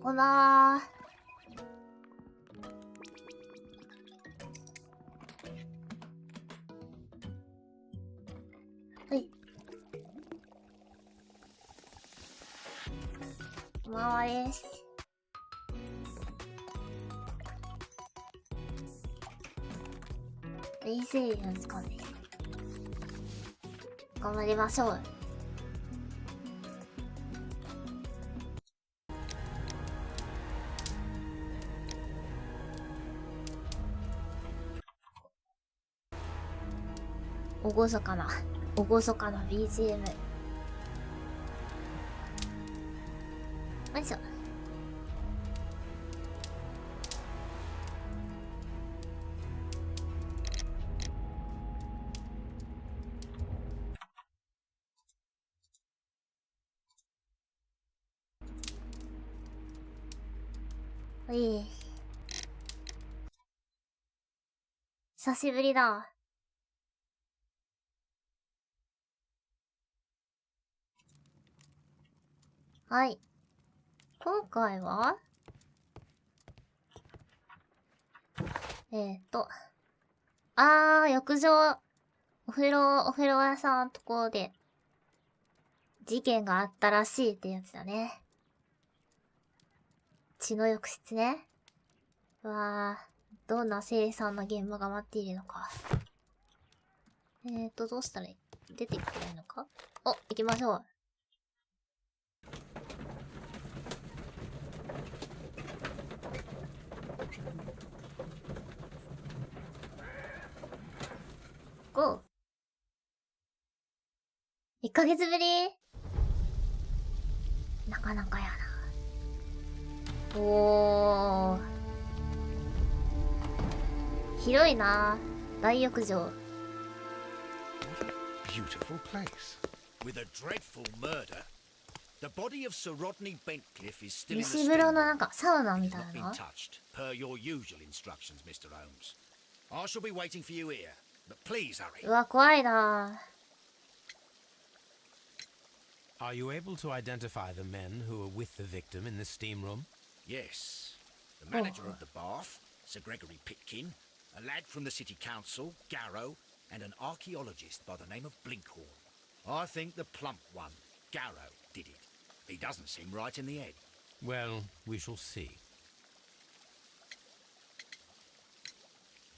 こんばんは。はい。こんばんはです。冷静なんですかね。頑張りましょう。厳かな BGM。よいしょ。久しぶりだ。はい。今回は浴場、お風呂屋さんのところで、事件があったらしいってやつだね。血の浴室ね。うわぁ、どんな凄惨な現場が待っているのか。どうしたらいい？出ていけないのか？お、行きましょう。ゴー。1ヶ月ぶり？なかなかやな。おー。広いな。大浴場。Beautiful place. With a dreadful murder. The body of Sir Rodney Bentcliffe is still in the 蒸し風呂のなんかサウナ It み has たい not been な。touched, per your usual instructions, Mr. Holmes. I shall be waiting for you here, but please hurry. うわ、怖いな。Are you able to identify the men who were with the victim in the steam room? Yes. The manager of the bath, Sir Gregory Pitkin, a lad from the city council, Garrow, and an archaeologist by the name of Blinkhorn. I think the plump one, Garrow, did it. He doesn't seem right in the head. Well, we shall see.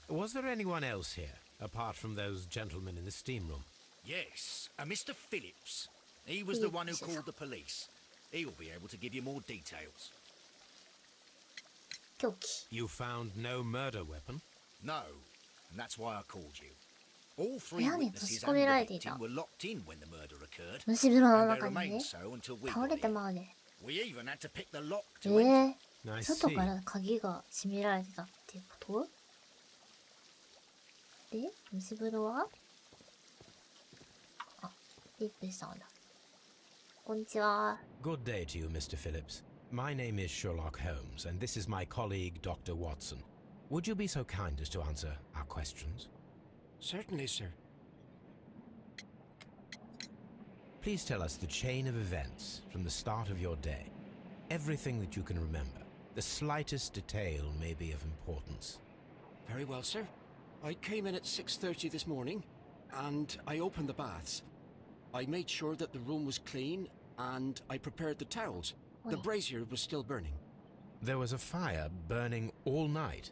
Was there anyone else here, apart from those gentlemen in the steam room? Yes, a Mr. Phillips. He was the one who called the police. He'll be able to give you more details. 凶器。 You found no murder weapon? No, and that's why I called you. All three 部屋に witnesses 閉じ and 込められ the ていた。 victim were locked in when the murder occurred, 蒸し風呂の and they 中に remained ね。 so until we 倒 got れて here. まうね。We even had to pick the lock to enter. I 外 see. から鍵が閉められてたっていうことで、蒸し風呂はあ、リップしたんだ。こんにちは。 Good day to you, Mr. Phillips. My name is Sherlock Holmes, and this is my colleague, Dr. Watson. Would you be so kind as to answer our questions? Certainly, sir. Please tell us the chain of events from the start of your day. Everything that you can remember. The slightest detail may be of importance. Very well, sir. I came in at 6:30 this morning, and I opened the baths. I made sure that the room was clean, and I prepared the towels. The brazier was still burning. There was a fire burning all night.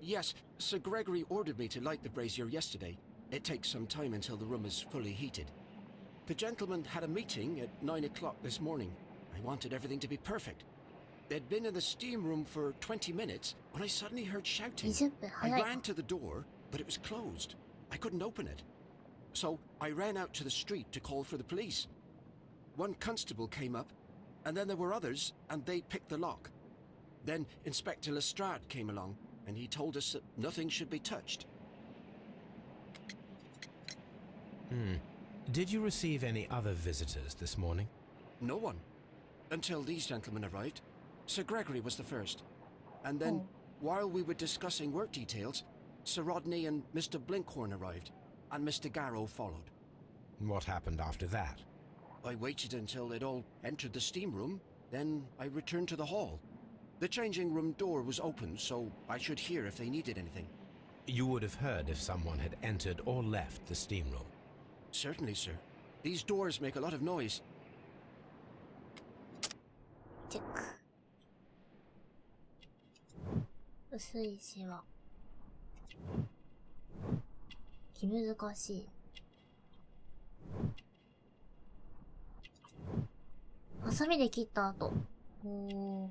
Yes, Sir Gregory ordered me to light the brazier yesterday. It takes some time until the room is fully heated. The gentlemen had a meeting at 9 o'clock this morning. I wanted everything to be perfect. They'd been in the steam room for 20 minutes when I suddenly heard shouting. 20分 I 早い。 ran to the door, but it was closed. I couldn't open it. So I ran out to the street to call for the police. One constable came up, and then there were others, and they picked the lock. Then Inspector Lestrade came along, and he told us that nothing should be touched. Did you receive any other visitors this morning? No one. Until these gentlemen arrived. Sir Gregory was the first. And then, while we were discussing work details, Sir Rodney and Mr. Blinkhorn arrived, and Mr. Garrow followed. What happened after that? I waited until they'd all entered the steam room, then I returned to the hall. え、The changing room door was open, so I should hear if they needed anything. You would have heard if someone had entered or left the steam room. Certainly, sir. These doors make a lot of noise. チェック。薄いシワ。気難しい。ハサミで切った後。おー。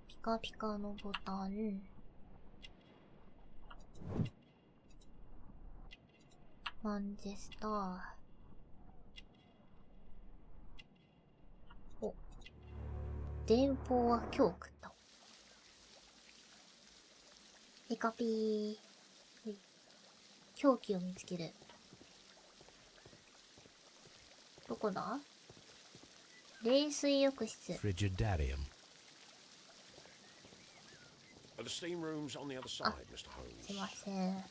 ピカピカのボタン。マンチェスター。お。電報は今日食った。ピカピー。凶器を見つける。どこだ？冷水浴室。Frigidarium. The steam room's on the other side, Mr. すい Holmes. ません。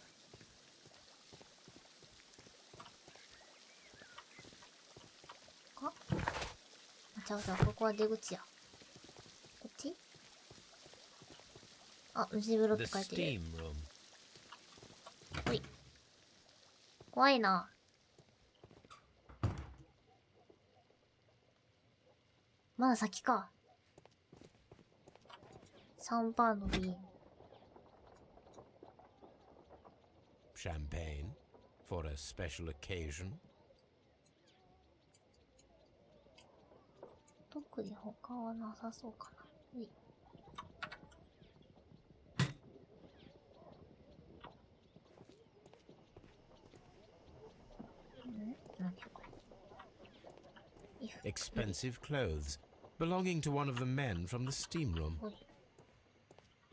ちゃうちゃう、ここは出口や。こっち？あ、虫風呂って書いてる。ほい。怖いな。まだ先か。シャンパンの瓶。Champagne for a special occasion. 特に他はなさそうかな。ほい。何これ。Expensive clothes belonging to one of the men from the steam room. ほい。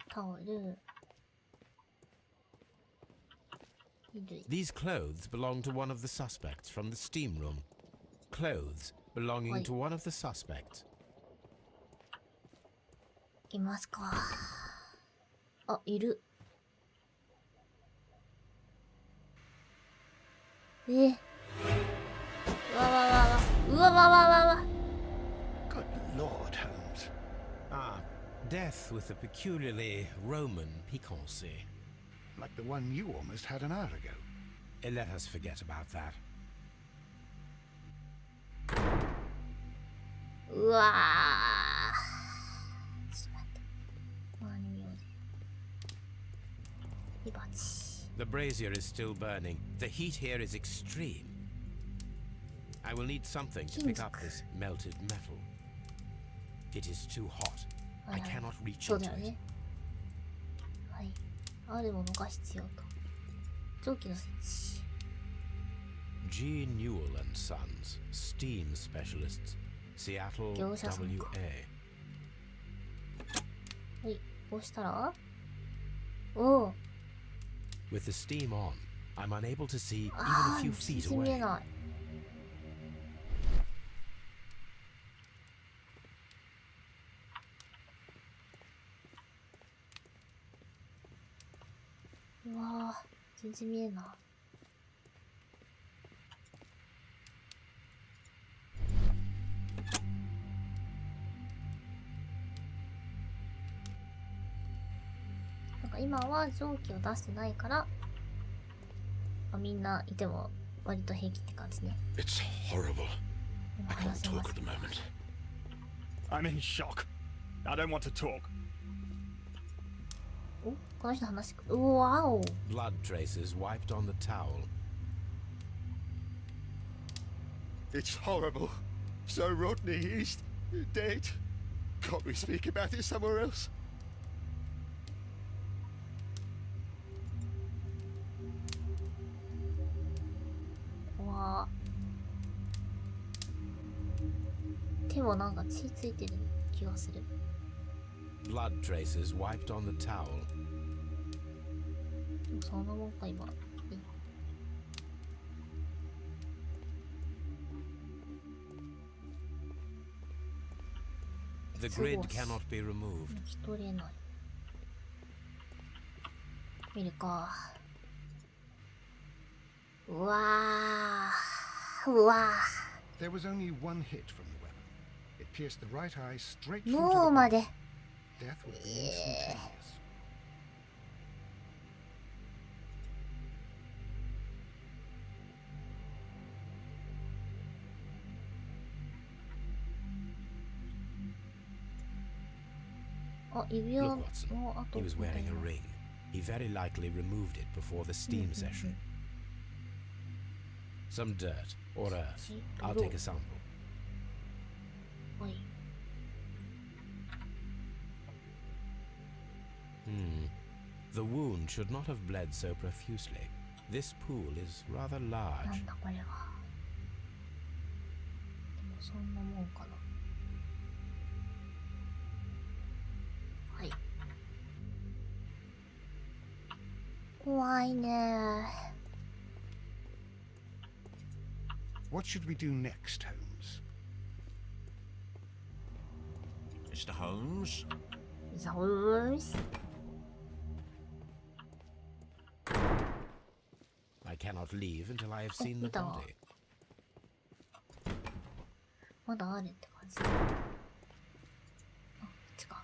タオル。衣類。 These clothes belong to one of the suspects from the steam room. Clothes belonging to one of the suspects. いますか。あ、いる。うわわわわ。うわわわわわ。 Good Lord, Holmes. Ah, death with a peculiarly Roman piquancy. Like the one you almost had an hour ago. Let us forget about that. うわー。ちょっと待って。何名字。火鉢。 The brazier is still burning. The heat here is extreme. I will need something to pick up this melted metal. It is too hot. I cannot reach そう into だよ it. ね。はい。あるものが必要と。蒸気の設置。 G. Newell and Sons, steam specialists, Seattle, 業者さんか。 WA. はい。こうしたらおお。 With the steam on, I'm unable to see even あ a あ、 few 全 feet 然見え away. ない。うわあ、全然見えない。なんか今は蒸気を出してないから、みんないても割と平気って感じね。 It's horrible. 今 I 話 can't せま talk す at the moment. I'm in shock. I don't want to talk. お、この人話してくる。うわお。 Blood traces wiped on the towel. It's horrible. So Rodney is dead. Can't we speak about it somewhere else? うわあ。手もなんか血ついてる気がする。 Blood traces wiped on the towel. でもそんなもんか今。The grid cannot be removed. 抜き取れない。見るか。うわー。うわ There was only one hit from the weapon. It pierced the right eye straight ー。 through to 脳 the ま brain. で。Death would be instantaneous. あ、指輪 Look, の Watson. 跡 He was みたい wearing な。 a ring. He very likely removed it before the steam session. Some dirt or earth. I'll take a sample. はい。 The wound should not have bled so profusely. This pool is rather な large. んだこれは。でもそんなもんかな。はい。怖いね。 What should we do next, Holmes? Mr. Holmes? ザウス。 I cannot leave until I have seen the見た。 body. まだあるって感じ。あ、こっちか。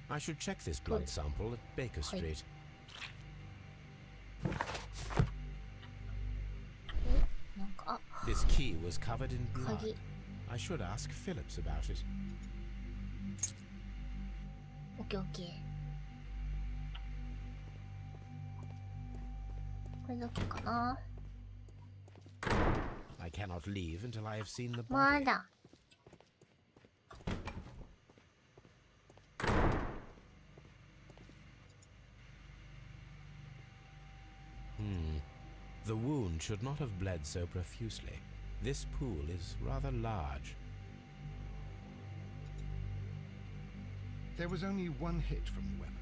I should check this blood sample at Baker Street. なんか、あ、 This key was covered in blood. 鍵。 I should ask Phillips about it. オッケーオッケー。これどっちかな。 I cannot leave until I have seen the ま body. だ。 The wound should not have bled so profusely. This pool is rather large. There was only one hit from the weapon.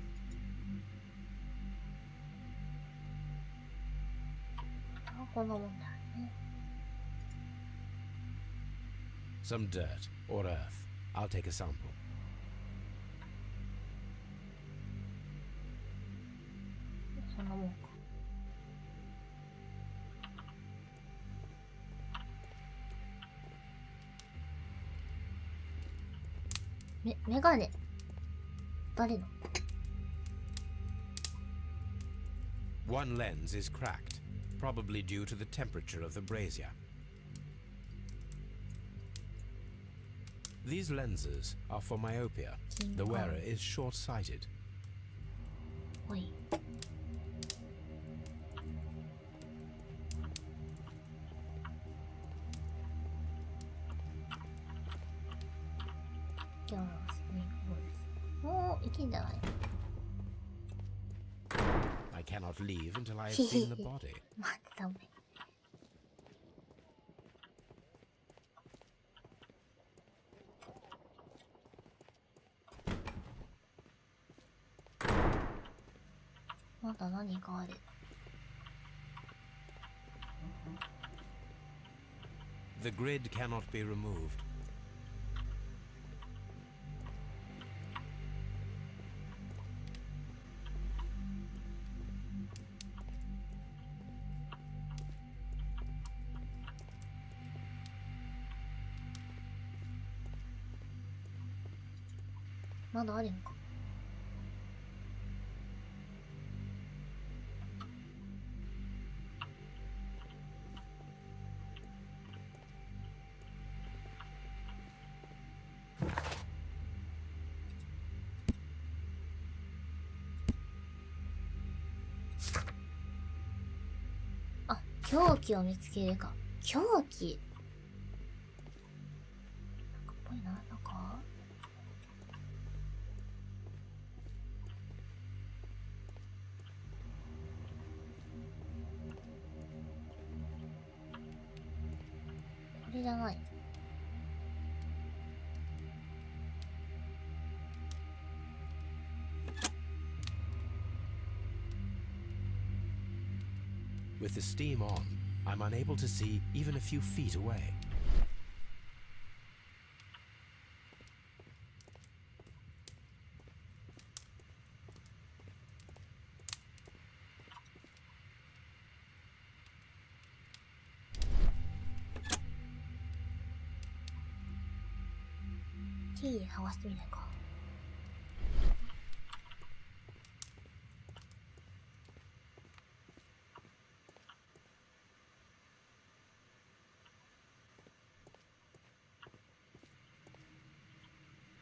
こんなもんだよね。 Some dirt or earth. I'll take a sample. そんなもんか。メガネ。誰の？ One lens is cracked, probably due to the temperature of the brazier. These lenses are for myopia. The wearer is short-sighted. おい。じゃあ、もういけんじゃない？ I cannot leave until I have seen the body. 待ってたもん。まだ何かある。 The grid cannot be removed. .まだあるんか。 あ、凶器を見つけるか。凶器。なんかっぽいな、なんか。 これじゃない。 With the steam on, I'm unable to see even a few feet away. キー剥がしてみないか。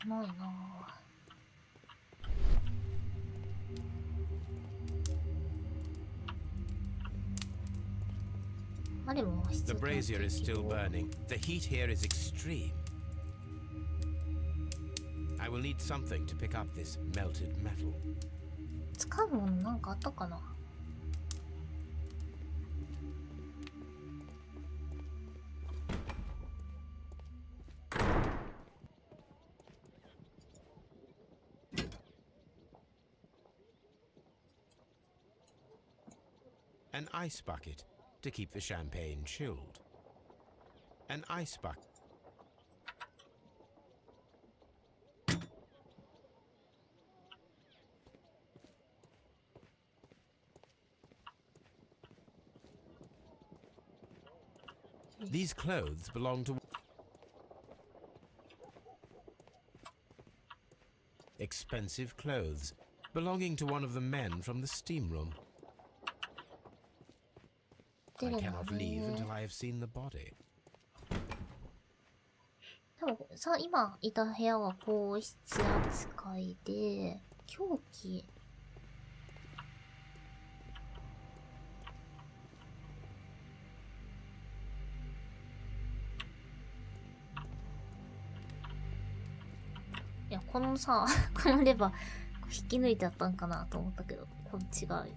ないなぁ。あれも必 The 要だ brazier is still burning. The heat here is extreme. I will need something to pick up this melted metal. 使うものなんかあったかな。An ice bucket to keep the champagne chilled. An ice bucket. These clothes belong to expensive clothes belonging to one of the men from the steam room. I cannot leave until I have seen the body. でもさ、今いた部屋は皇室扱いで、凶器。いや、このさ、このレバー、引き抜いてあったんかなと思ったけど、これ違うよね。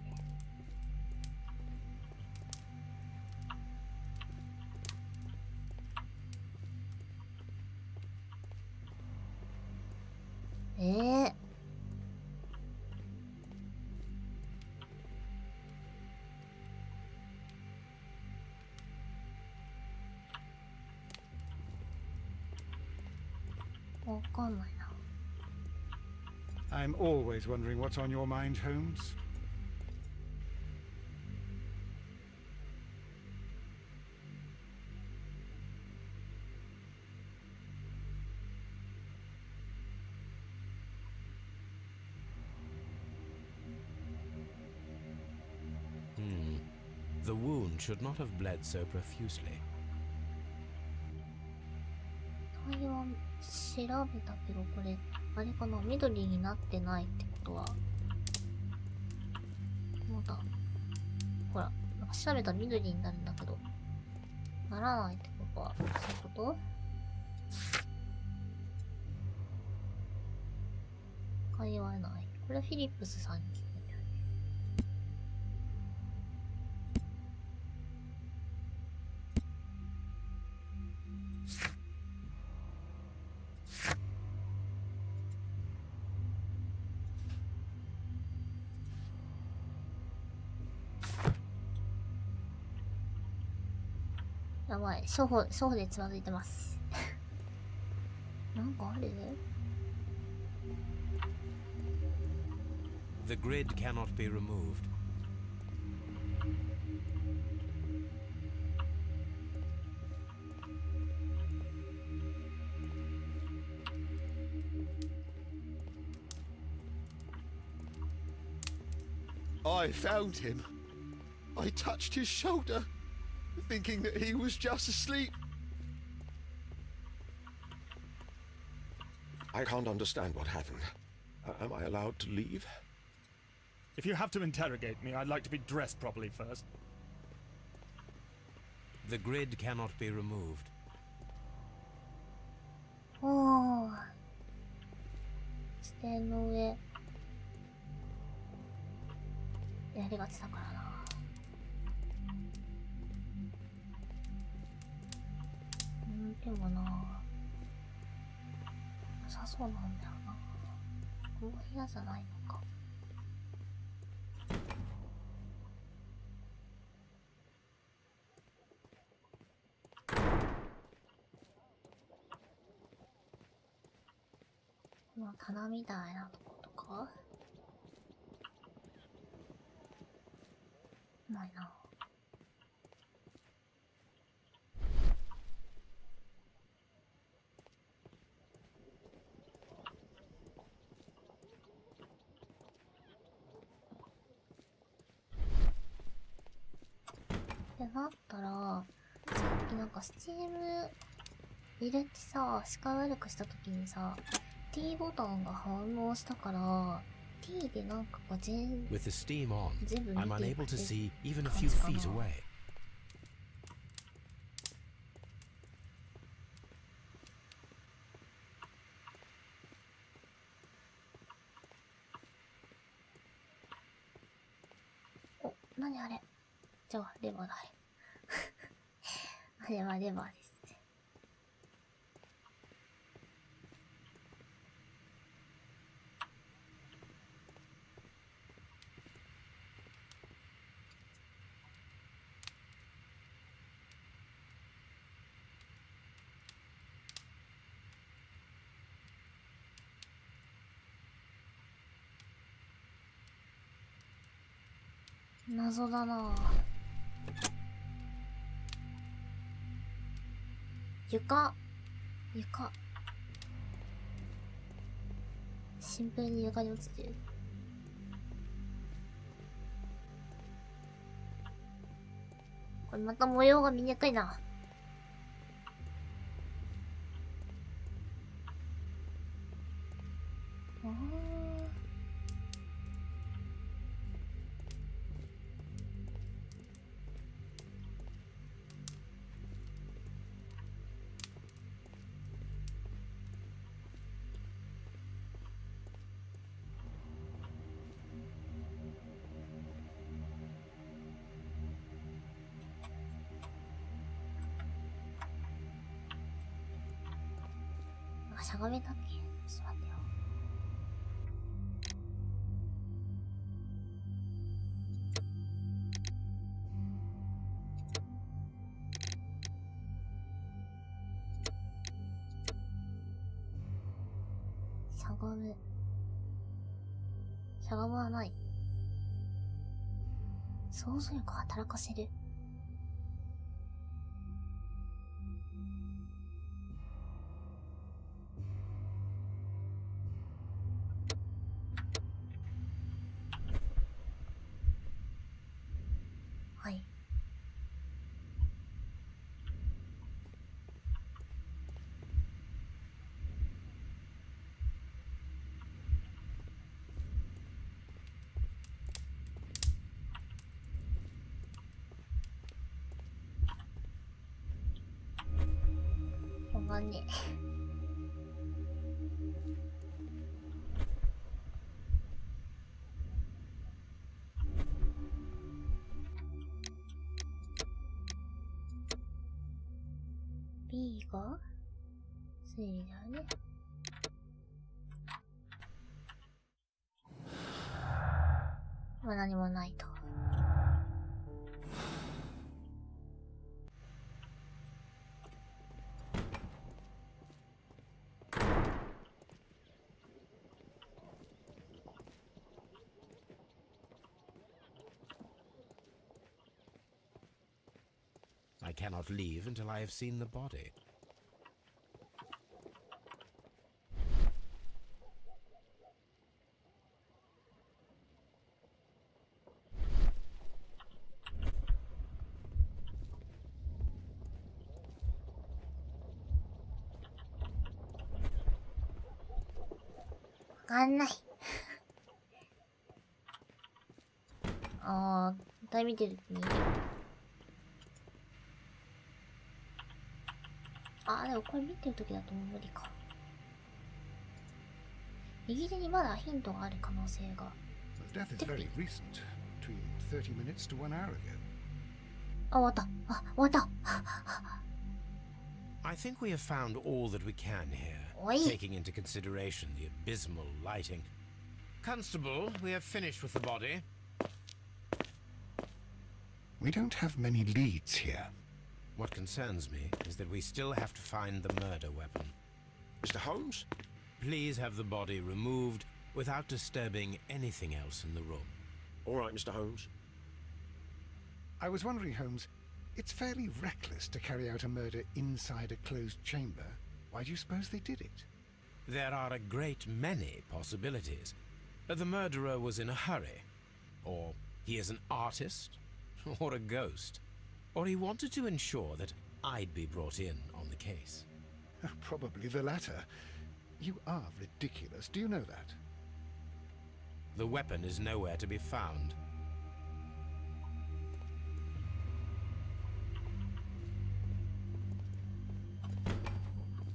わかんないな。I'm always wondering what's on your mind, Holmes. The wound should not have bled so profusely. 体温調べたけど、これ、あれかな、緑になってないってことは、まだ、ほら、なんか調べたら緑になるんだけど、ならないってことは、そういうこと会話ない。これフィリップスさんに聞いてる。やばい、初歩でつまずいてます。なんかある？ The grid cannot be removed. I found him. I touched his shoulder, thinking that he was just asleep. I can't understand what happened. Am I allowed to leave? If you have to interrogate me, I'd like to be dressed properly first. The grid cannot be removed. おー。視点の上。やりがちだからな。でもな。なさそうなんだよな。この部屋じゃないのか。この棚みたいなとことかないな。ってなったら、さっきなんかスチーム入れてさ、視界悪くした時にさ、T ボタンが反応したから、T でなんかこうWith the steam on, 全部 I'm 見てい unable く to って see even a 感 few じか feet な。 away. お、なにあれ。じゃあ、レバーだ、あれ。あれはレバーですね。謎だなぁ。床。シンプルに床に落ちてる。これまた模様が見にくいな。しゃがめたっけ？ちょっと待ってよ。しゃがむ。しゃがむはない。想像力働かせる。はい。わかんねえ。B が推理だよね。まあ何もないと。I cannot leave until I have seen the body.わかんない。あー、絶対見てる時に。あー、でもこれ見てる時だと無理か。右手にまだヒントがある可能性が。The death is very recent, between 30 minutes to 1 hour ago. あ、終わった。あ、終わった。I think we have found all that we can here, Oi. taking into consideration the abysmal lighting. Constable, we have finished with the body. We don't have many leads here. What concerns me is that we still have to find the murder weapon. Mr. Holmes? Please have the body removed without disturbing anything else in the room. All right, Mr. Holmes. I was wondering, Holmes, it's fairly reckless to carry out a murder inside a closed chamber. Why do you suppose they did it? There are a great many possibilities. The murderer was in a hurry, or he is an artist, or a ghost. Or he wanted to ensure that I'd be brought in on the case? Probably the latter. You are ridiculous. Do you know that? The weapon is nowhere to be found.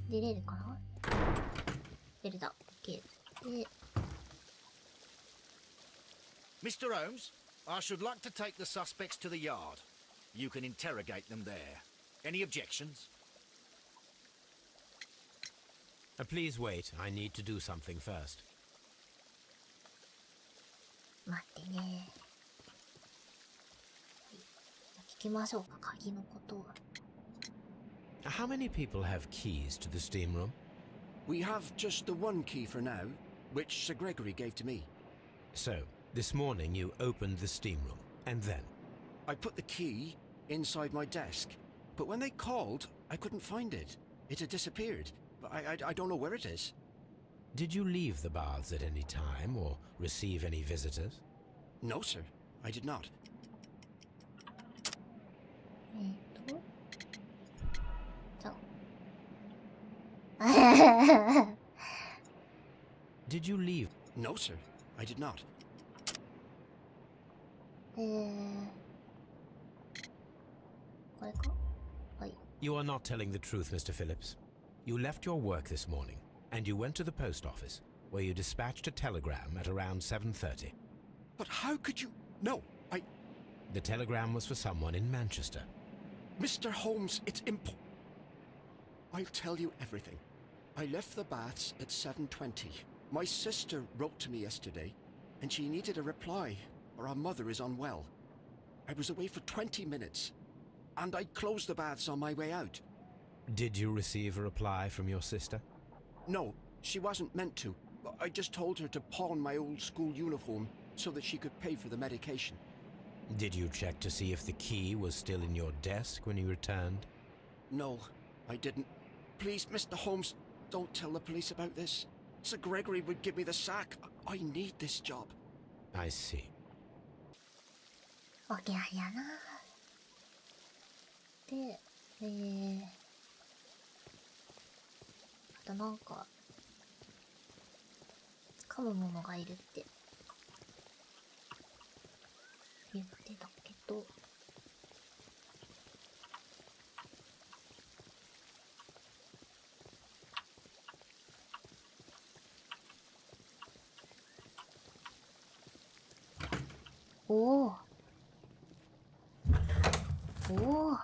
出れるかな？出れた。OK。で、Mr. Holmes, I should like to take the suspects to the yard. You can interrogate them there. Any objections? Please wait. I need to do something first. 待ってね。聞きましょうか、鍵のことを。How many people have keys to the steam room? We have just the one key for now, which Sir Gregory gave to me. So, this morning you opened the steam room, and then? I put the key inside my desk, but when they called, I couldn't find it. It had disappeared. I don't know where it is. Did you leave the baths at any time, or receive any visitors? No, sir, I did not. じゃあ。Did you leave? No, sir, I did not. これか？はい。You are not telling the truth, Mr. Phillips. You left your work this morning, and you went to the post office, where you dispatched a telegram at around 7:30. But how could you... No, The telegram was for someone in Manchester. Mr. Holmes, it's I'll tell you everything. I left the baths at 7:20. My sister wrote to me yesterday, and she needed a reply, or our mother is unwell. I was away for 20 minutes, and I closed the baths on my way out. Did you receive a reply from your sister? No, she wasn't meant to. I just told her to pawn my old school uniform so that she could pay for the medication. Did you check to see if the key was still in your desk when you returned? No, I didn't. Please, Mr. Holmes, don't tell the police about this. Sir Gregory would give me the sack. I need this job. I see. わけありやな。で、あとなんか、掴むものがいるって言ってたけど、おお。おお。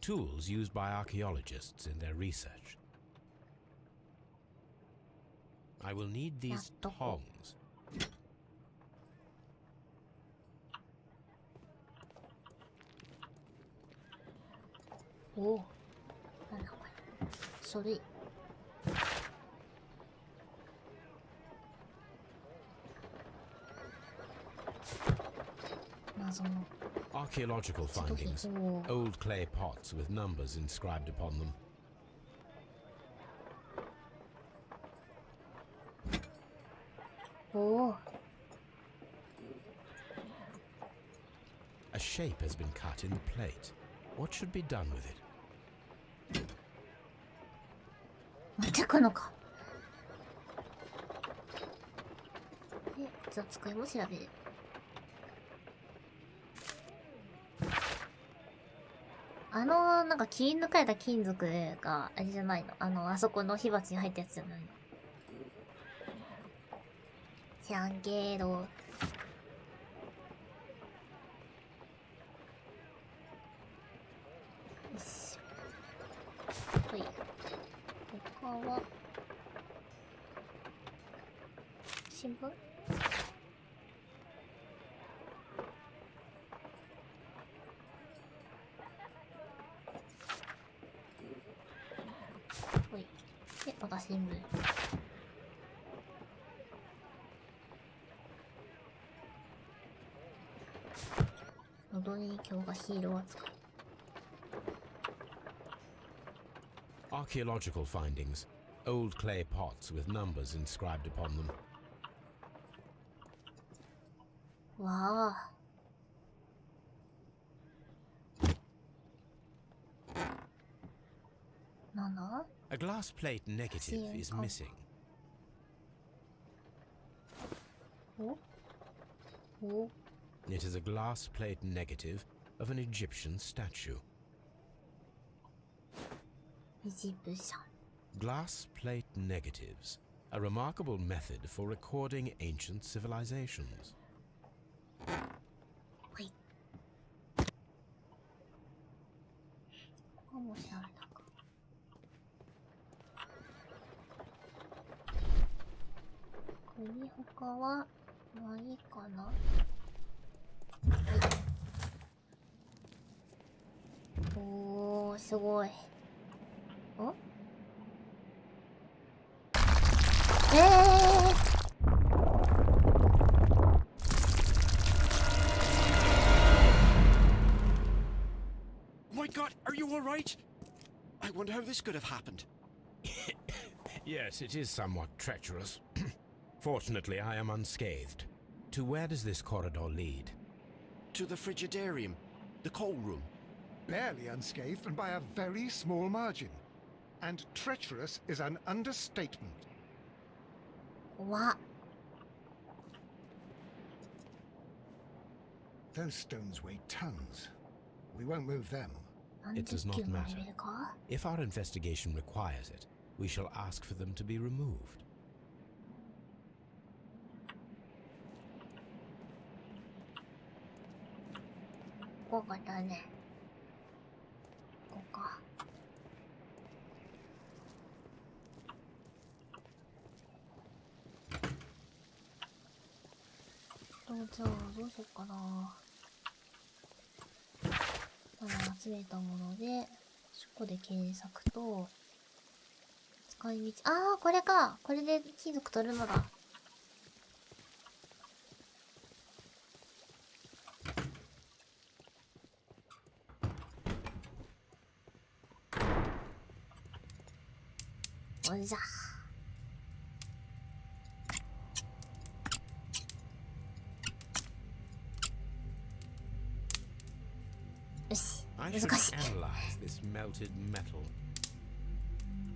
Tools used by archaeologists in their research. I will need these tongs. おお。なんだこれ。書類。謎の。Archaeological findings. Old clay pots with numbers inscribed upon them. Oh. A shape has been cut in the plate. What should be done with it? 持ってくのか。で、雑使いも調べる。なんか切り抜かれた金属が、あれじゃないの？あそこの火鉢に入ったやつじゃないの？知らんけど。よしょ。はい。他は、新聞？で、また新聞。踊り今日がヒーロー扱い。Archaeological findings. Old clay pots with numbers inscribed upon them. わあ、なんだ A glass plate negative is missing. おお It is a glass plate negative of an Egyptian statue. エジプシャン Glass plate negatives, a remarkable method for recording ancient civilizations. はい。ここも調べたか。国他はないかな。はい。おー、すごい。おMy God, are you all right? I wonder how this could have happened. Yes, it is somewhat treacherous. Fortunately, I am unscathed. To where does this corridor lead? To the frigidarium, the coal room. Barely unscathed and by a very small margin. And treacherous is an understatement. 怖っ。 Those stones weigh tons. We won't move them. It does 何 not 十キロも matter. 入れるか If our investigation requires it, we shall ask for them to be removed. ここだね。ここか。じゃあどうしようかな。集めたもので、そこで検索と、使い道、ああ、これか。これで金属取るのだ。おいじゃ。よし。 I 難 should しい。 analyze this melted metal.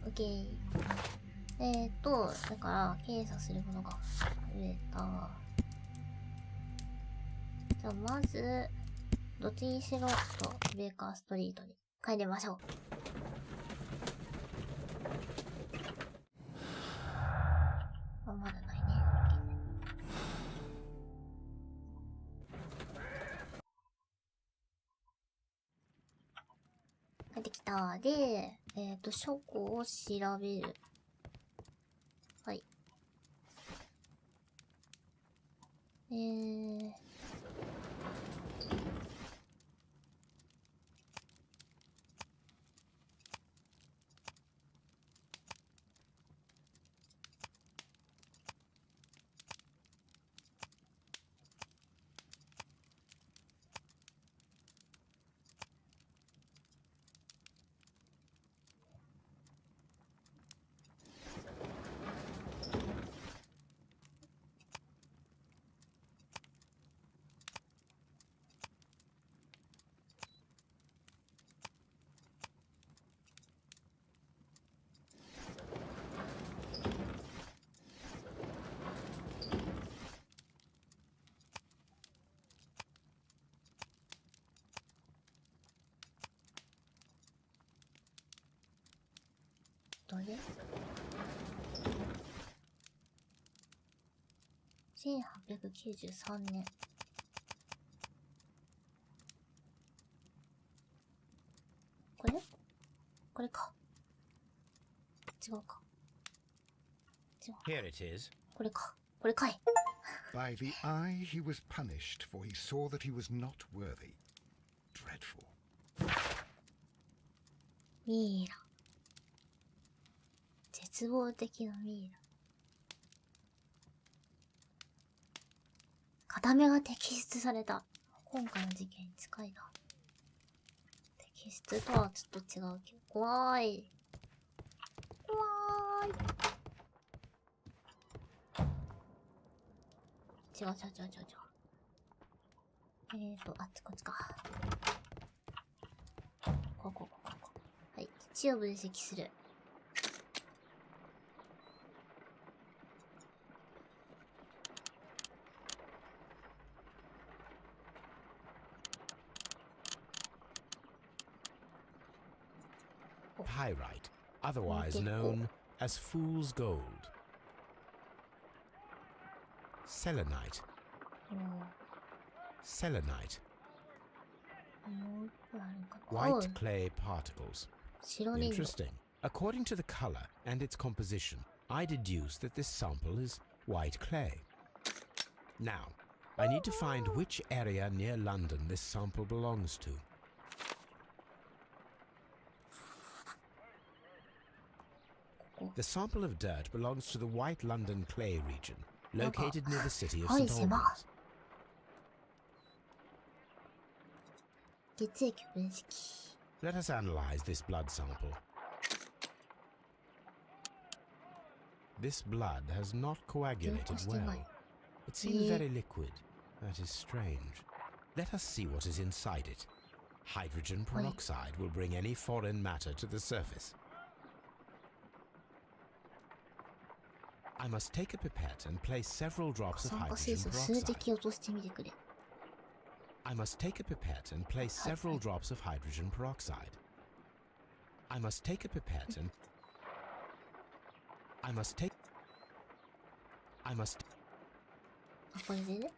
オッケー。だから、検査するものが増えた。じゃあ、まず、どっちにしろと、ベーカーストリートに帰りましょう。あ、まだないね。帰ってきた。で、書庫を調べる。はい。どれ ?1893 年。これこれか。違うか。違う。 Here it is. これか。これかい。 By the eye he was punished, for he saw that he was not worthy. Dreadful. ミイラ。絶望的なミイラ。片目が摘出された。今回の事件に近いな。摘出とはちょっと違うけど。怖い。怖ーい。違う。あっちこっちか。ここ。はい、血を分析する。Pyrite, otherwise known as fool's gold. Selenite. うん。 Selenite. もう一個あるかな。 White おう clay particles. 白リンゴ。 Interesting. According to the color and its composition, I deduce that this sample is white clay. Now, I need to find which area near London this sample belongs to. The sample of dirt belongs to the White London clay region, located near the city of St. Albans. 血液分析。 Let us analyze this blood sample. This blood has not coagulated well. It seems very liquid. That is strange. Let us see what is inside it. Hydrogen peroxide will bring any foreign matter to the surface. I must take a pipette and place several drops of 酸化水 hydrogen 素数 peroxide. 滴落としてみてくれ。 I must take a pipette and place several drops of hydrogen peroxide. I must take a pipette and... I must take... I must... あ、これでね。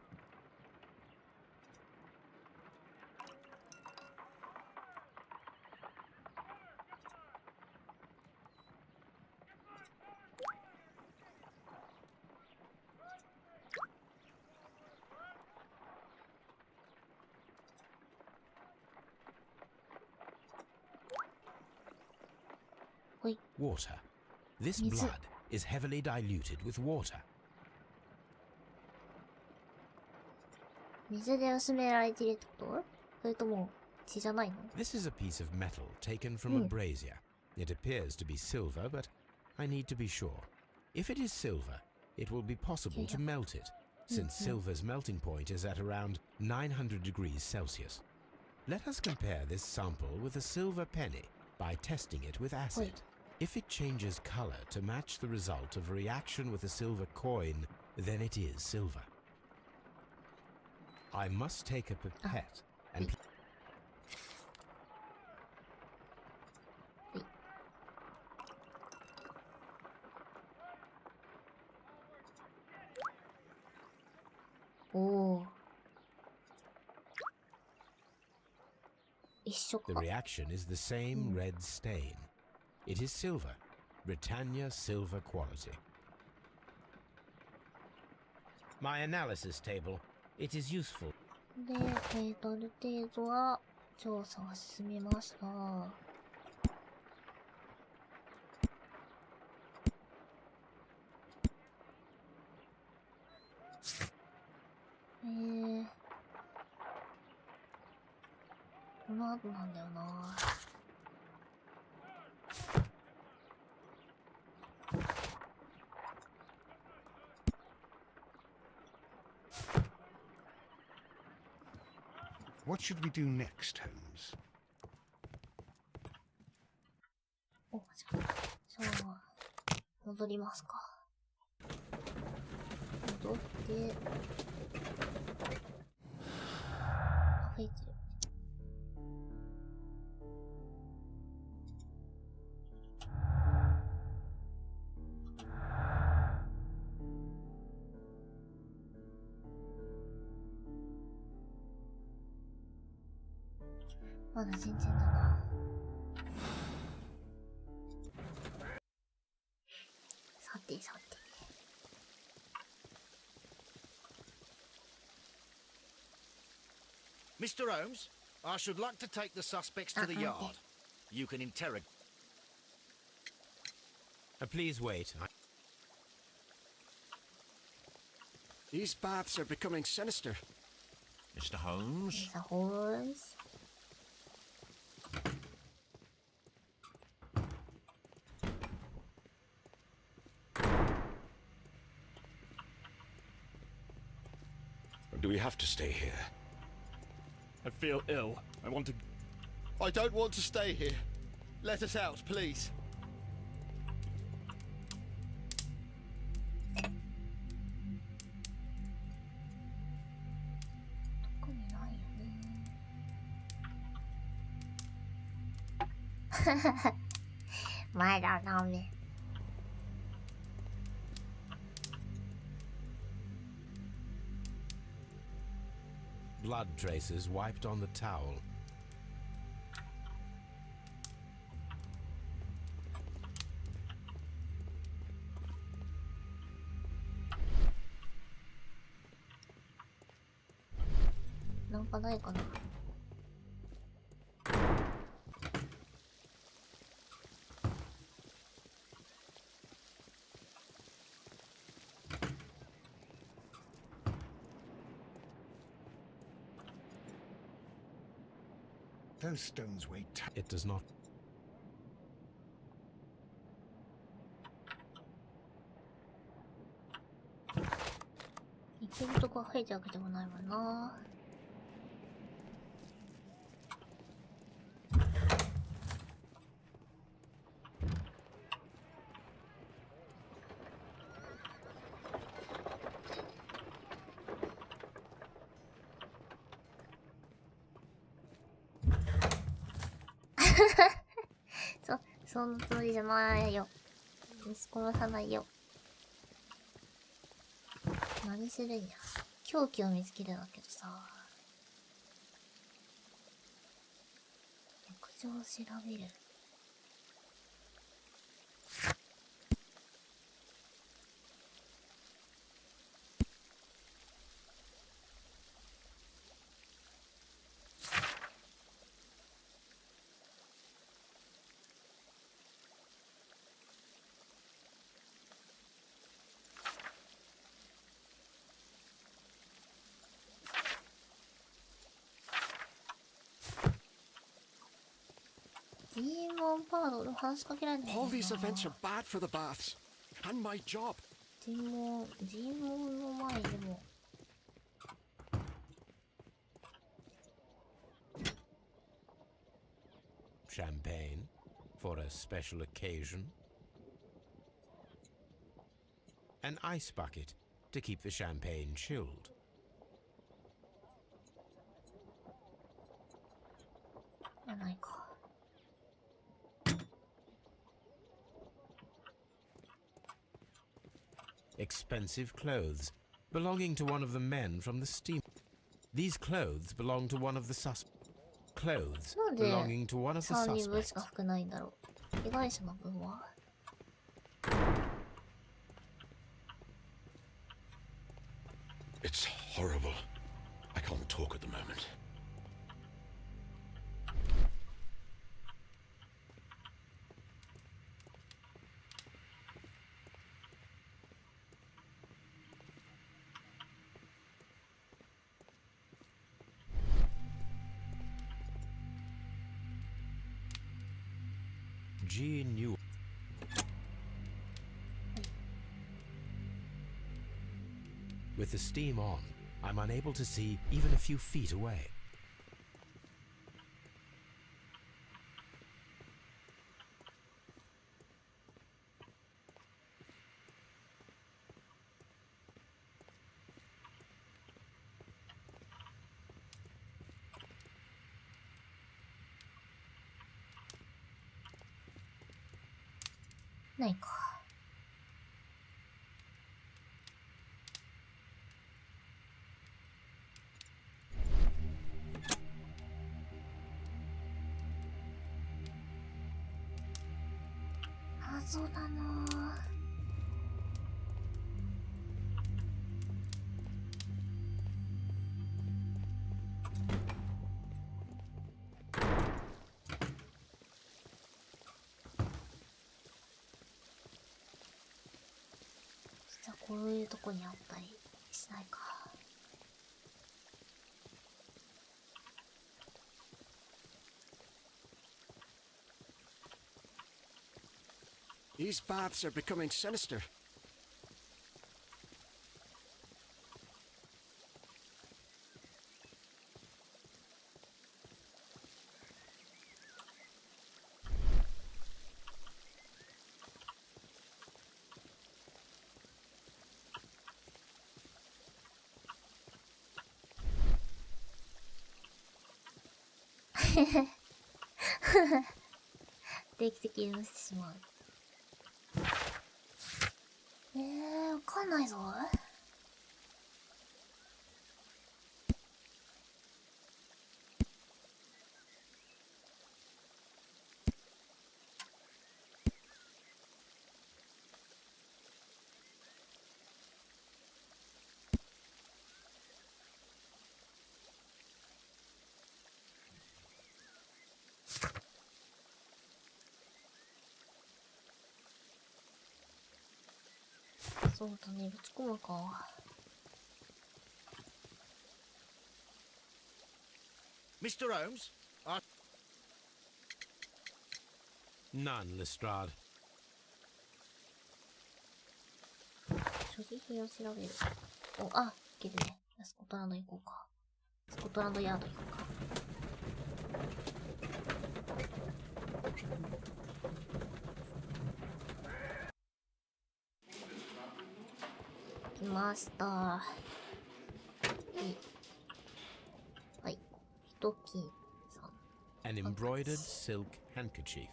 ほい。 Water. This Mizu. blood is heavily diluted with water. 水で薄められているってこと？それとも血じゃないの？ This is a piece of metal taken from a brazier. It appears to be silver, but I need to be sure. If it is silver, it will be possible to melt it, since silver's melting point is at around 900 degrees Celsius. Let us compare this sample with a silver penny by testing it with acid. If it changes color to match the result of a reaction with a silver coin, then it is silver. I must take a pipette and... Oh. 一緒 The か。 reaction is the same red stain. It is silver, Britannia silver quality. My analysis table. It is useful. で、ある程度は調査が進みました。この後なんだよな。What should we do next, Holmes? お、じゃあ、戻りますか。戻って、あ、増えてる。まだ全然だな。さてさて。Mr. Holmes, I should like to take the suspects to the okay. yard. You can interrogate. Please wait. These baths are becoming sinister. Mr. Holmes? Mr. Holmes. Do we have to stay here? I feel ill. I don't want to stay here. Let us out, please. 特にないよね。まだダメ。Blood traces wiped on the towel.なんかないかな。Those stones weigh It does not. 行けるとこ入ってわけでもないもんな。そのつもりじゃないよ。殺さないよ。何するんや。凶器を見つけるんだけどさ。浴場を調べる。デーモンパードの話しかけられないんだよ All な。 these events are bad for the baths. And my job. 尋問の前でも。Champagne for a special occasion. An ice bucket to keep the champagne chilled. ないか。Expensive clothes belonging to one of the men from the steam. These clothes belong to one of the clothes なんで belonging to one of the 3人分し suspects. か服ないんだろう。被害者の分は It's horrible. I can't talk at the moment. G knew. With the steam on, I'm unable to see even a few feet away. No. ないか。謎だなぁ。じゃあこういうとこにあったりしないか。These baths are becoming sinister. 定期的に無視してしまう。わかんないぞ。そうだね、ぶち込むか。Mr. Holmes, None, Lestrade. 所持品を調べる。お、あ、いけるね。スコットランド行こうか。スコットランドヤード行こうか。来ました。はい。ヒトキンさん。 An embroidered silk handkerchief.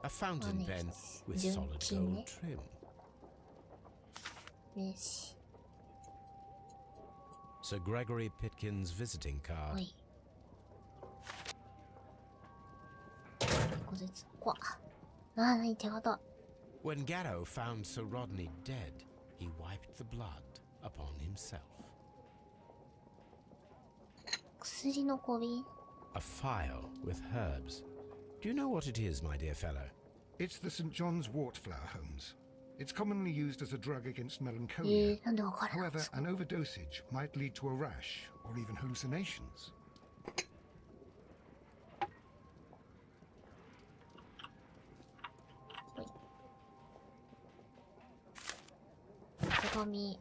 A fountain pen with solid gold trim. 名刺。 Sir Gregory Pitkin's visiting は card. い。小説。怖っ。なに手形。 When Garrow found Sir Rodney dead, he wiped the blood upon himself. 薬の小瓶。 A phial with herbs. Do you know what it is, my dear fellow? It's the St. John's wort flower, Holmes. It's commonly used as a drug against melancholia. なんでわかるの？ However, an overdosage might lead to a rash or even hallucinations. 手紙。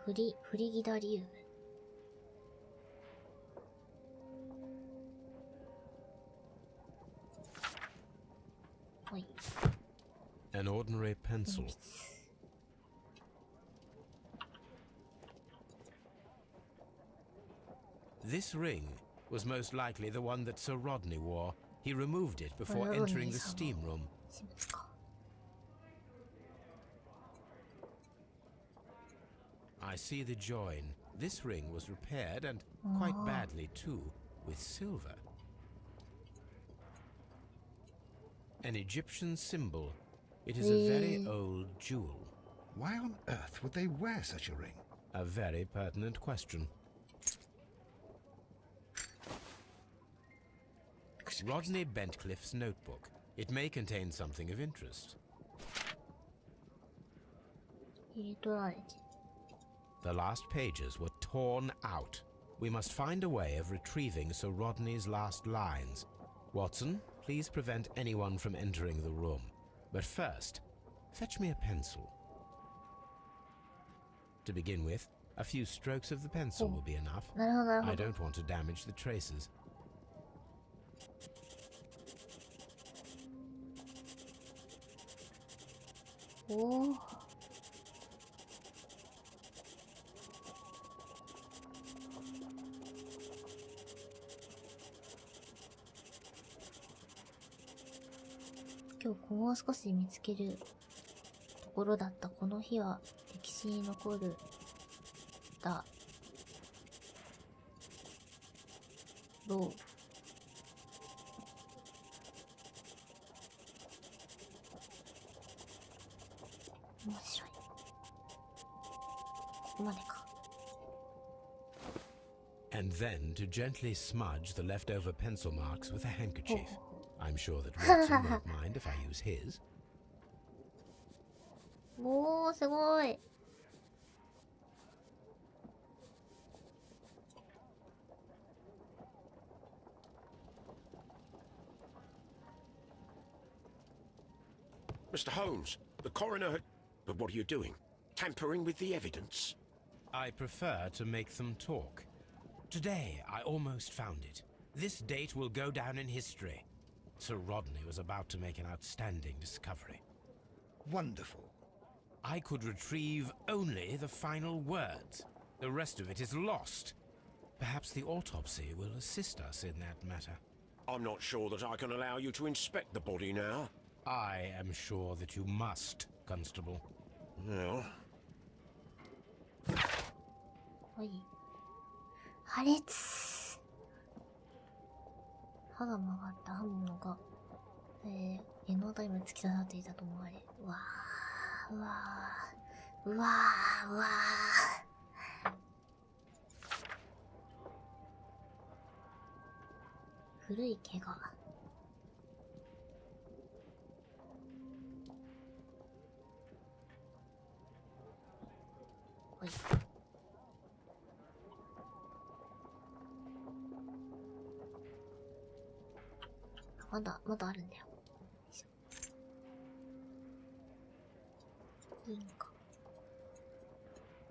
フリギダリウム。はい。 An ordinary pencil. This ring was most likely the one that Sir Rodney wore. He removed it before entering the steam room. 私物か。 I see the join. This ring was repaired, and quite badly too, with silver. An Egyptian symbol. It is a very old jewel. Why on earth would they wear such a ring? A very pertinent question. Rodney Bentcliffe's notebook. It may contain something of interest. 入れ取られてる。 The last pages were torn out. We must find a way of retrieving Sir Rodney's last lines. Watson, please prevent anyone from entering the room. But first, fetch me a pencil. To begin with, a few strokes of the pencil will be enough. なるほど、なるほ I ど。 don't want to damage the traces. おお。今日もう少し見つけるところだったこの日は歴史に残るだろう。面白い。ここまでか。 And then to gently smudge the leftover pencil marks with a handkerchief. I'm sure that Watson won't mind if I use his. おー、すごい。 Mr. Holmes, the coroner had... But what are you doing? Tampering with the evidence? I prefer to make them talk. Today, I almost found it. This date will go down in history. Sir Rodney was about to make an outstanding discovery. Wonderful. I could retrieve only the final words. The rest of it is lost. Perhaps the autopsy will assist us in that matter. I'm not sure that I can allow you to inspect the body now. I am sure that you must, Constable. Well, はい。破裂。歯が曲がった刃物が、柄の台に突き刺さっていたと思われ。うわー、うわー、うわー、うわー。古い怪我。はい。まだあるんだよ。よいしょ。いいのか。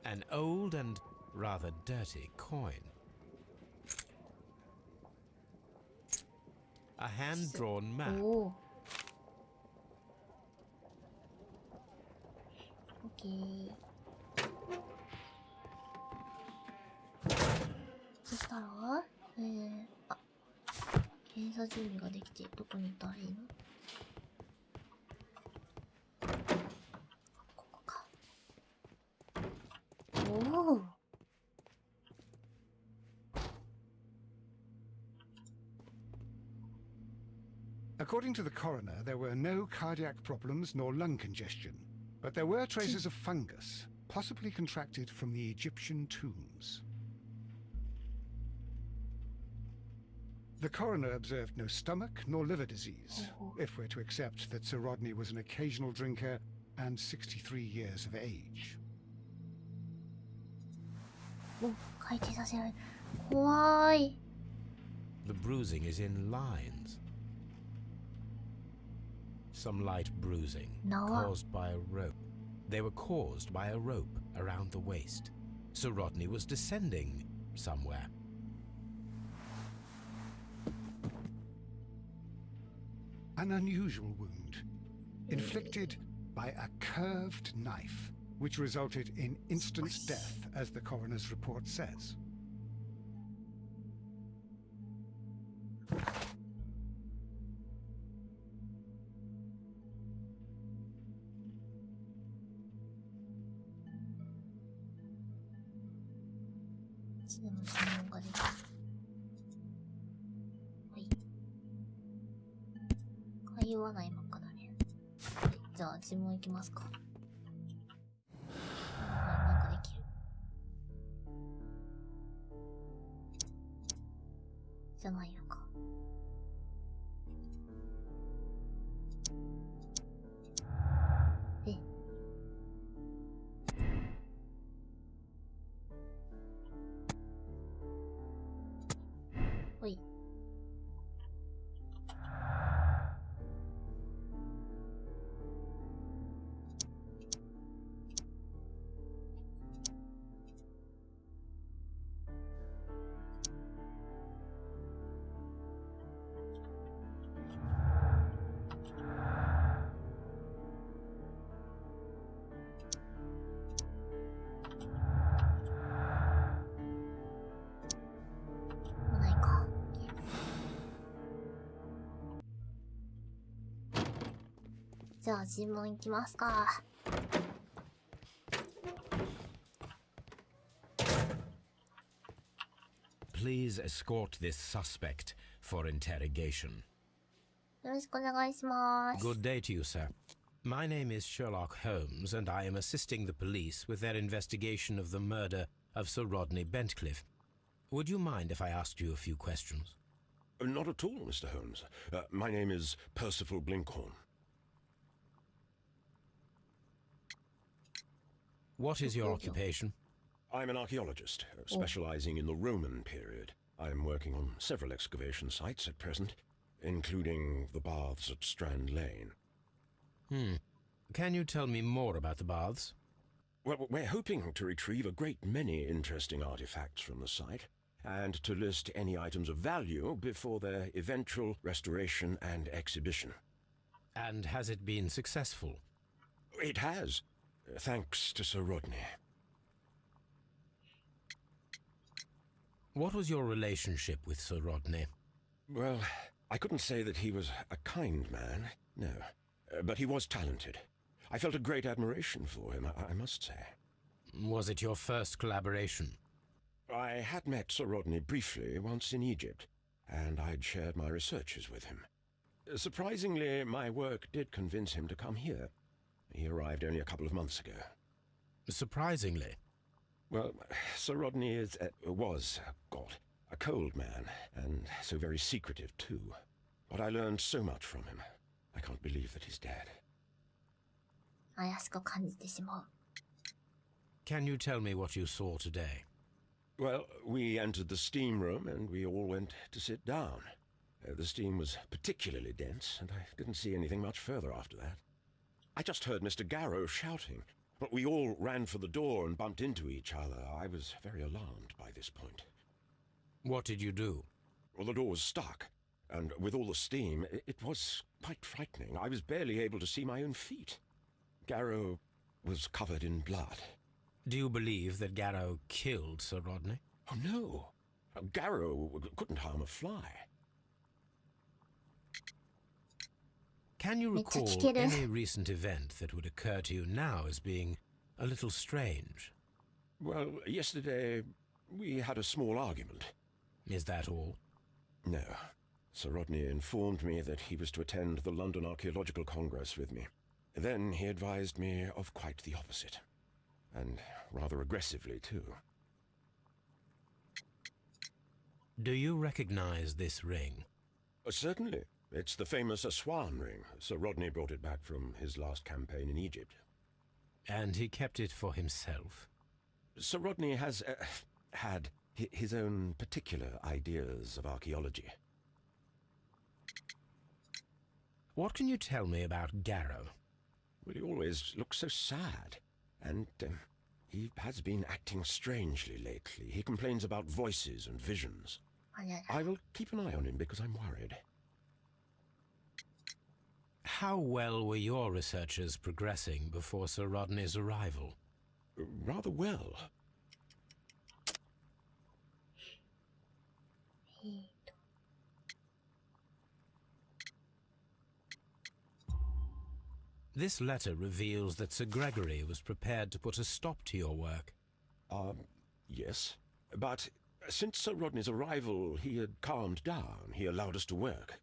An old and rather dirty coin. A hand-drawn map. おー。オッケー。そしたら、あ、検査準備ができて、どこに行ったらいいの？ここか。おお。According to the coroner, there were no cardiac problems nor lung congestion, but there were traces of fungus, possibly contracted from the Egyptian tombs. The coroner observed no stomach nor liver disease, if we're to accept that Sir Rodney was an occasional drinker and 63 years of age. お、回転させられる。怖い。 The bruising is in lines. Some light bruising caused by a rope. They were caused by a rope around the waist. Sir Rodney was descending somewhere. An unusual wound, inflicted by a curved knife, which resulted in instant death, as the coroner's report says. Wait. 言わない真っ赤だね。はい、じゃあ自分行きますか。なんかできる。じゃないのか。え。ほい。じゃあ尋問行きますか。Please escort this suspect for interrogation. よろしくお願いします。 Good day to you, sir. My name is Sherlock Holmes, and I am assisting the police with their investigation of the murder of Sir Rodney Bentcliffe. Would you mind if I asked you a few questions? Not at all, Mr. Holmes. My name is Percival Blinkhorn. What is your occupation? I'm an archaeologist, specializing in the Roman period. I'm working on several excavation sites at present, including the baths at Strand Lane. Can you tell me more about the baths? Well, we're hoping to retrieve a great many interesting artifacts from the site, and to list any items of value before their eventual restoration and exhibition. And has it been successful? It has. Thanks to Sir Rodney. What was your relationship with Sir Rodney? Well, I couldn't say that he was a kind man, no. But he was talented. I felt a great admiration for him, I must say. Was it your first collaboration? I had met Sir Rodney briefly once in Egypt, and I'd shared my researches with him. Surprisingly, my work did convince him to come here. He arrived only a couple of months ago. Surprisingly? Well, Sir Rodney was a cold man, and so very secretive too. But I learned so much from him. I can't believe that he's dead. 怪しく感じてしまう。 Can you tell me what you saw today? Well, we entered the steam room and we all went to sit down. The steam was particularly dense, and I didn't see anything much further after that. I just heard Mr. Garrow shouting, but we all ran for the door and bumped into each other. I was very alarmed by this point. What did you do? Well, the door was stuck, and with all the steam, it was quite frightening. I was barely able to see my own feet. Garrow was covered in blood. Do you believe that Garrow killed Sir Rodney? Oh, no. Garrow couldn't harm a fly. Can you recall any recent event that would occur to you now as being a little strange? Well, yesterday we had a small argument. Is that all? No. Sir Rodney informed me that he was to attend the London Archaeological Congress with me. Then he advised me of quite the opposite. And rather aggressively, too. Do you recognize this ring? Certainly. It's the famous Aswan ring. Sir Rodney brought it back from his last campaign in Egypt. And he kept it for himself? Sir Rodney has had his own particular ideas of archaeology. What can you tell me about Garrow? Well, he always looks so sad. And he has been acting strangely lately. He complains about voices and visions. I will keep an eye on him because I'm worried. How well were your researchers progressing before Sir Rodney's arrival? Rather well. This letter reveals that Sir Gregory was prepared to put a stop to your work. Yes. But since Sir Rodney's arrival, he had calmed down. He allowed us to work.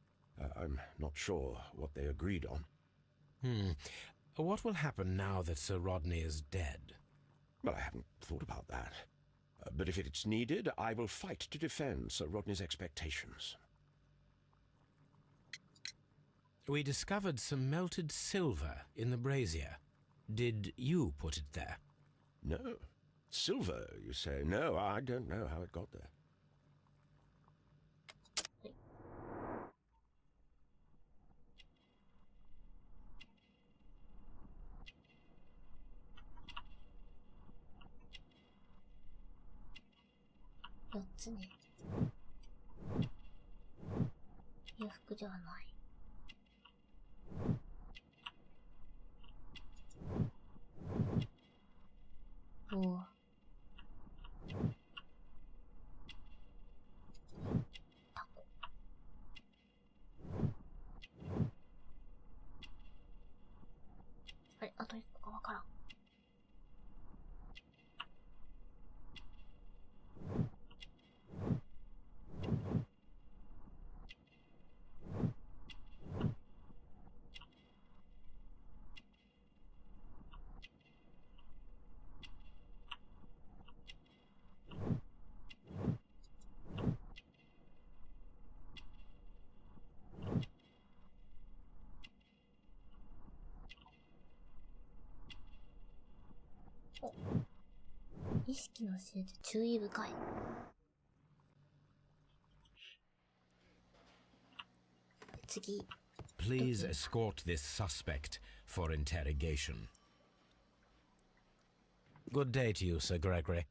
I'm not sure what they agreed on. What will happen now that Sir Rodney is dead? Well, I haven't thought about that. But if it's needed, I will fight to defend Sir Rodney's expectations. We discovered some melted silver in the brazier. Did you put it there? No. Silver, you say? No, I don't know how it got there. Please escort this suspect for interrogation. Good day to you, Sir Gregory.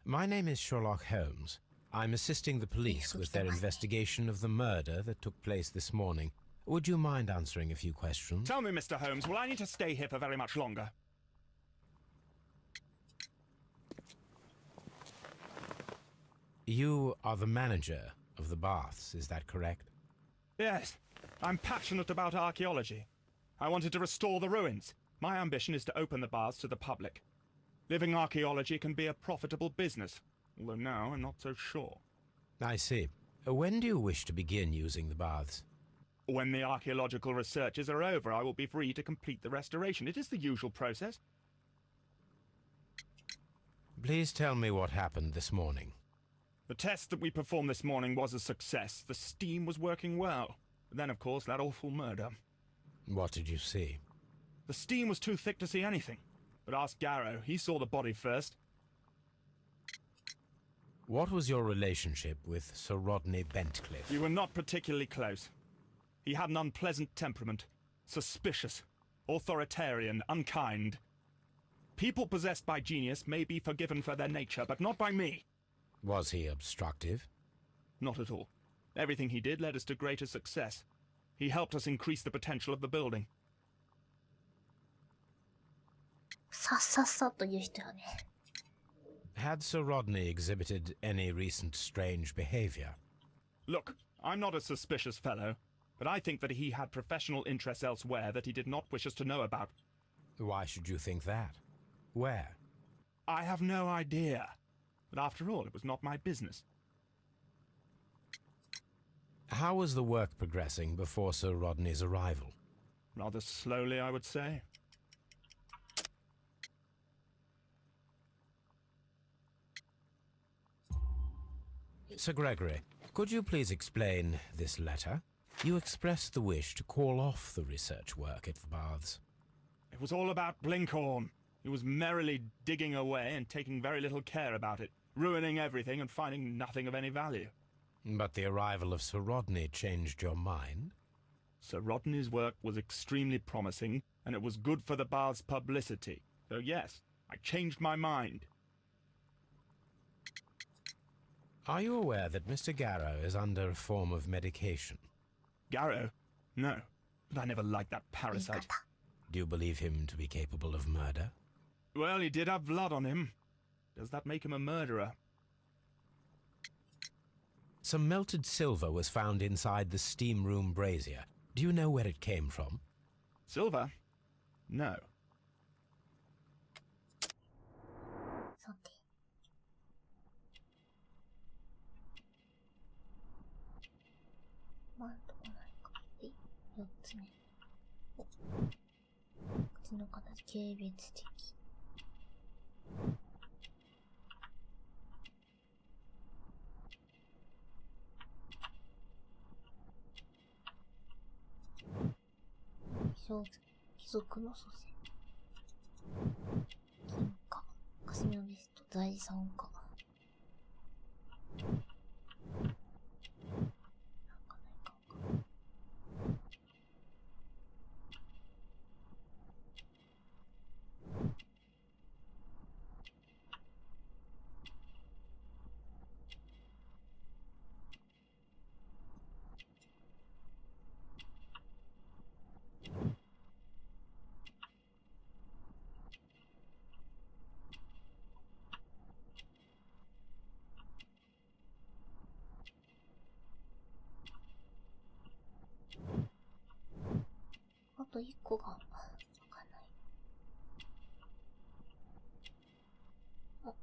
My name is Sherlock Holmes. I'm assisting the police with their investigation of the murder that took place this morning. Would you mind answering a few questions? Tell me, Mr. Holmes, will I need to stay here for very much longer? You are the manager of the baths, is that correct? Yes, I'm passionate about archaeology. I wanted to restore the ruins. My ambition is to open the baths to the public. Living archaeology can be a profitable business, although now I'm not so sure. I see. When do you wish to begin using the baths? When the archaeological researches are over, I will be free to complete the restoration. It is the usual process. Please tell me what happened this morning. The test that we performed this morning was a success. The steam was working well. But then, of course, that awful murder. What did you see? The steam was too thick to see anything. But ask Garrow. He saw the body first. What was your relationship with Sir Rodney Bentcliffe? We were not particularly close. He had an unpleasant temperament. Suspicious. Authoritarian. Unkind. People possessed by genius may be forgiven for their nature, but not by me. Was he obstructive? Not at all. Everything he did led us to greater success. He helped us increase the potential of the building. さっさっさと言う人よね。 Had Sir Rodney exhibited any recent strange behavior? Look, I'm not a suspicious fellow, but I think that he had professional interests elsewhere that he did not wish us to know about. Why should you think that? Where? I have no idea. But after all, it was not my business. How was the work progressing before Sir Rodney's arrival? Rather slowly, I would say. Sir Gregory, could you please explain this letter? You expressed the wish to call off the research work at the baths. It was all about Blinkhorn. He was merrily digging away and taking very little care about it, ruining everything and finding nothing of any value. But the arrival of Sir Rodney changed your mind? Sir Rodney's work was extremely promising, and it was good for the bath's publicity. So yes, I changed my mind. Are you aware that Mr. Garrow is under a form of medication? Garrow? No, but I never liked that parasite. Do you believe him to be capable of murder? Well, he did have blood on him. Does that make him a murderer? Some melted silver was found inside the steam room brazier. Do you know where it came from? Silver? No. さて。まあ、どこないか。で、4つ目。お。口の形、軽蔑的。貴族の祖先。金貨。霞のベスト。財産家。なんかないか。あと1個がわかんない。あ、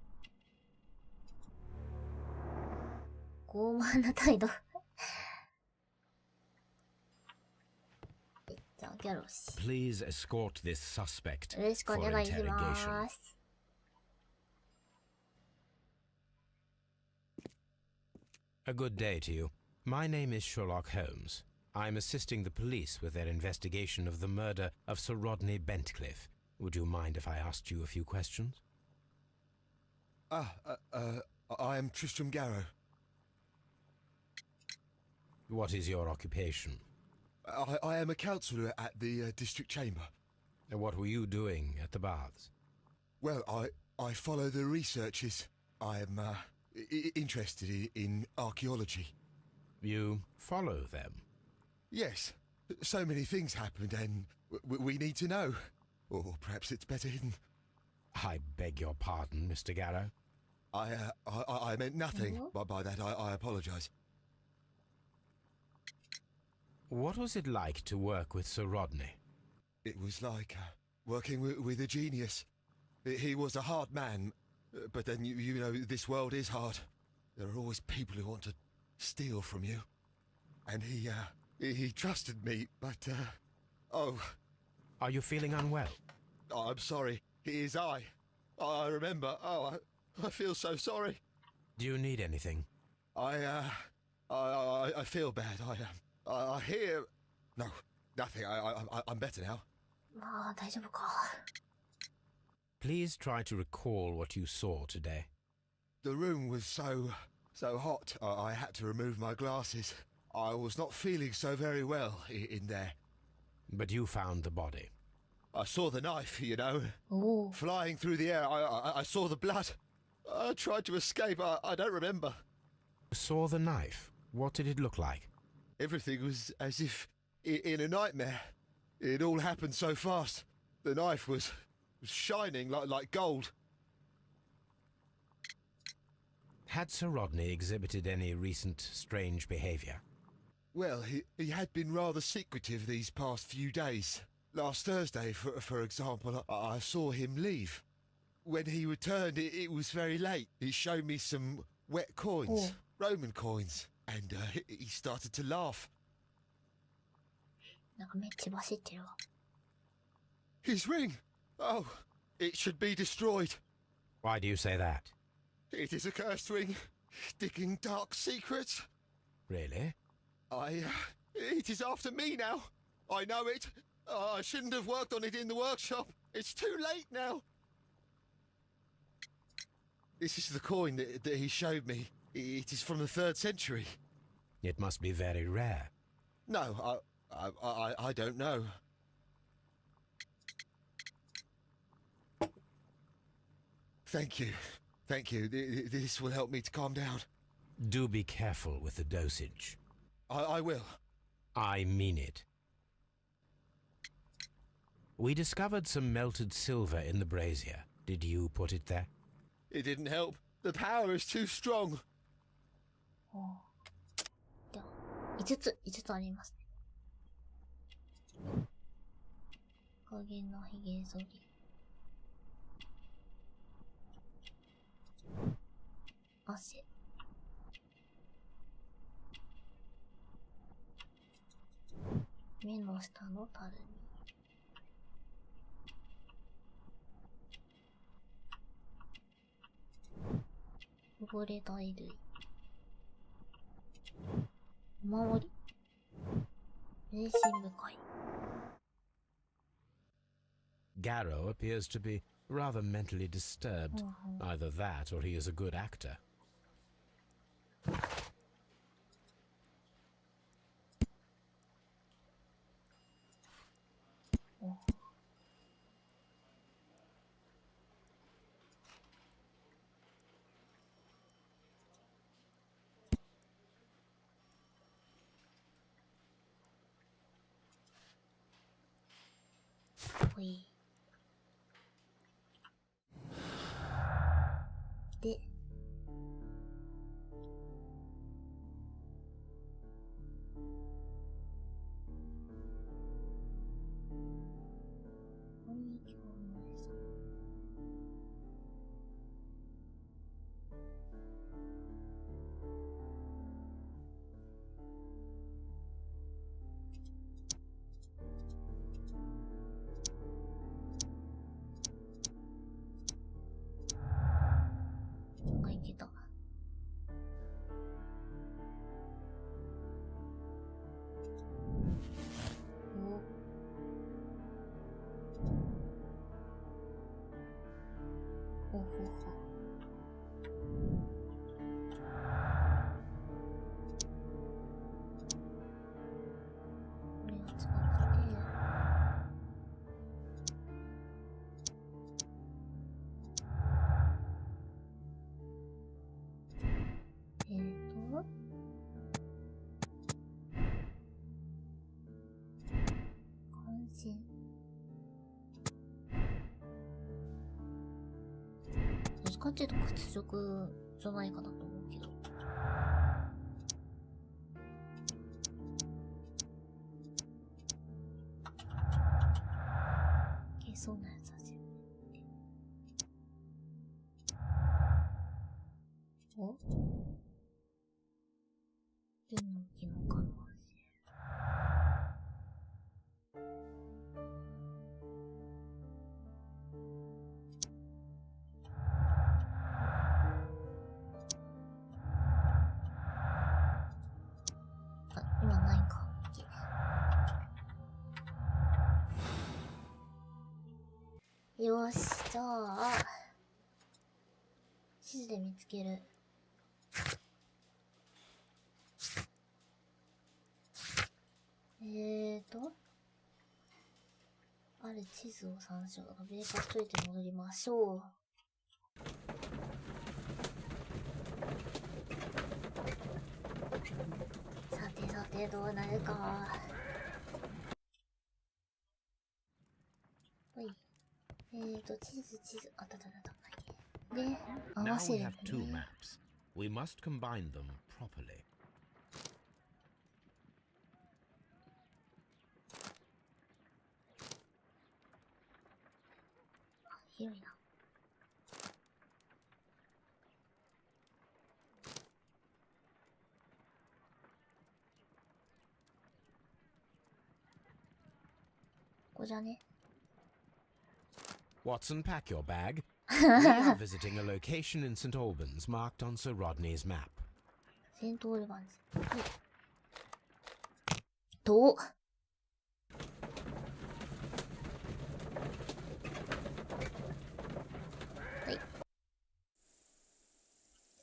傲慢な態度。じゃあギャロシ。 Please escort this suspect よろしくお for 願いし interrogation. ます。A good day to you. My name is Sherlock Holmes. I'm assisting the police with their investigation of the murder of Sir Rodney Bentcliffe. Would you mind if I asked you a few questions? I am Tristram Garrow. What is your occupation? I am a councillor at the district chamber. And what were you doing at the baths? Well, I follow the researches. I am interested in archaeology. You follow them? Yes, so many things happened and we need to know. Or perhaps it's better hidden. I beg your pardon, Mr. Garrow. I meant nothing by that. I apologize. What was it like to work with Sir Rodney? It was like working with a genius. He was a hard man, but then you know this world is hard. There are always people who want to steal from you, and he trusted me. But oh, Are you feeling unwell? I'm sorry. It is I. I remember. Oh, I feel so sorry. Do you need anything? I feel bad. I hear. No, nothing. I'm better now. まあ大丈夫か。 Please try to recall what you saw today. The room was so hot. I had to remove my glasses. I was not feeling so very well in there. But you found the body. I saw the knife, you know, おお。 flying through the air. I saw the blood. I tried to escape. I don't remember. You saw the knife. What did it look like? Everything was as if in a nightmare. It all happened so fast. The knife was shining like gold. Had Sir Rodney exhibited any recent strange behavior? Well, he had been rather secretive these past few days. Last Thursday, for example, I saw him leave. When he returned, it was very late. He showed me some wet coins, Roman coins, and he started to laugh. なんか目血走ってるわ。 His ring! Oh, it should be destroyed. Why do you say that? It is a cursed ring, digging dark secrets. Really? It is after me now. I know it. I shouldn't have worked on it in the workshop. It's too late now. This is the coin that he showed me. It is from the 3rd century. It must be very rare. No, I don't know. Thank you. Thank you. This will help me to calm down. Do be careful with the dosage. I will. I mean it. We discovered some melted silver in the brazier. Did you put it there? It didn't help. The power is too strong. おお。では、5つありますね。影のひげ剃り。汗。目の下のたるみ。汚れた衣類。お守り。迷信深い。 Garrow appears to be rather mentally disturbed. Either that or he is a good actor.ほい。で、ここに今日の餌。なんかいけた。お。ほほほ。これを使って。関心。っちかっていうと屈辱じゃないかなと思うけど。消えそうなやつだし。お？銀の木の可能性。あ、今ないか。よし、じゃあ、地図で見つける。ある地図を参照。ブレーカー解いて戻りましょう。さてさて、どうなるか。ほい。地図、あったあったあった。で、合 Now わせ we る have ん two だね。 maps. We must combine them properly. 広いな。ここじゃね。 Watson, pack your bag. We are visiting a location in St. Albans marked on Sir Rodney's map. セントオルバンズ。はい。と、はい。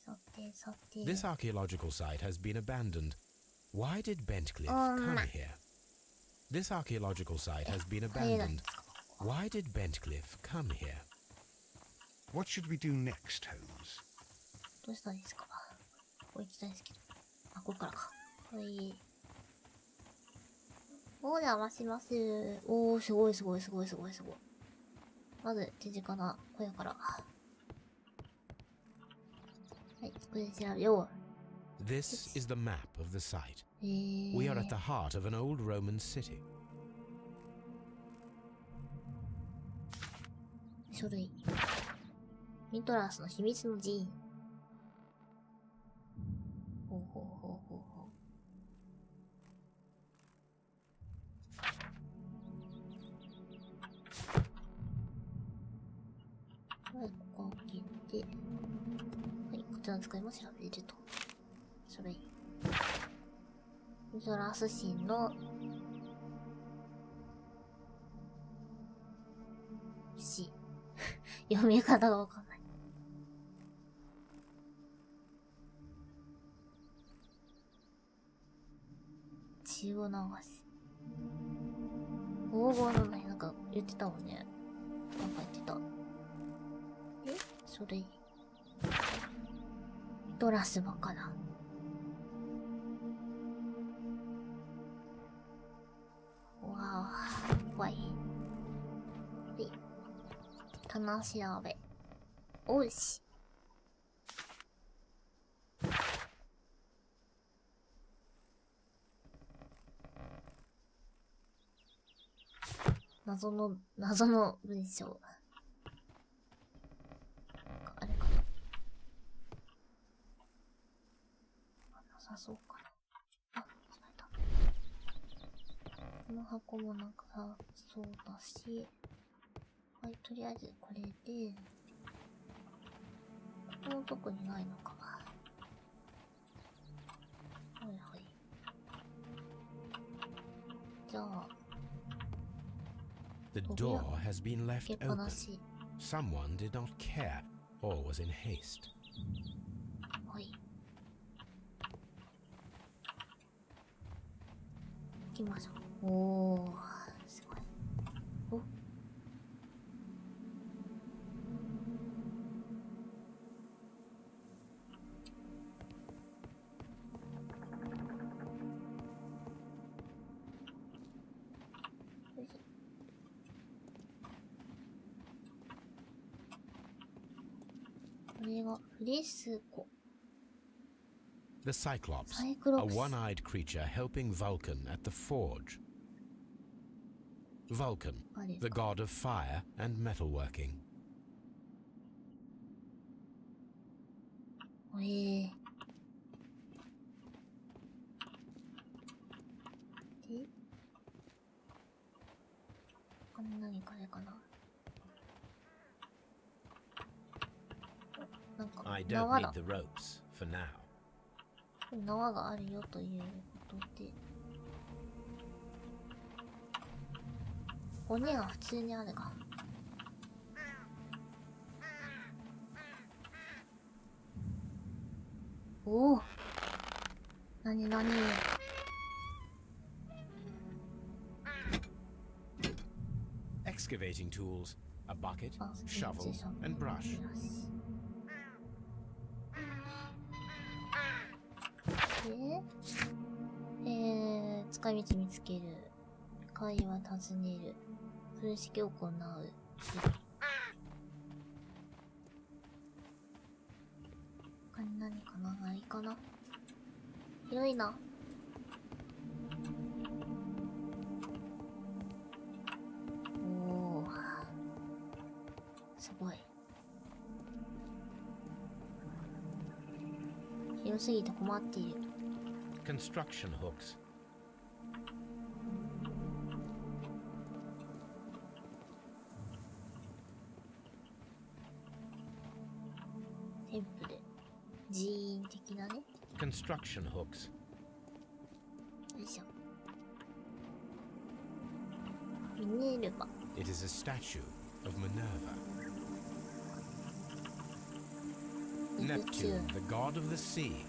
さてさて。 This archaeological site has been abandoned. Why did Bentcliffe come here? This archaeological site has been abandoned. Why did Bentcliffe come here? What should we do next, Holmes? どうしたんですか。ここ行きたいですけど。あ、ここからか。はい。お邪魔します。おー、すごいすごいすごいすごいすごい。まず、手近な小屋から。はい、これで調べよう。This is the map of the site. We We are at the heart of an old Roman city. 書類。ミトラスの秘密の寺院。ほうほうほうほうほう。はい、ここ開けて。はい、こちらの使いも調べると。書類。ミトラス神の詩。読み方がわかんない。血を流し。黄金のね、なんか言ってたもんね。なんか言ってた。書類。ドラスバカだ。わあ、怖い。で、棚調べ。おいし。謎の文章。あれかな。なさそうかな。あ、しまった。この箱もなんかそうだし。はい、とりあえずこれで、ここも特にないのか。はいはい。じゃあ、The door has been 開 left けっぱな open. し。 Someone did not care or was in haste. はい。行きましょう。おー、すごい。お。よいしょ。れがフレスコ。 The Cyclops, Cyclops. a one-eyed creature helping Vulcan at the forge. Vulcan, the god of fire and metalworking. で、他に何かあれかな。なんか I 縄 don't だ need。the ropes for now. 縄があるよということで、骨が普通にあるが。おお、なになに。Excavating tools, a bucket, shovel, and brush. で、使い道見つける。会話尋ねる。風式を行う。他に何かな、ないかな。広いな。おー。すごい。広すぎて困っている。Construction hooks. テンプル。寺院的なね。Construction hooks. よいしょ。ミネルヴァ。It is a statue of Minerva. Neptune, the god of the sea.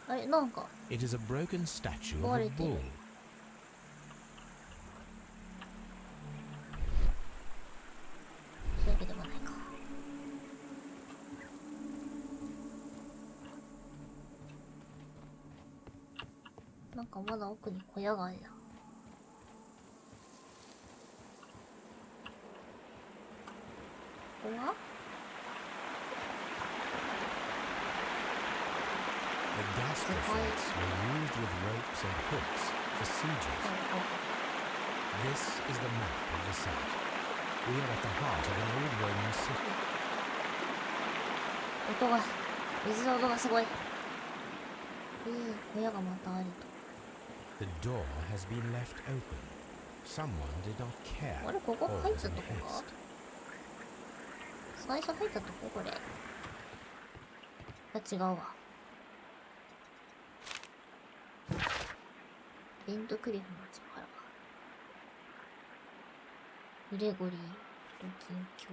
あれ、なんか。 It is a broken statue of 壊 a れてる。 bull. そういうわけでもないか。なんかまだ奥に小屋があるな。ここは The gas deflects were used with ropes and hooks for sieges. This is the map of the site. We are at the heart of an old Roman city. 音が、水の音がすごい。小屋がまたあると。The door has been left open. Someone did not care あれ、ここ or 入っ was ちゃっ in たとこ haste. 最初入ったとここれ。違うわ。ベントクリフの力。グレゴリーと近況。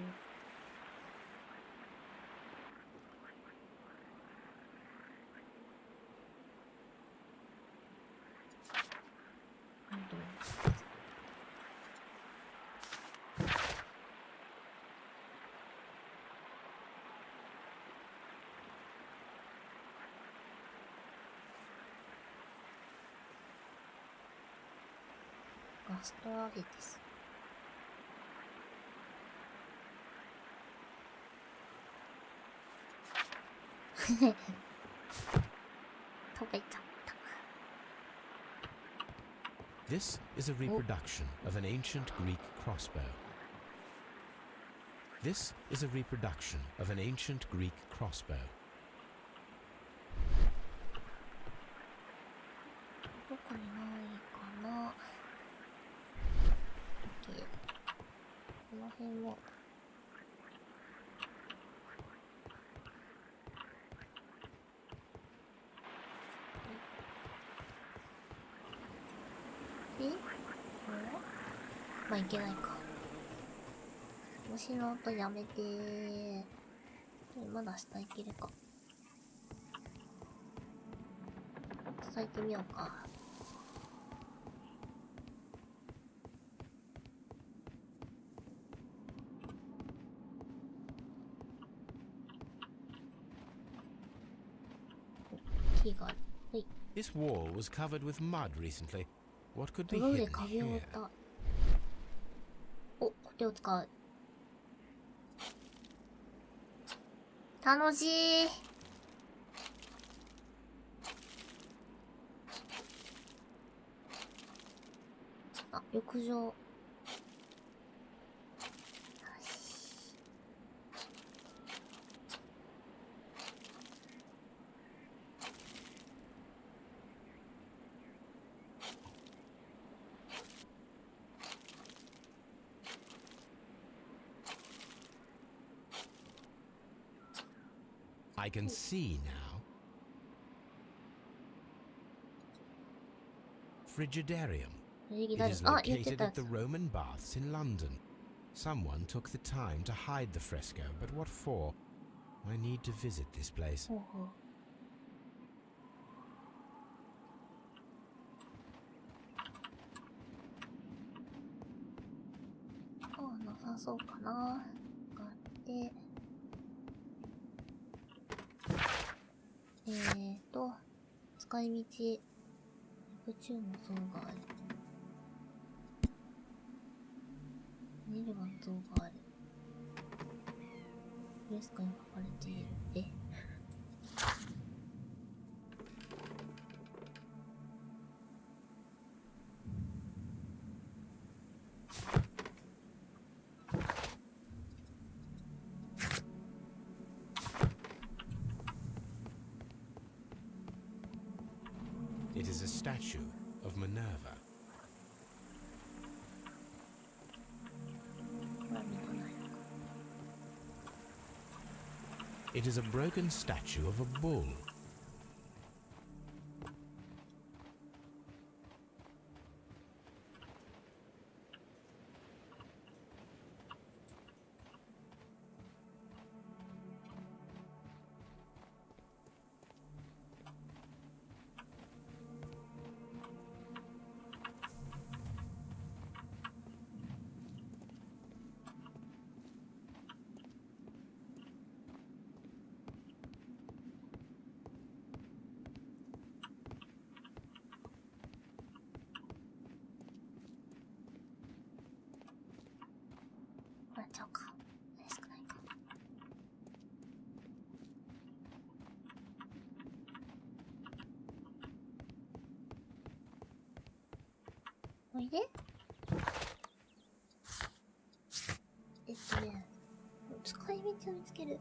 ガストアゲティス。飛べちゃった。 This is a reproduction of an ancient Greek crossbow. This is a reproduction of an ancient Greek crossbow. どこにないかな。この辺も。まあいけないか。虫の音やめてー。まだ下行けるか。下行ってみようか。木がある。はい。 This wall was covered with mud recently. What could be 泥で hidden 壁を覆っ here? た。お、これを使う。楽しい。あ、浴場。I can see now. Frigidarium. It is located at the Roman baths in London. Someone took the time to hide the fresco, but what for? I need to visit this place. なさそうかな。があって。使い道。宇宙の像がある。見ればの像がある。フレスコに書かれている。It is a statue of Minerva. It is a broken statue of a bull.おいで。使い道を見つける。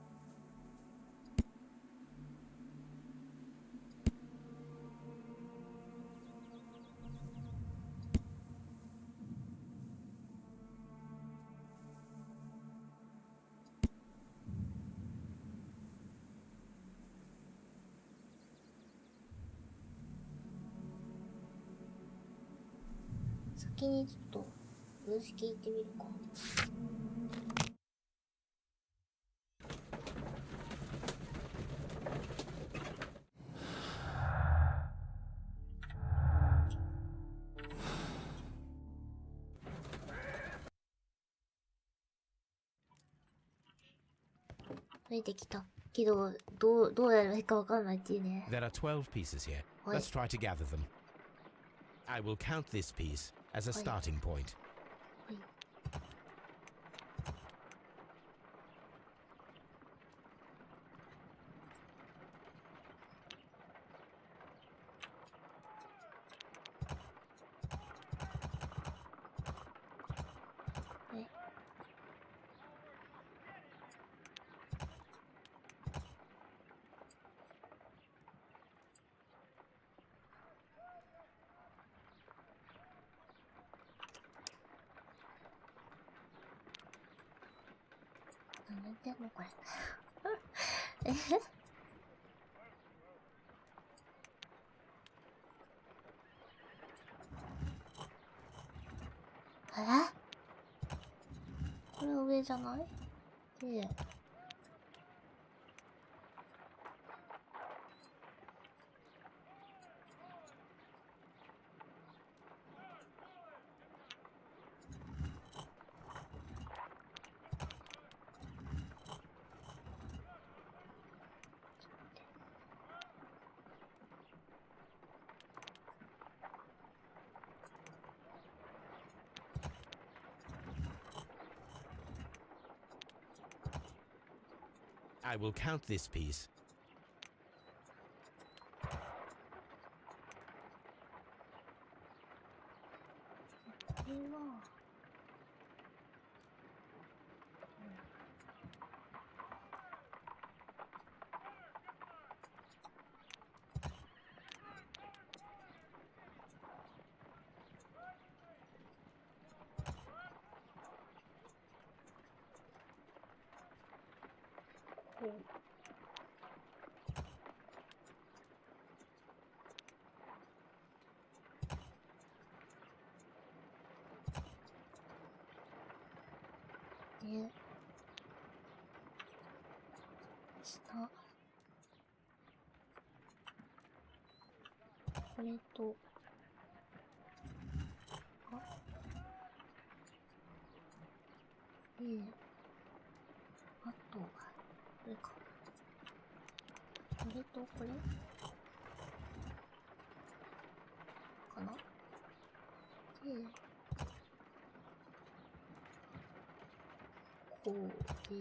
先にちょっと分析聞いてみるか。増えてきたけど、どうやればいいかわかんないっていうね。There are 12 pieces here. Let's try to gather them. I will count this piece as a starting point.何言ってんのこれ。これ上じゃない？で、I will count this piece. これはこう。で、下。これと、あ、で、あと、これか。これとこれかな。で、こうで、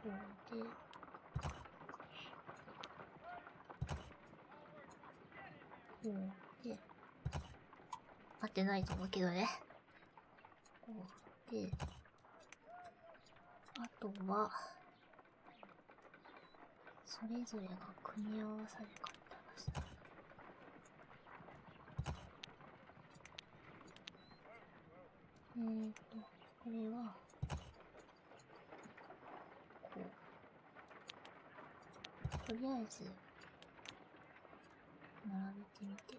こうで、こうで、合ってないと思うけどね。こうで、あとは、それぞれが組み合わされかったらしい。これは、こう。とりあえず、並べてみて。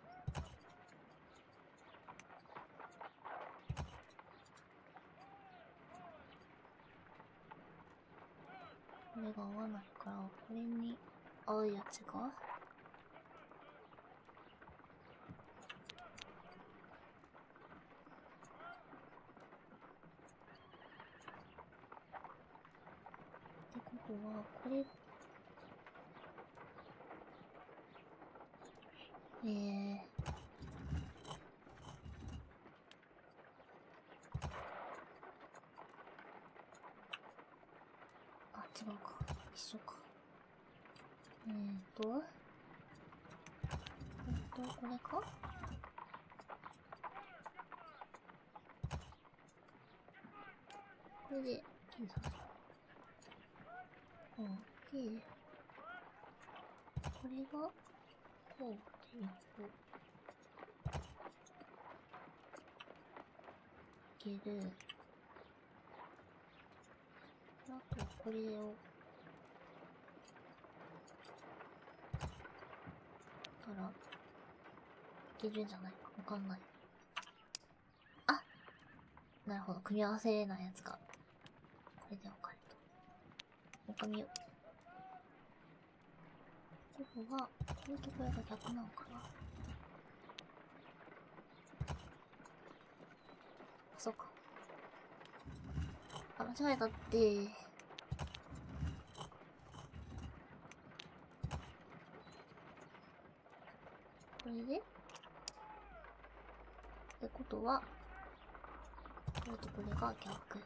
これが合わないから、これに合うやつが、ってことは、これ、あ、違うか。一緒か。これか？これで、いいんじゃない？で、これが、こうっていうと、いける。あと、これを、から、いけるんじゃないかわかんない。あ！なるほど。組み合わせれないやつが、これで分かると。もう一回見よう。ここは、これとこれが逆なのかな？そうか。あ、間違えたって。これでってことは、これとこれが逆。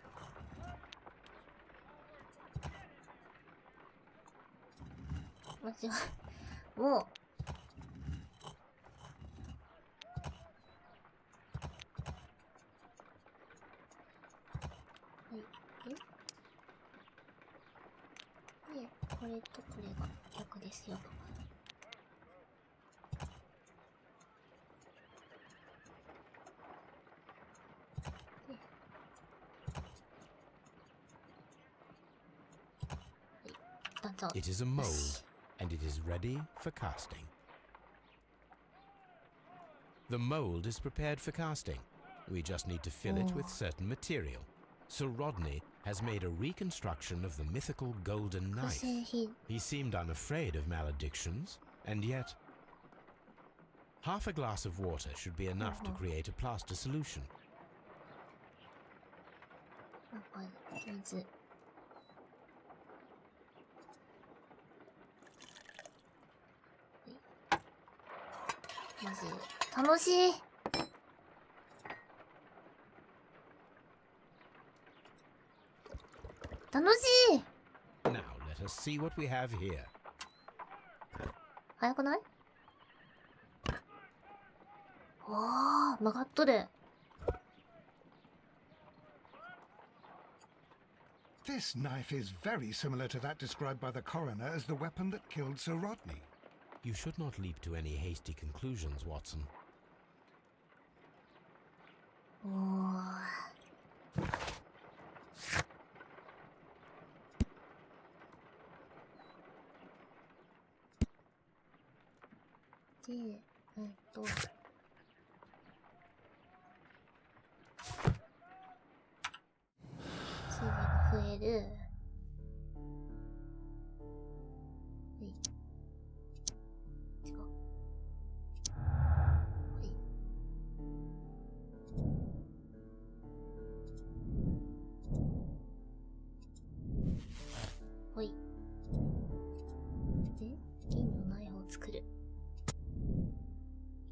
間違え、もう、はい。で、これとこれが逆ですよと。It is a mold, and it is ready for casting. The mold is prepared for casting. We just need to fill it with certain material. So Rodney has made a reconstruction of the mythical golden knife. He seemed unafraid of maledictions, and yet... half a glass of water should be enough to create a plaster solution.楽しい。Let us see what we have here. 早くない？わあ、曲がっとる。This knife is very similar to that described by the coroner as the weapon that killed Sir Rodney. You should not leap to any hasty conclusions, Watson. おー。で、数字が増える。はい。違う。はい。はい。で、銀のナイフを作る。い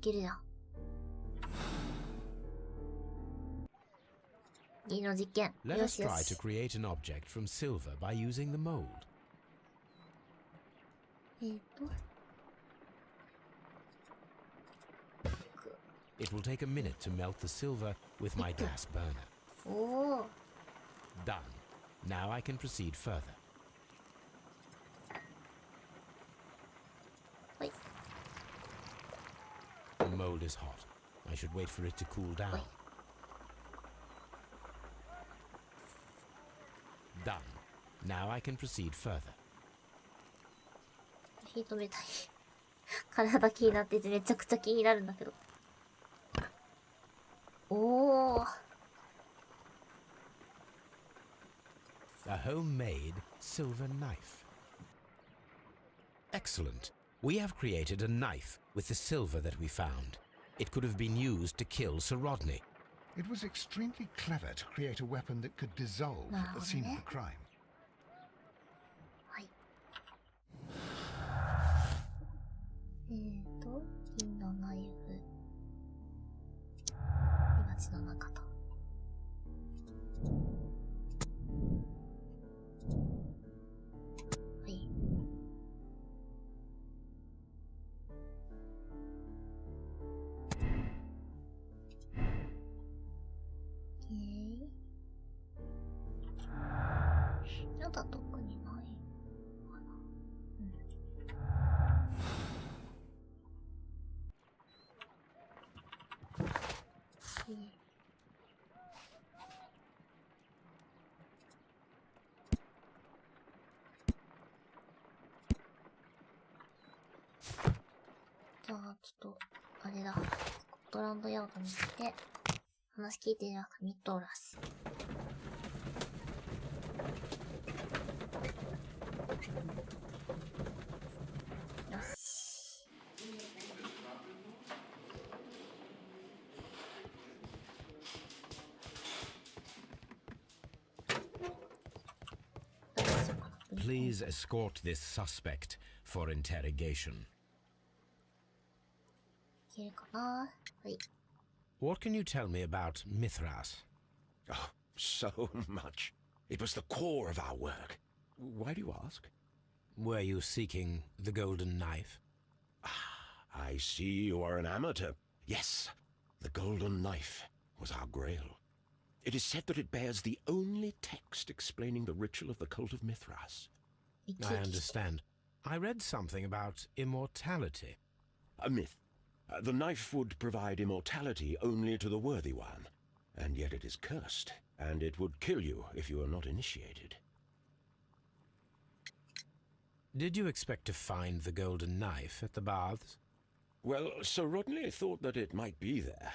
けるじゃん。銀の実験。 Let よ us しよ try to し。 create an object from silver by using the mold. と。It will take a minute to melt the silver with my gas burner. おー。 Done. Now I can proceed further. はい。 The mold is hot. I should wait for it to cool down. はい。 Done. Now I can proceed further. 火止めたい。体気になっててめちゃくちゃ気になるんだけど。おー。 A homemade silver knife. Excellent. We have created a knife with the silver that we found. It could have been used to kill Sir Rodney. It was extremely clever to create a weapon that could dissolve at the scene of the crime. はい。銀のナイフ。今血の中と。はい。やだ、特にないかな。うん。じゃあ、ちょっと、あれだ。スコットランドヤードに行って、話聞いてる中、ミッドラス。よし。Please escort this suspect for interrogation. いけるかな？はい。 What can you tell me about Mithras? Oh, so much. It was the core of our work. Why do you ask? Were you seeking the golden knife? I see you are an amateur. Yes, the golden knife was our grail. It is said that it bears the only text explaining the ritual of the cult of Mithras. I understand. I read something about immortality. A myth. The knife would provide immortality only to the worthy one, and yet it is cursed, and it would kill you if you are not initiated. Did you expect to find the golden knife at the baths? Well, Sir Rodney thought that it might be there.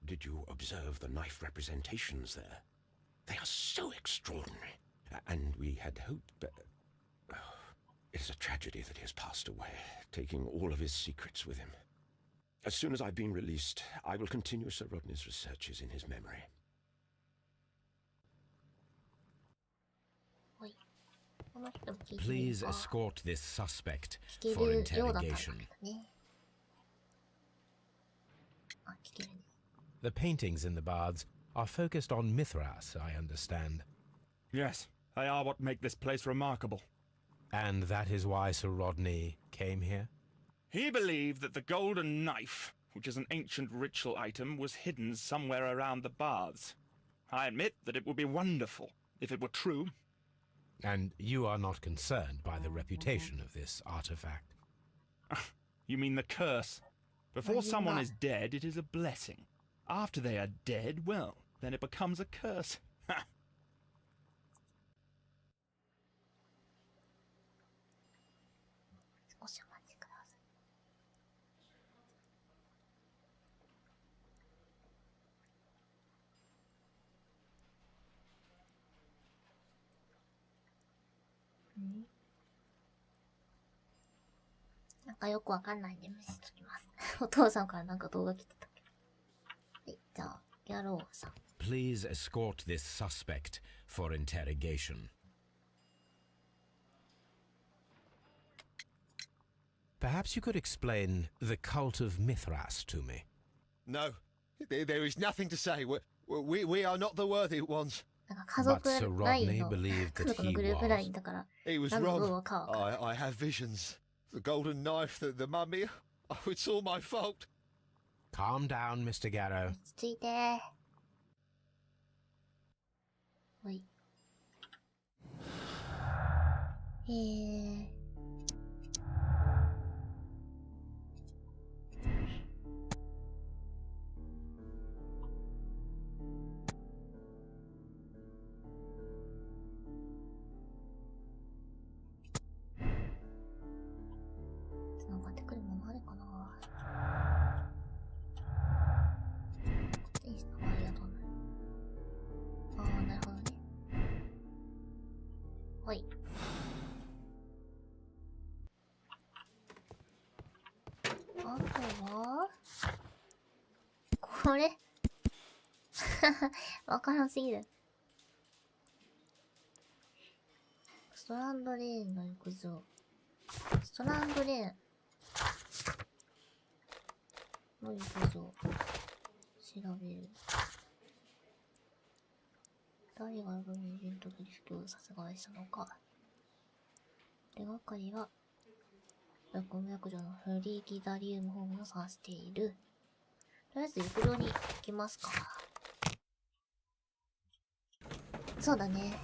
Did you observe the knife representations there? They are so extraordinary, and we had hoped that... it is a tragedy that he has passed away, taking all of his secrets with him. As soon as I've been released, I will continue Sir Rodney's researches in his memory. Please escort this suspect for interrogation. The paintings in the baths are focused on Mithras, I understand. Yes, they are what make this place remarkable. And that is why Sir Rodney came here? He believed that the golden knife, which is an ancient ritual item, was hidden somewhere around the baths. I admit that it would be wonderful if it were true. And you are not concerned by the reputation of this artifact? You mean the curse? Before someone is dead, it is a blessing. After they are dead, well, then it becomes a curse. Ha! 少しお待ちください。なんかよくわかんないんで無視しときます。お父さんからなんか動画来てたけど。はい、じゃあ、ギャローさん。Please escort this suspect for interrogation. Perhaps you could explain the cult of Mithras to me. No, there is nothing to say. We are not the worthy ones. なんか家族ラインの、 believed 家 that 族の he グループ was. ラインだから、 He was 何の部 wrong. 分かわかんない。 I have visions. The golden knife, the mummy. Oh, it's all my fault. Calm down, Mr. Garrow. 落ち着いて。ほい。繋がってくるものあるかな。いいっすか。ありがとうね。ああ、なるほどね。はい。あとはこれわからんすぎる。ストランドレーンの浴場。ストランドレーンの浴場。調べる。誰がロミイベントで不況を殺害したのか。手がかりは、薬薬所のフリーギダリウムホームを指している。とりあえず浴場に行きますか。そうだね。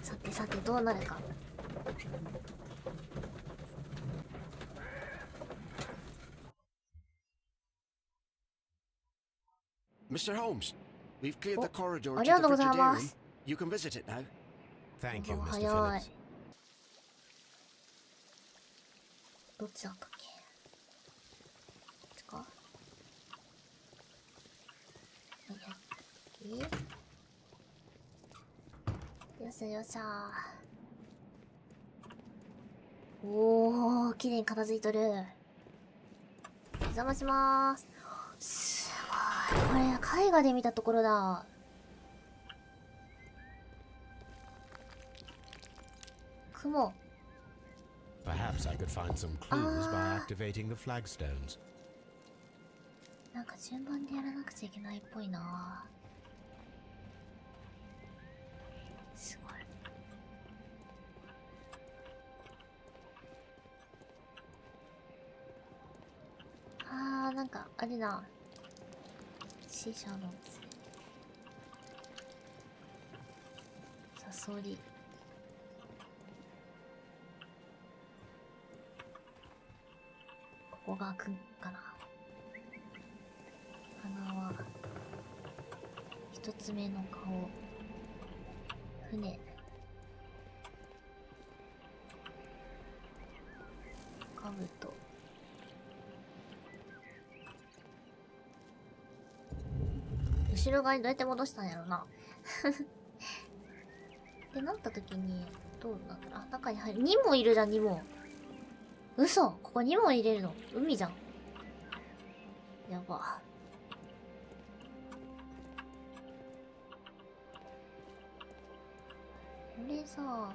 さてさてどうなるか。Mr. Holmes, we've cleared the corridor to ありがとうご the ざい Frigidaire ま room. す。 You can visit it now. Thank you, お Mr. 早い。 Phillips. どっちだったっけ。こっちか。よっしゃよっしゃー。おー、綺麗に片付いとる。お邪魔しまーす。すごい。これ、絵画で見たところだ。雲。Perhaps I could find some clues by activating the flagstones. なんか順番でやらなくちゃいけないっぽいな。すごい。なんかあれだ。死者のサソリ。ここが開くんかな。花は一つ目の顔。船。かぶと。後ろ側にどうやって戻したんやろな。ってなった時に、どうなんだろう。あ、中に入る。2もいるじゃん、2も。嘘、ここ2も入れるの。海じゃん。やば。これさ、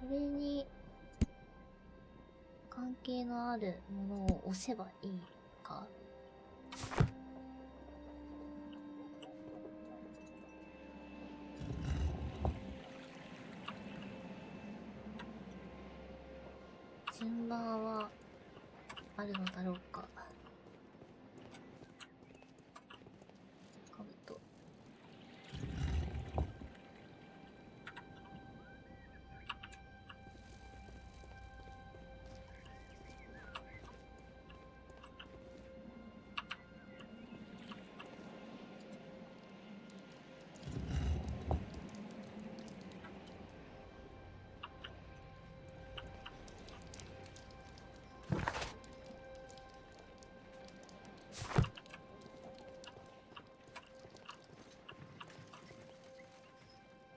これに関係のあるものを押せばいいか。あるのだろうか。カブト。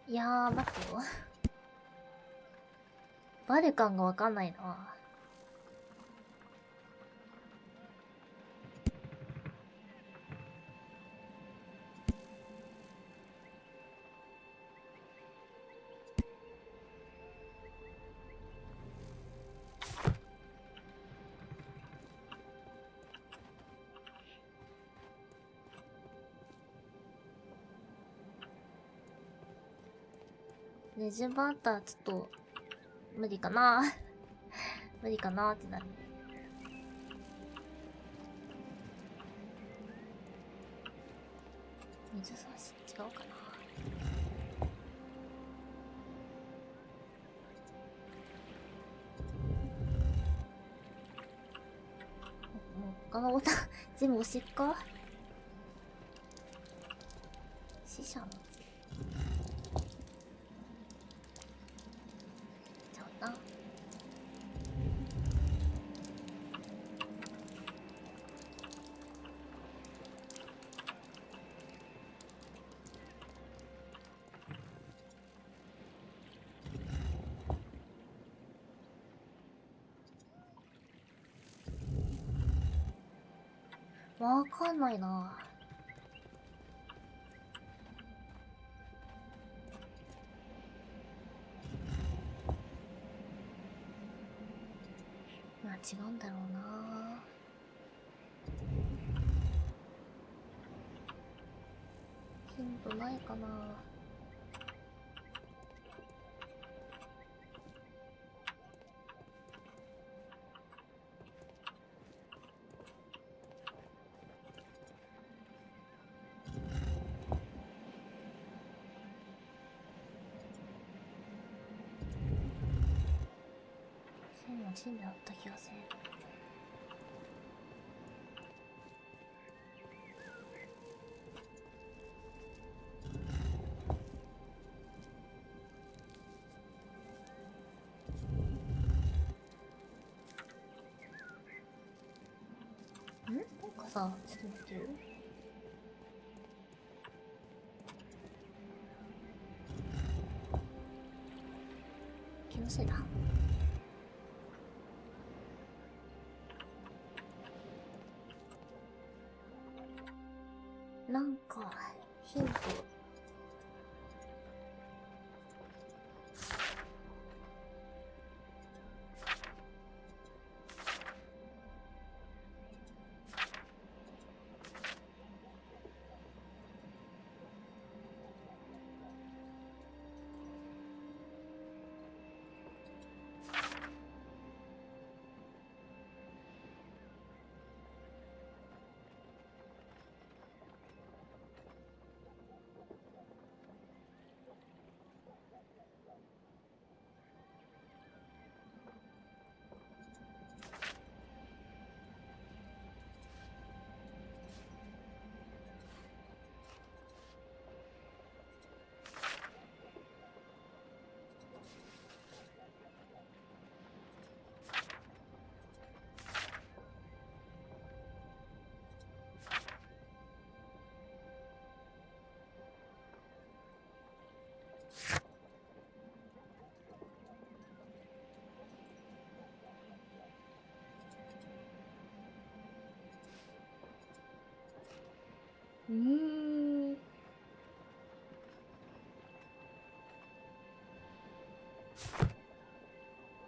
いやー、待ってよ。バルカンがわかんないな。ね、順番あったらちょっと無理かな無理かなってなる。水差し違うかな。もう他のボタン全部押しっか。死者のわかんないな。まあ違うんだろうな。ヒントないかな。チンであった気がする。なんかさ、ちょっと待ってよ。気のせいだ。なんかヒント。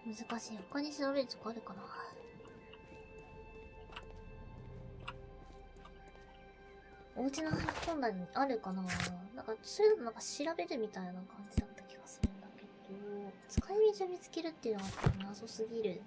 難しい。他に調べるとこあるかな。お家の入り込んだにあるかな。なんかそれだとなんか調べるみたいな感じだった気がするんだけど、使い道を見つけるっていうのは謎すぎる。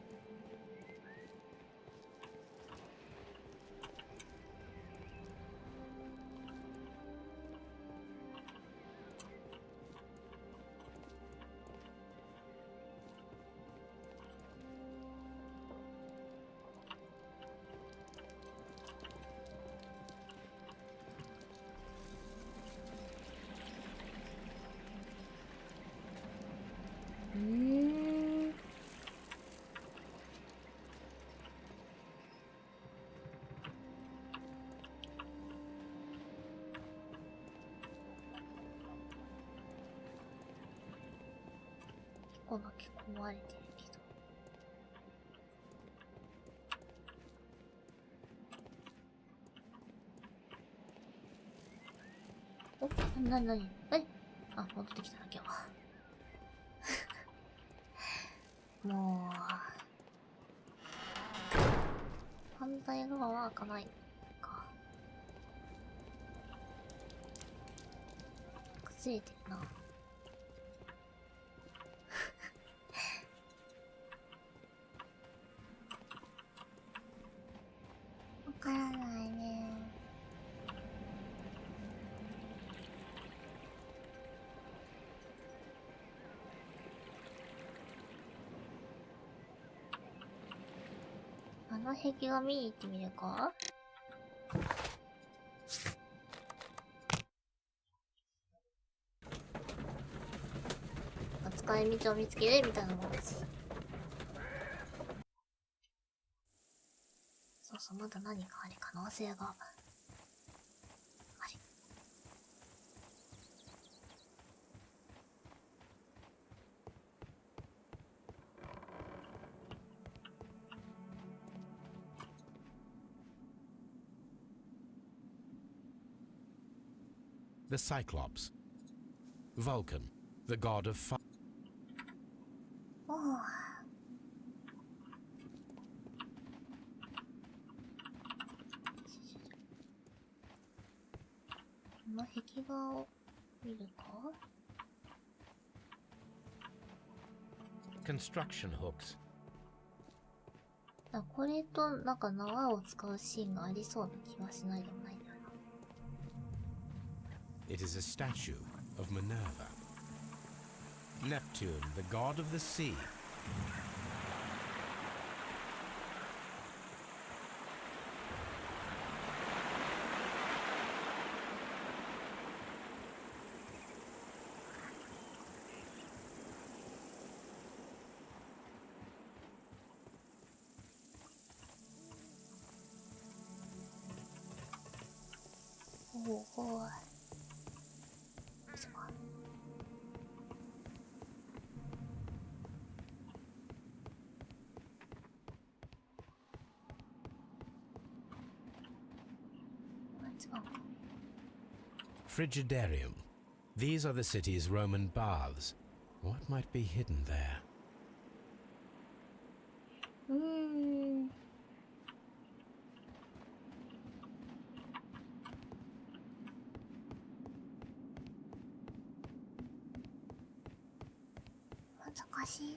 こだけ壊れてるけど。お、なにあ、戻ってきただけは。もう、反対側は開かないか。崩れてるな。わからないね。あの壁画見に行ってみるか？使い道を見つけるみたいなもんです。そうそう、まだ何かある可能性がある。The Cyclops. Vulcan, the god of fire. おお。この壁画を見るか？ Construction hooks. これとなんか縄を使うシーンがありそうな気はしないでもないんだよな。It is a statue of Minerva. Neptune, the god of the sea.おお。Frigidarium. These are the city's Roman baths. What might be hidden there? 難しいね。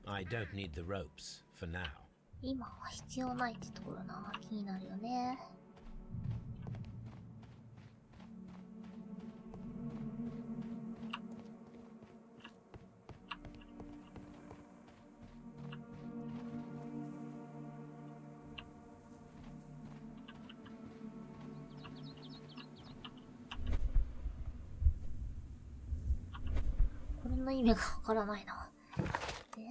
I don't need the ropes for now. 今は必要ないってところな。気になるよね。これの意味がわからないな。で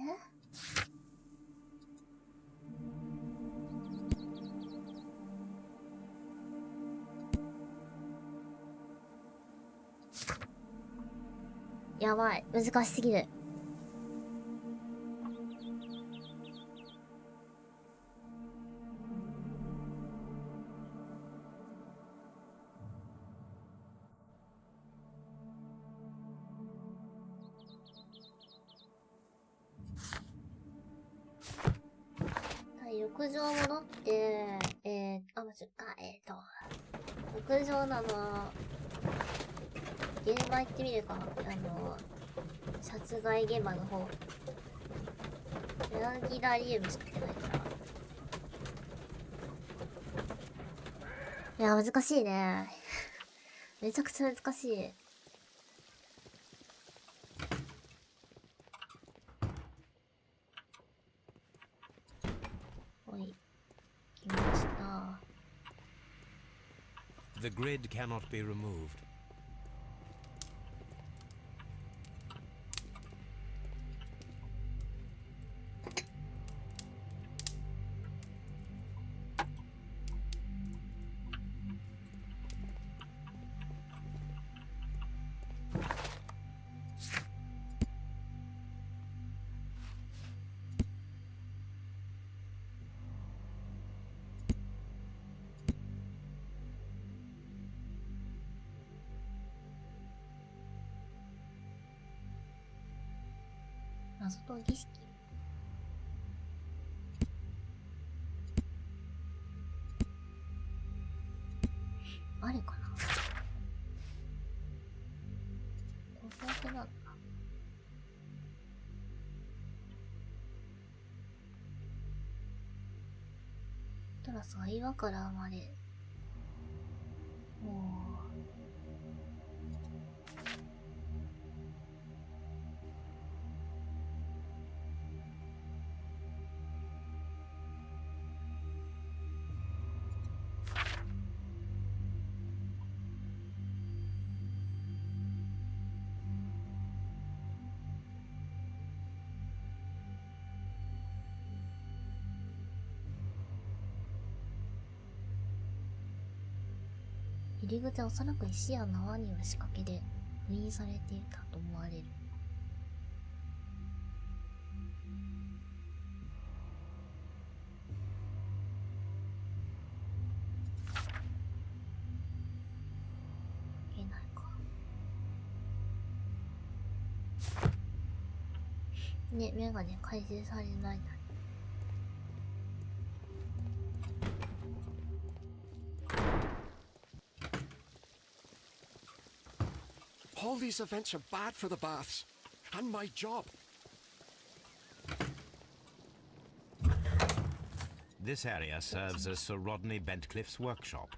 やばい、難しすぎる。浴場戻って、間違浴場なの、現場行ってみるか。殺害現場の方。柳田リウムしか行ってないから。いや、難しいね。めちゃくちゃ難しい。The The grid cannot be removed.謎の儀式。あれかな。ここだけなんだ。トラスは岩から生まれ、入り口はおそらく石や縄による仕掛けで封印されていたと思われる。いけないか。ね、目がね、改正されないんだね。All these events are bad for the baths. And my job. This area serves as Sir Rodney Bentcliffe's workshop.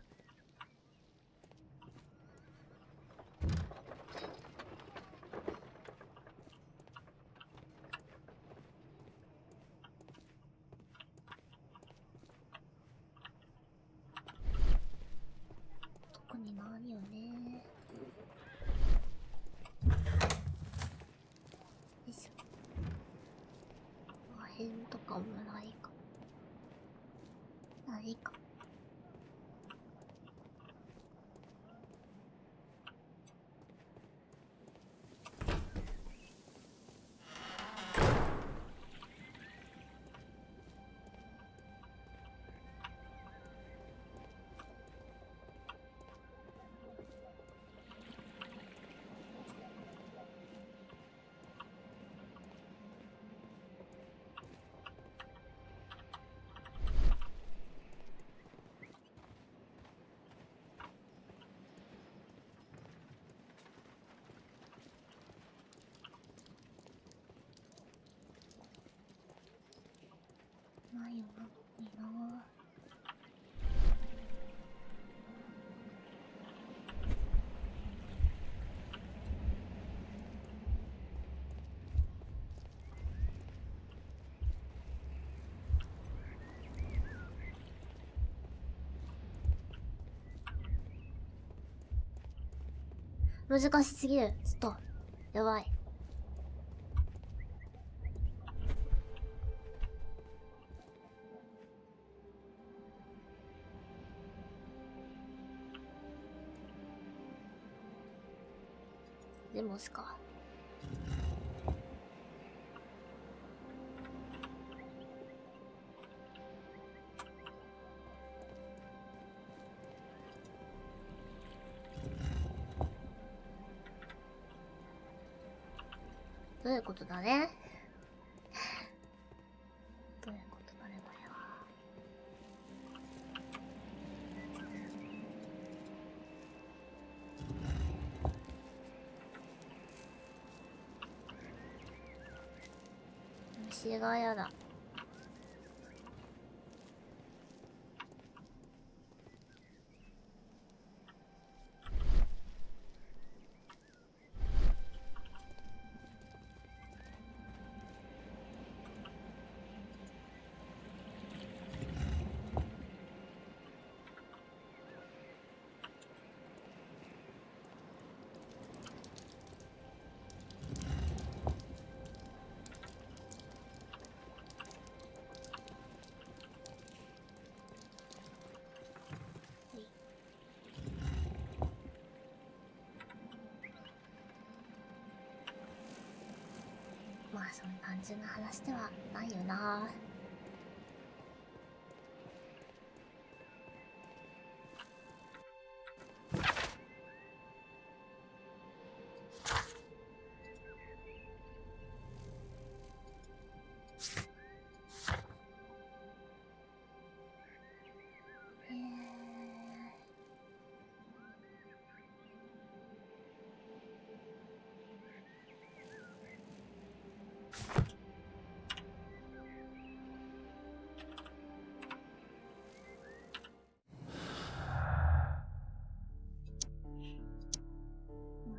ないよな、いいな。難しすぎる。ちょっとやばい。でもしか。どういうことだね。どういうことだね、これは。虫がやだ。あその単純な話ではないよな。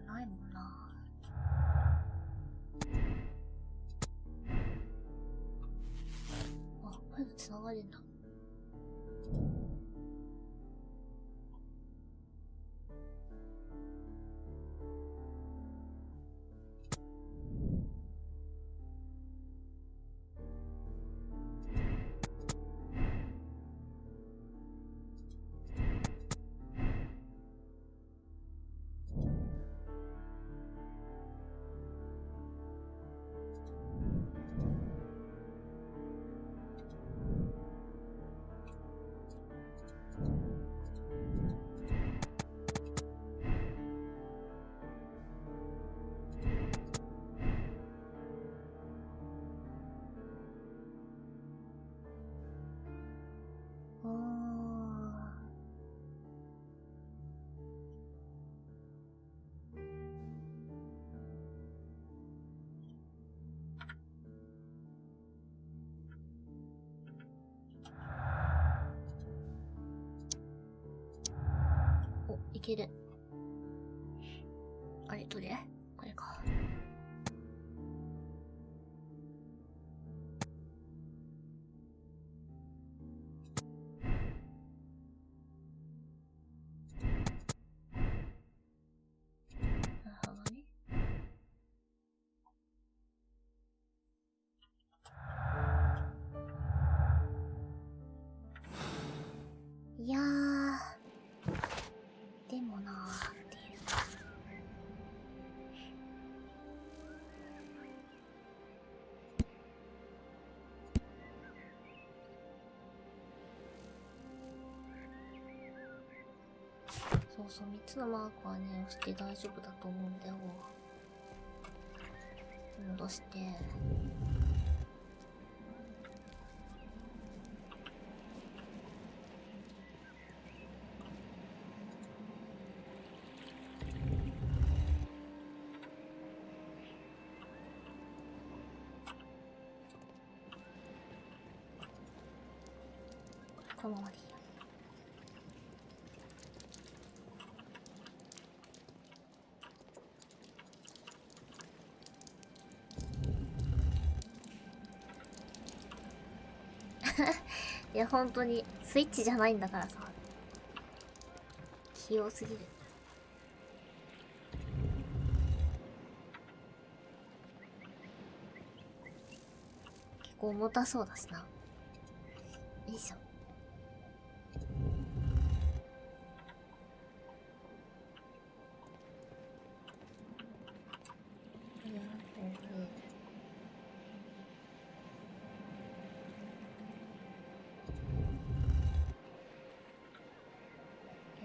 ないもんな。あ、これ繋がるんだ。お、いける。あれ、どれ？これか。なるほどね。いやー、でもなーっていう。そうそう、3つのマークはね、押して大丈夫だと思うんだよ。戻して。このままでいいよ。いや、本当にスイッチじゃないんだからさ。器用すぎる。結構重たそうだしな。よいしょ。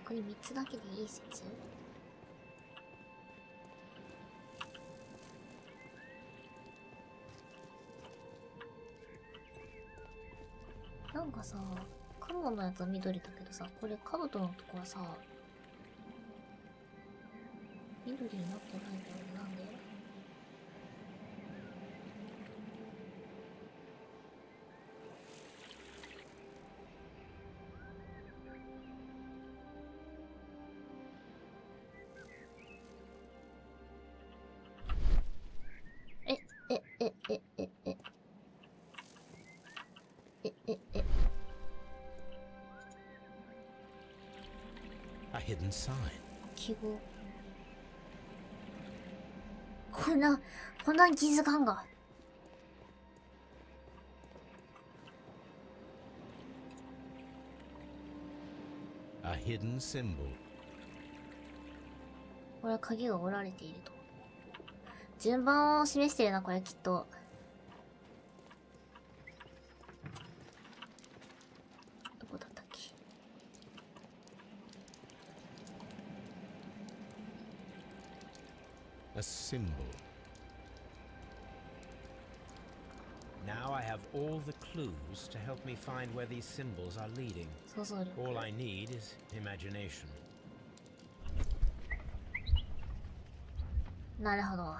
逆に3つだけでいい説？なんかさ、雲のやつは緑だけどさ、これ兜のとこはさ、緑になってないんだよね。なんで？A hidden sign. 記号。こんな気づかんが。A hidden symbol. これは鍵が折られていると。順番を示してるな、これきっと。A symbol. Now I have all the clues to help me find where these symbols are leading. 想像力。 All I need is imagination. なるほど。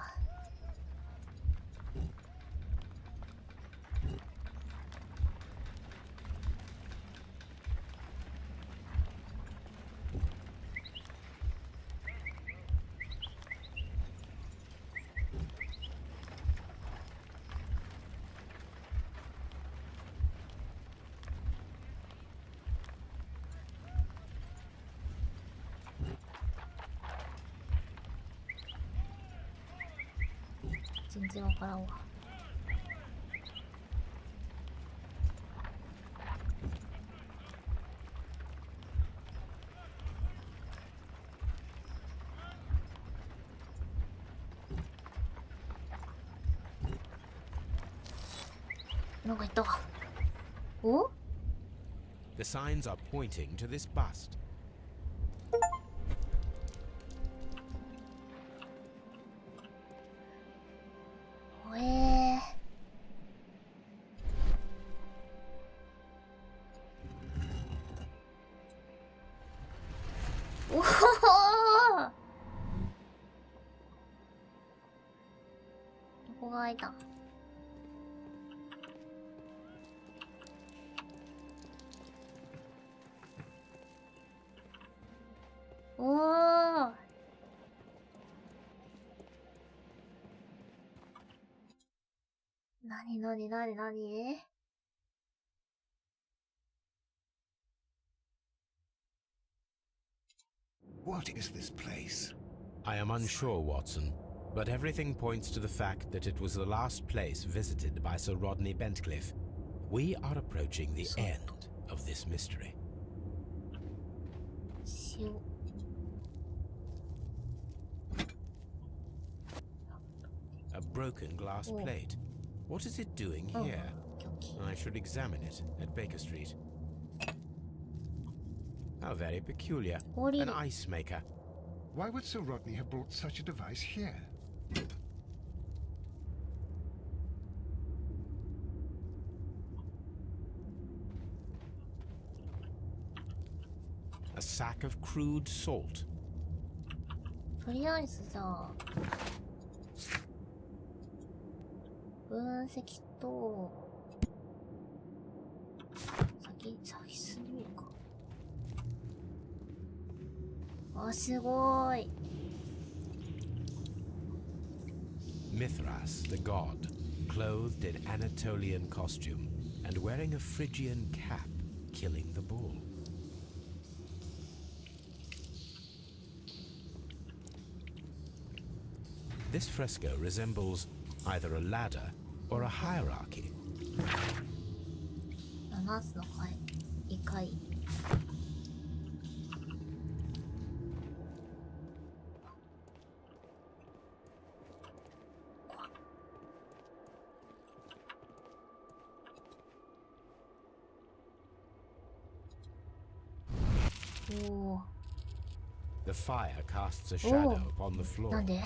全然わからんわ。なんかいた。お？ The signs are pointing to this bust. おお。どこが開いた？おお。なになになになに？ What is this place? I am unsure, Watson, but everything points to the fact that it was the last place visited by Sir Rodney Bentcliffe. We are approaching the end of this mystery. 塩。 A broken glass plate. What is it doing here? I should examine it at Baker Street. How very peculiar. An ice maker. Why would Sir Rodney have brought such a device here? A sack of crude salt. とりあえずじゃあ分析と先進んでみるか。あ、すごーい。 Mithras, the god, clothed in Anatolian costume and wearing a Phrygian cap, killing the bull. This fresco resembles either a ladder or a hierarchy. 7つの異界。おー。 The fire casts a shadow upon the floor. なんで？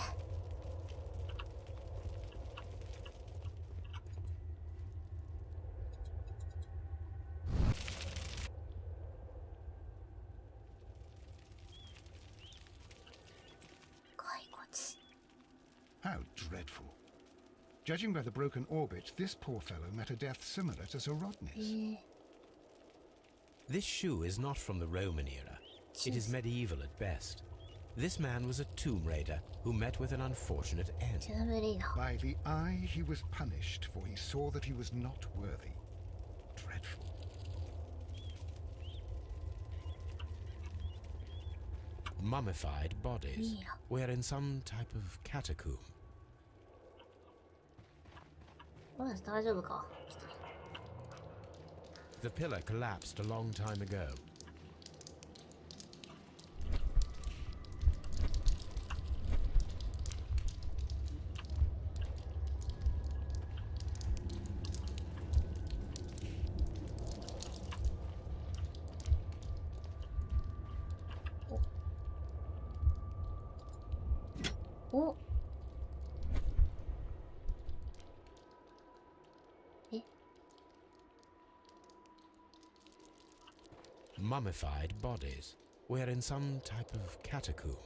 How dreadful. Judging by the broken orbit, this poor fellow met a death similar to Sir Rodney's. This shoe is not from the Roman era. It is medieval at best. This man was a tomb raider who met with an unfortunate end. By the eye he was punished, for he saw that he was not worthy. Dreadful. Mummified bodies. We're in some type of catacomb. 大丈夫か？ The pillar collapsed a long time ago. mummified bodies. We're in some type of catacomb.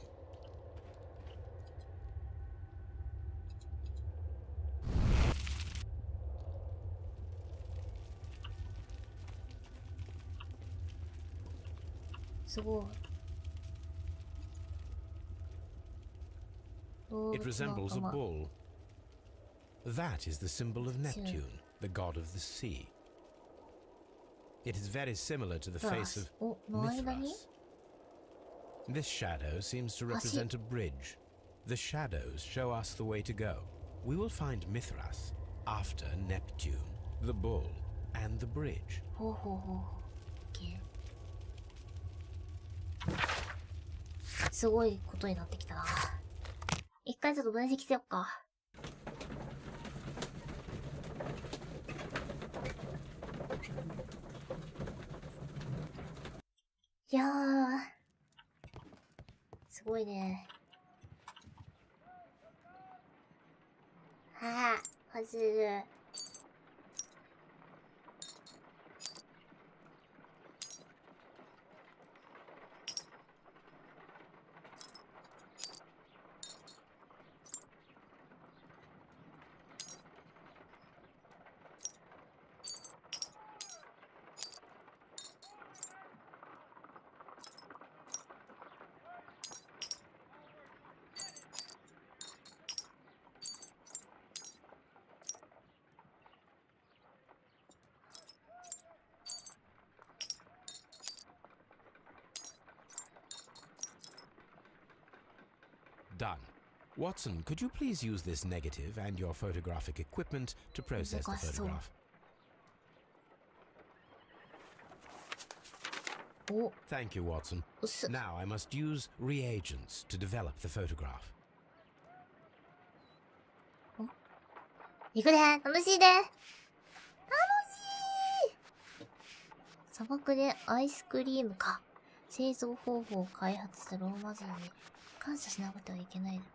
It resembles a bull. That is the symbol of Neptune, the god of the sea. It is very similar to the face of Mithras. This shadow seems to represent a bridge. The shadows show us the way to go. We will find Mithras after Neptune, the bull, and the bridge. Okay. すごいことになってきたな。一回ちょっと分析しよっか。いやー、すごいね。はぁ、パズル。Done. Watson, could you please use this negative and your photographic equipment to process the photograph? Thank you, Watson. Now I must use reagents to develop the photograph. 行くで、楽しいで。楽しい。砂漠でアイスクリームか。製造方法を開発したローマ人に感謝しなくてはいけないので。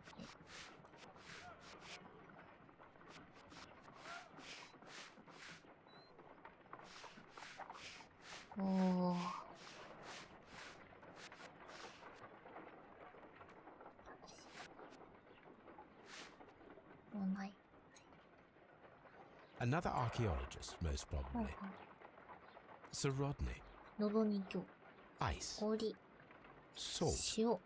おー。問題。Another archaeologist, most probably. Sir Rodney. 喉に今日。Ice. 氷。Salt. 塩。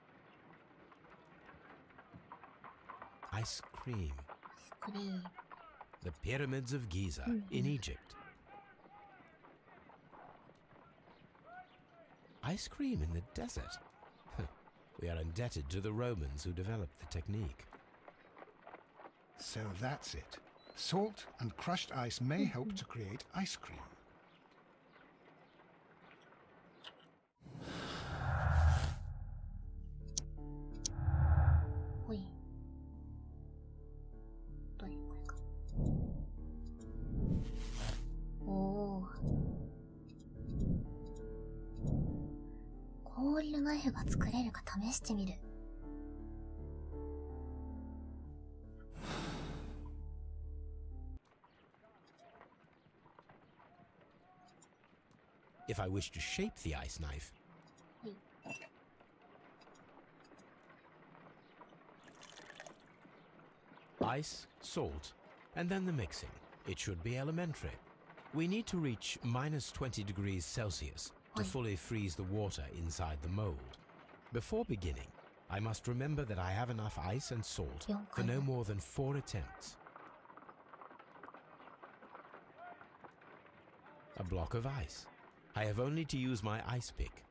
Ice cream. クリーム。The pyramids of Giza in Egypt. Ice cream in the desert. We are indebted to the Romans who developed the technique. So that's it. Salt and crushed ice may help to create ice cream. Oi. どれこれか。おー。氷のナイフが作れるか試してみる。If I wish to shape the ice knife, ice, salt, and then the mixing. It should be elementary. We need to reach minus 20 degrees Celsius to fully freeze the water inside the mold. Before beginning, I must remember that I have enough ice and salt for no more than 4 attempts. A block of ice. I have only to use my ice pick.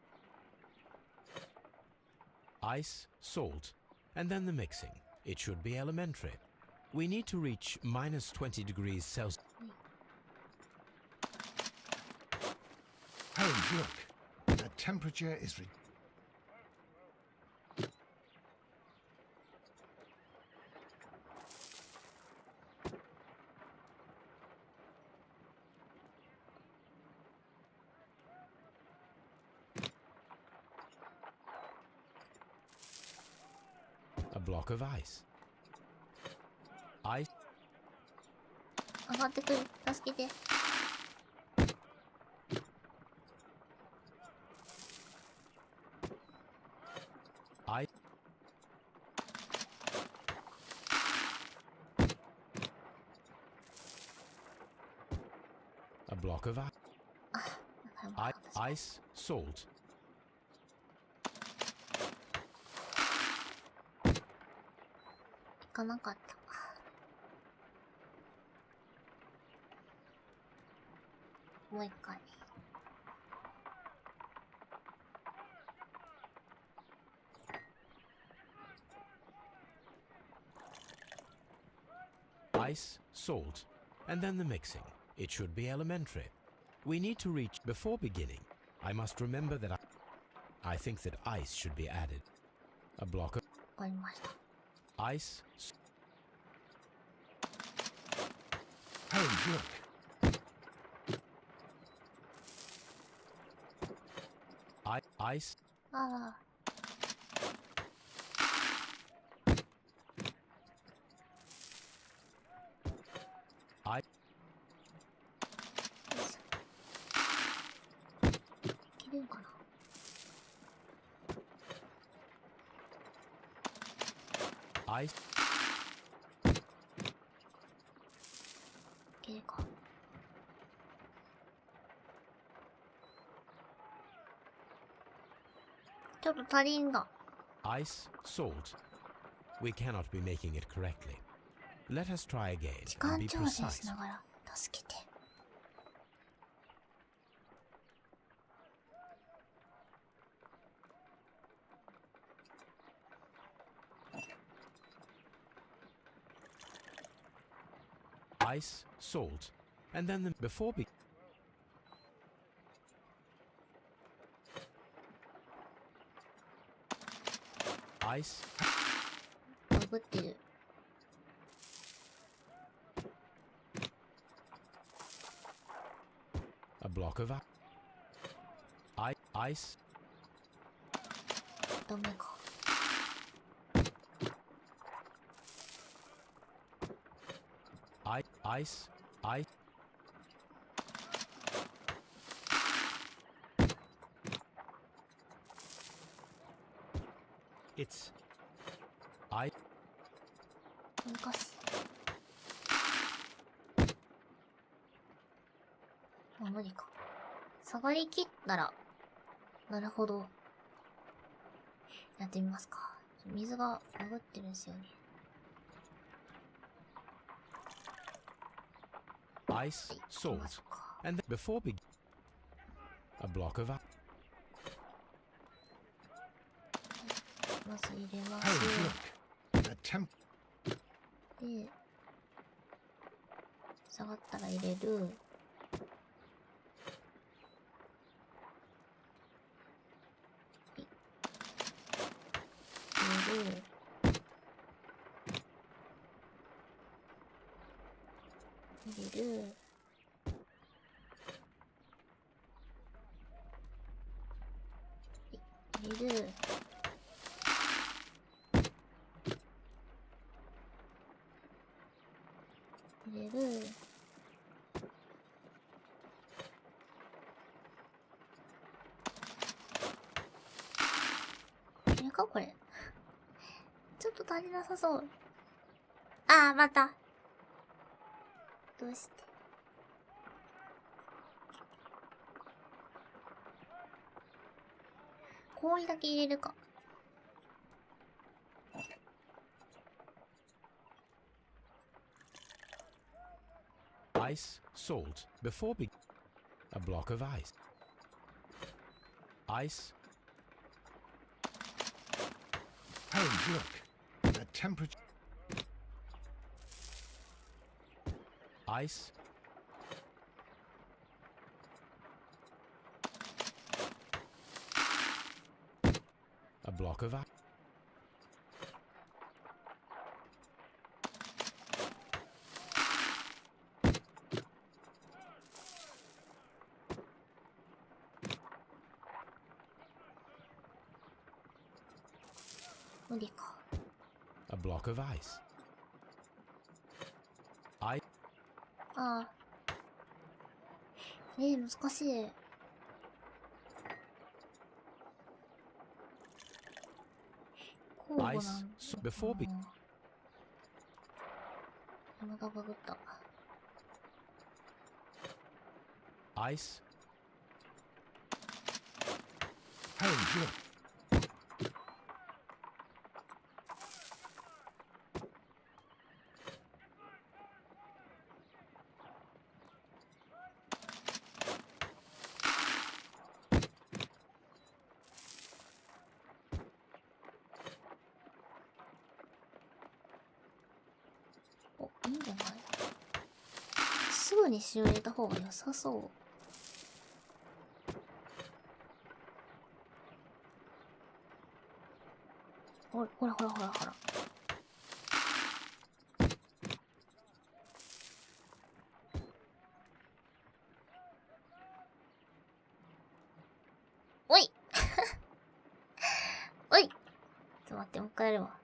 Ice, salt, and then the mixing. It should be elementary. We need to reach minus 20 degrees Celsius. Holmes, look. The temperature is A block of ice. Ice. 上がってくる。助けて。I. A block of ice, salt. いかなかった。もう一回。Ice, salt, and then the mixing. It should be elementary. We need to reach before beginning. I must remember that I think that ice should be added. A block of わかりました。 ice. Holmes, look. Ice. ああ。I. よいしょ。切れるかな。Ice. 切れるか。ちょっと足りんが。 Ice, salt. We cannot be making it correctly. Let us try again 時 and 間 be 調整し precise. ながら助けて。Ice, salt, and then the before be. Ice. バグってる。A block of ice. ダメか。Ice. It's難しい。あ、無理か。下がりきったら、なるほど。やってみますか。水がバグってるんですよね。ice, salt, and then before be. A block of まず入れま Holmes, す。 look. The temp. で、下がったら入れる。入れる。入れる。入れる。入れる。入れるかこれ。ちょっと足りなさそう。ああ、また。どうして。氷だけ入れるか。ice, salt, before be. A block of ice. Ice. Holmes, look. The temperature. Ice. A block of ice. A block of ice. I. ああ。難しい。交互 Ice なんだ before be またバグった。 ice Holmes, look.お、いいんじゃない？すぐに塩入れた方が良さそう。ほらほらほらほら。おいおい、ちょっと待って、もう一回やるわ。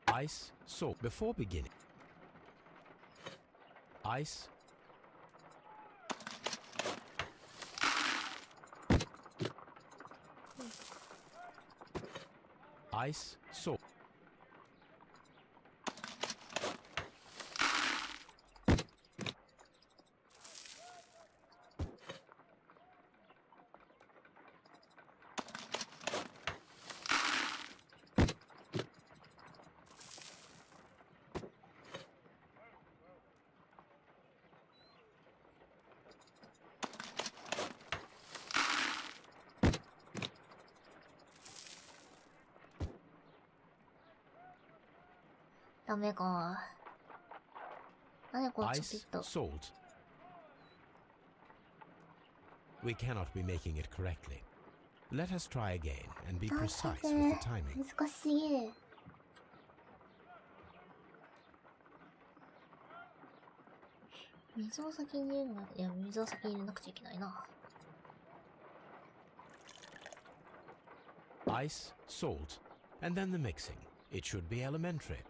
ice salt before beginning. Ice ice salt.ダメか。何これちょ Ice っと。 salt. We cannot be making it correctly. Let us try again and be 助 precise け with て。 the timing. 難しすぎる。水を先に入れるのいや、水を先に入れなくちゃいけないな。Ice, salt, and then the mixing. It should be elementary.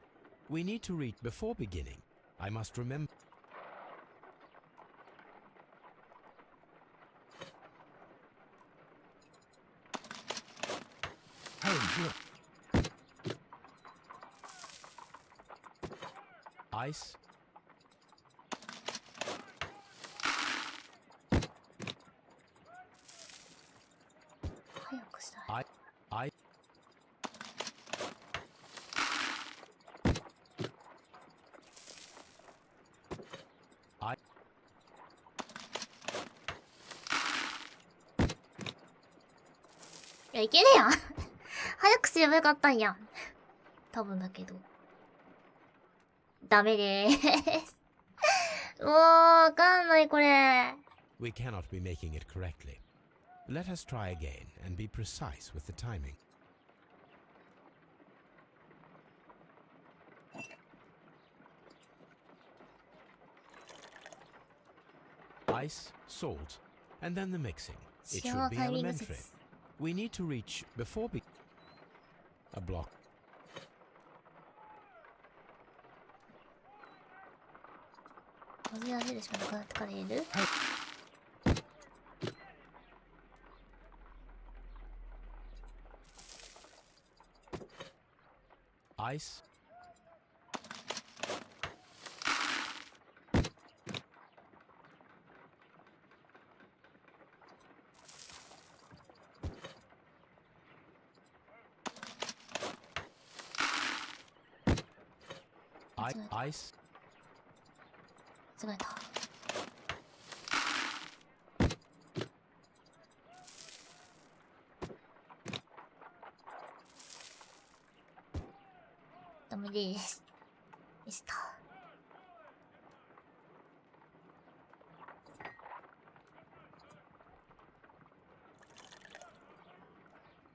We need to read before beginning. I must remember. Holmes, look. Ice,早くしたい。 I, I, いや、いけるやん早くすればよかったんやん。多分だけど。ダメでーす。もう、わかんない、これ。we cannot be making it correctly. Let us try again and be precise with the timing. Ice, salt, and then the mixing. It 塩の should be タイミング elementary. 説。We need to reach before a block. 混ぜ合わせるしかなくなってから入れる？ Ice, ice, 間違えた。ダメです。でした。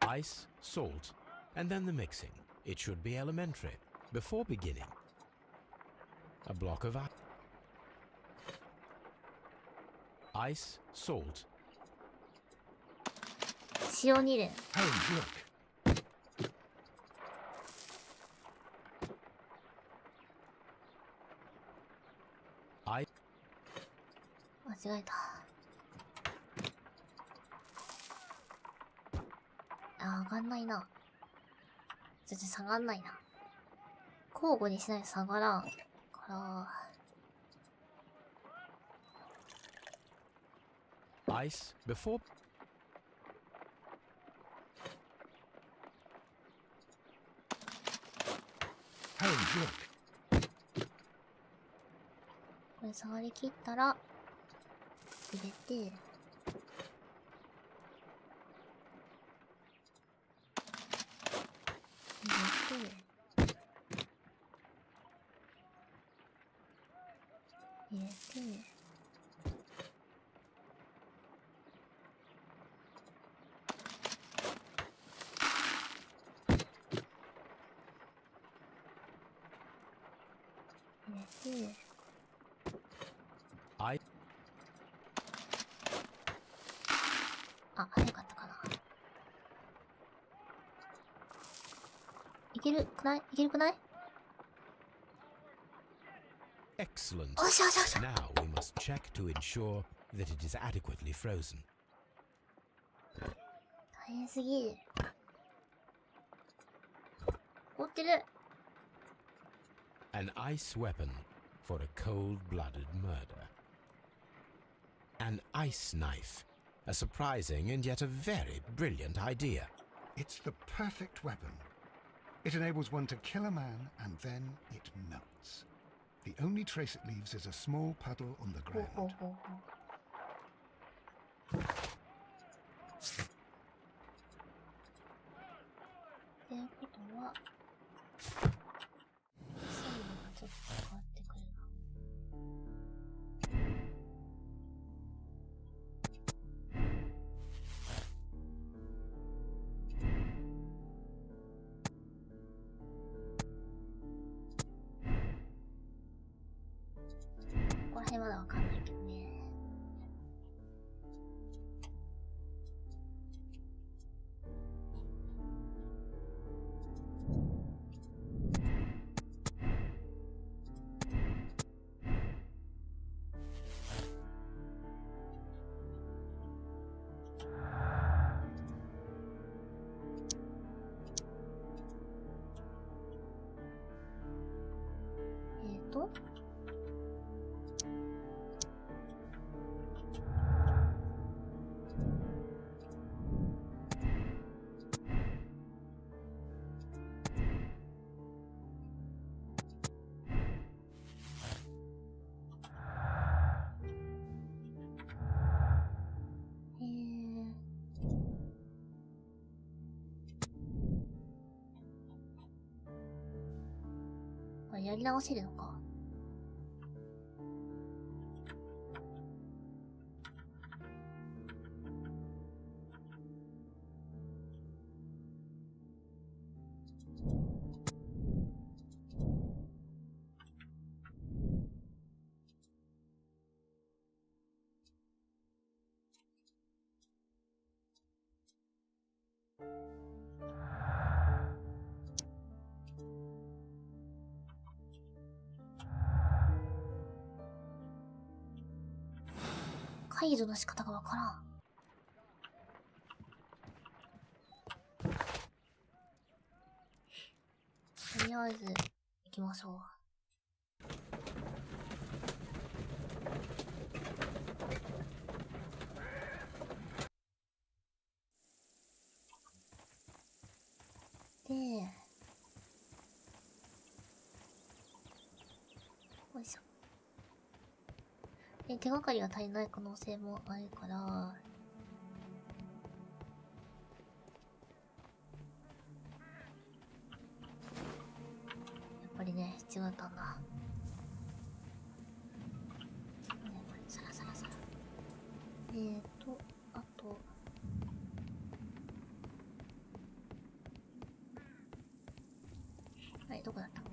ice, salt, and then the mixing. It should be elementary. Before beginning, a block of ice, salt, 塩2連。 Holmes, look. ice, 間違えた。がんないな。全然下がんないな。交互にしないと下がらん。から。Ice before. Holmes, look. これ触り切ったら、入れて、入れて、I. あ、早かったかな。いけるくない？いけるくない？ Excellent. Oh, sure. Now we must check to ensure that it is adequately frozen. 大変すぎる。凍ってる。An ice weapon for a cold-blooded murder. An ice knife. A surprising and yet a very brilliant idea. It's the perfect weapon. It enables one to kill a man and then it melts. The only trace it leaves is a small puddle on the ground. ってことは、線がちょっと変わってくるな。ここら辺まだわかんないけどね。これやり直せるのか。解除の仕方がわからん。とりあえず行きましょう。で、よいしょ。手がかりが足りない可能性もあるから、やっぱりね、必要だったんだ。さらさらさら。あと、はい、どこだったっけ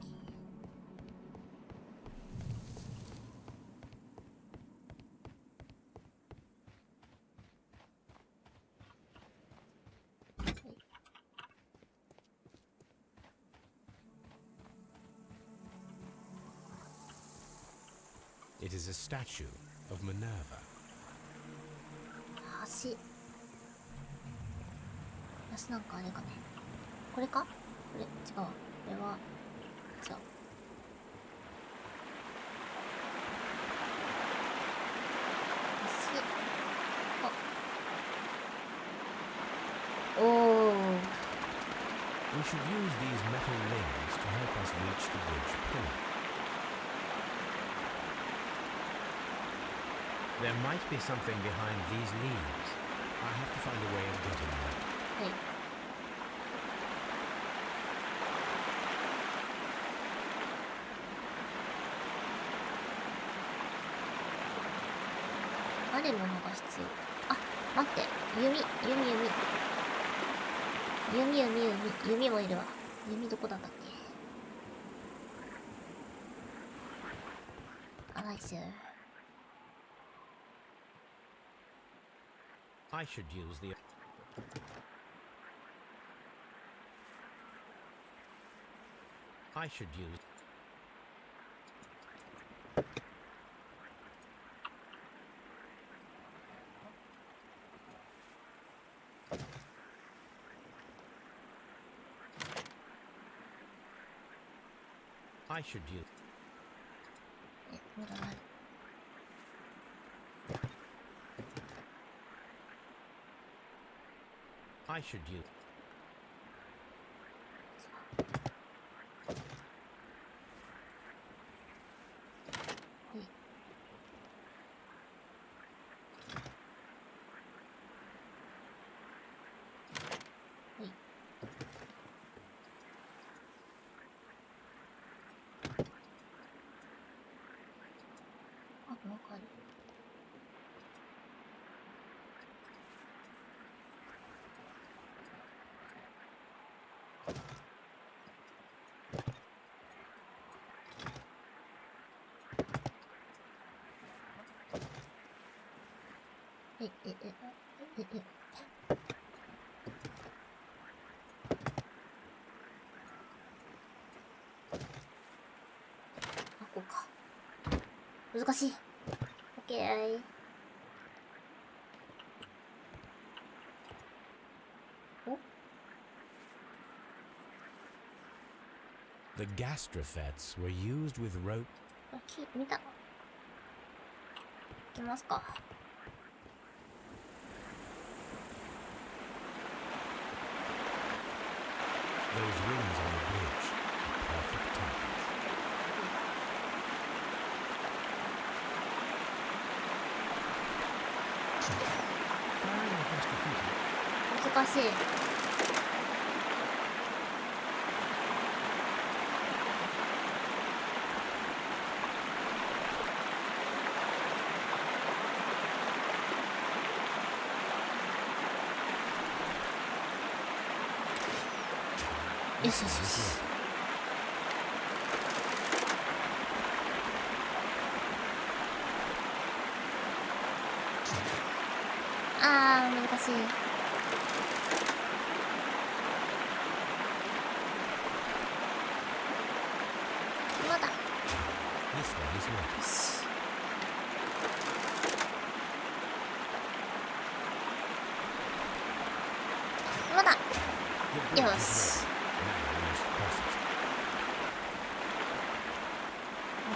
？It is a statue of Minerva. 橋。私なんかあれかね。これか？これ違うわ。これは違う。おお。We should use these metal rings to help us reach the bridge pillar. There might be something behind these leaves. I have to find a way of getting there. はい。あるものが必要。あ、待って。弓もいるわ。弓どこだったっけ？あ、ナイス。I should use the... I should use... I should use... え、まだない。I should use... はい。はい。あ、なんかある。あ、こうか。難しい。オッケー。お？ The gastrofets were used with rope. あ、見た。いきますか。Those rings on the bridge are perfect targets. 難しい。よしよしよし。あー、難しい。まだ。よし。まだ。よし。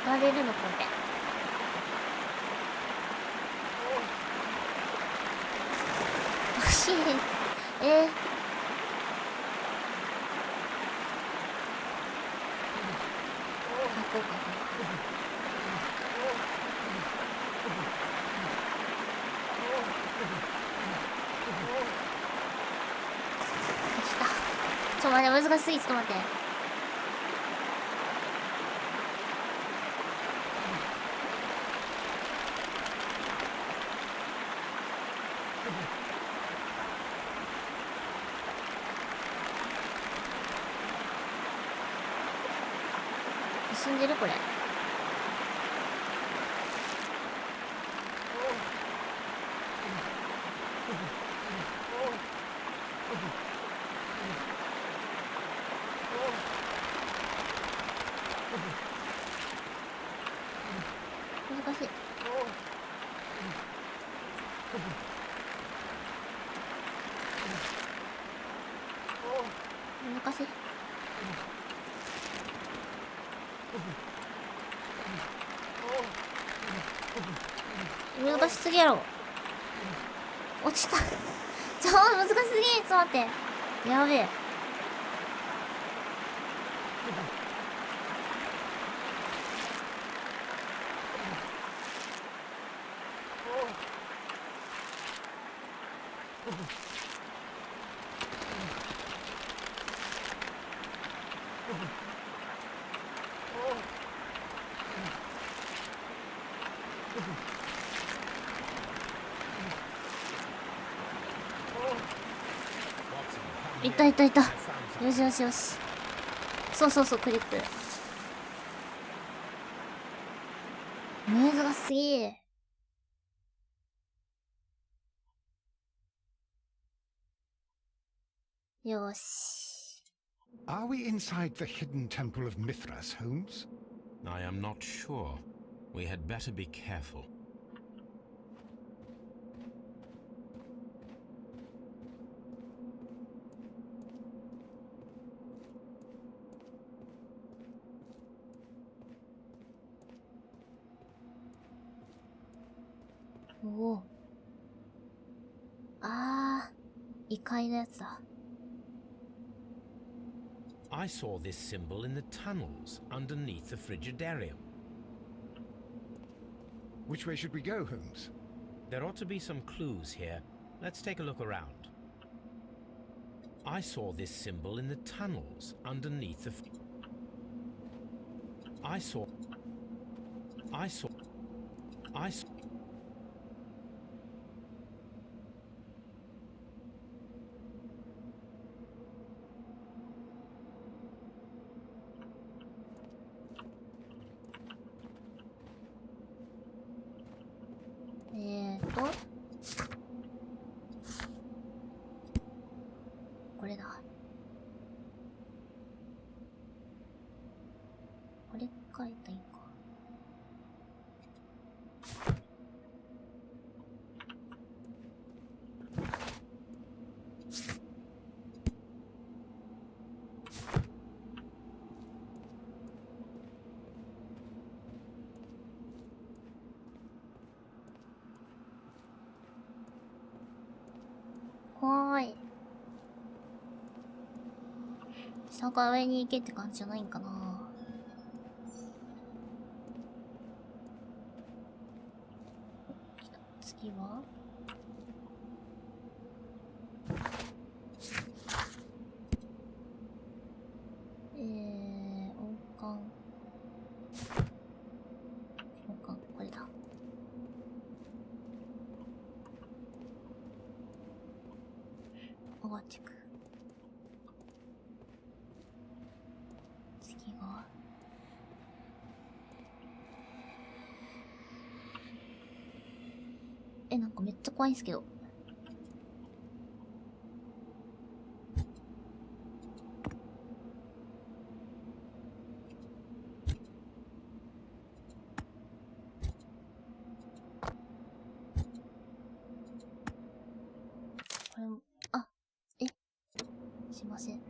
渡れるのこれ。惜しい。こうか。来た。待って、難しすぎ。ちょっと待って。進んでるこれ。難しい。難しい。難しすぎやろ。落ちた。難しすぎ。ちょっと待って。やべえ。いたいたいた。よしよしよし。そうそうそう、クリップ。難しい。よし。Are we inside the hidden temple of Mithras, Holmes? I am not sure. We had better be careful. Oh. あー、異界のやつだ。I saw this symbol in the tunnels underneath the frigidarium. Which way should we go, Holmes? There ought to be some clues here. Let's take a look around. I saw this symbol in the tunnels underneath the... I saw...これだ。これ書いたらいいか。はーい。下から上に行けって感じじゃないんかな。次は王冠。王冠、これだ。上がっていく。次がなんかめっちゃ怖いんすけど。これも、あ、すいません。は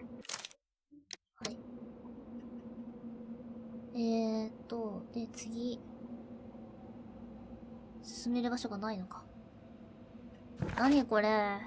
い。で、次。進める場所がないのか。何これ。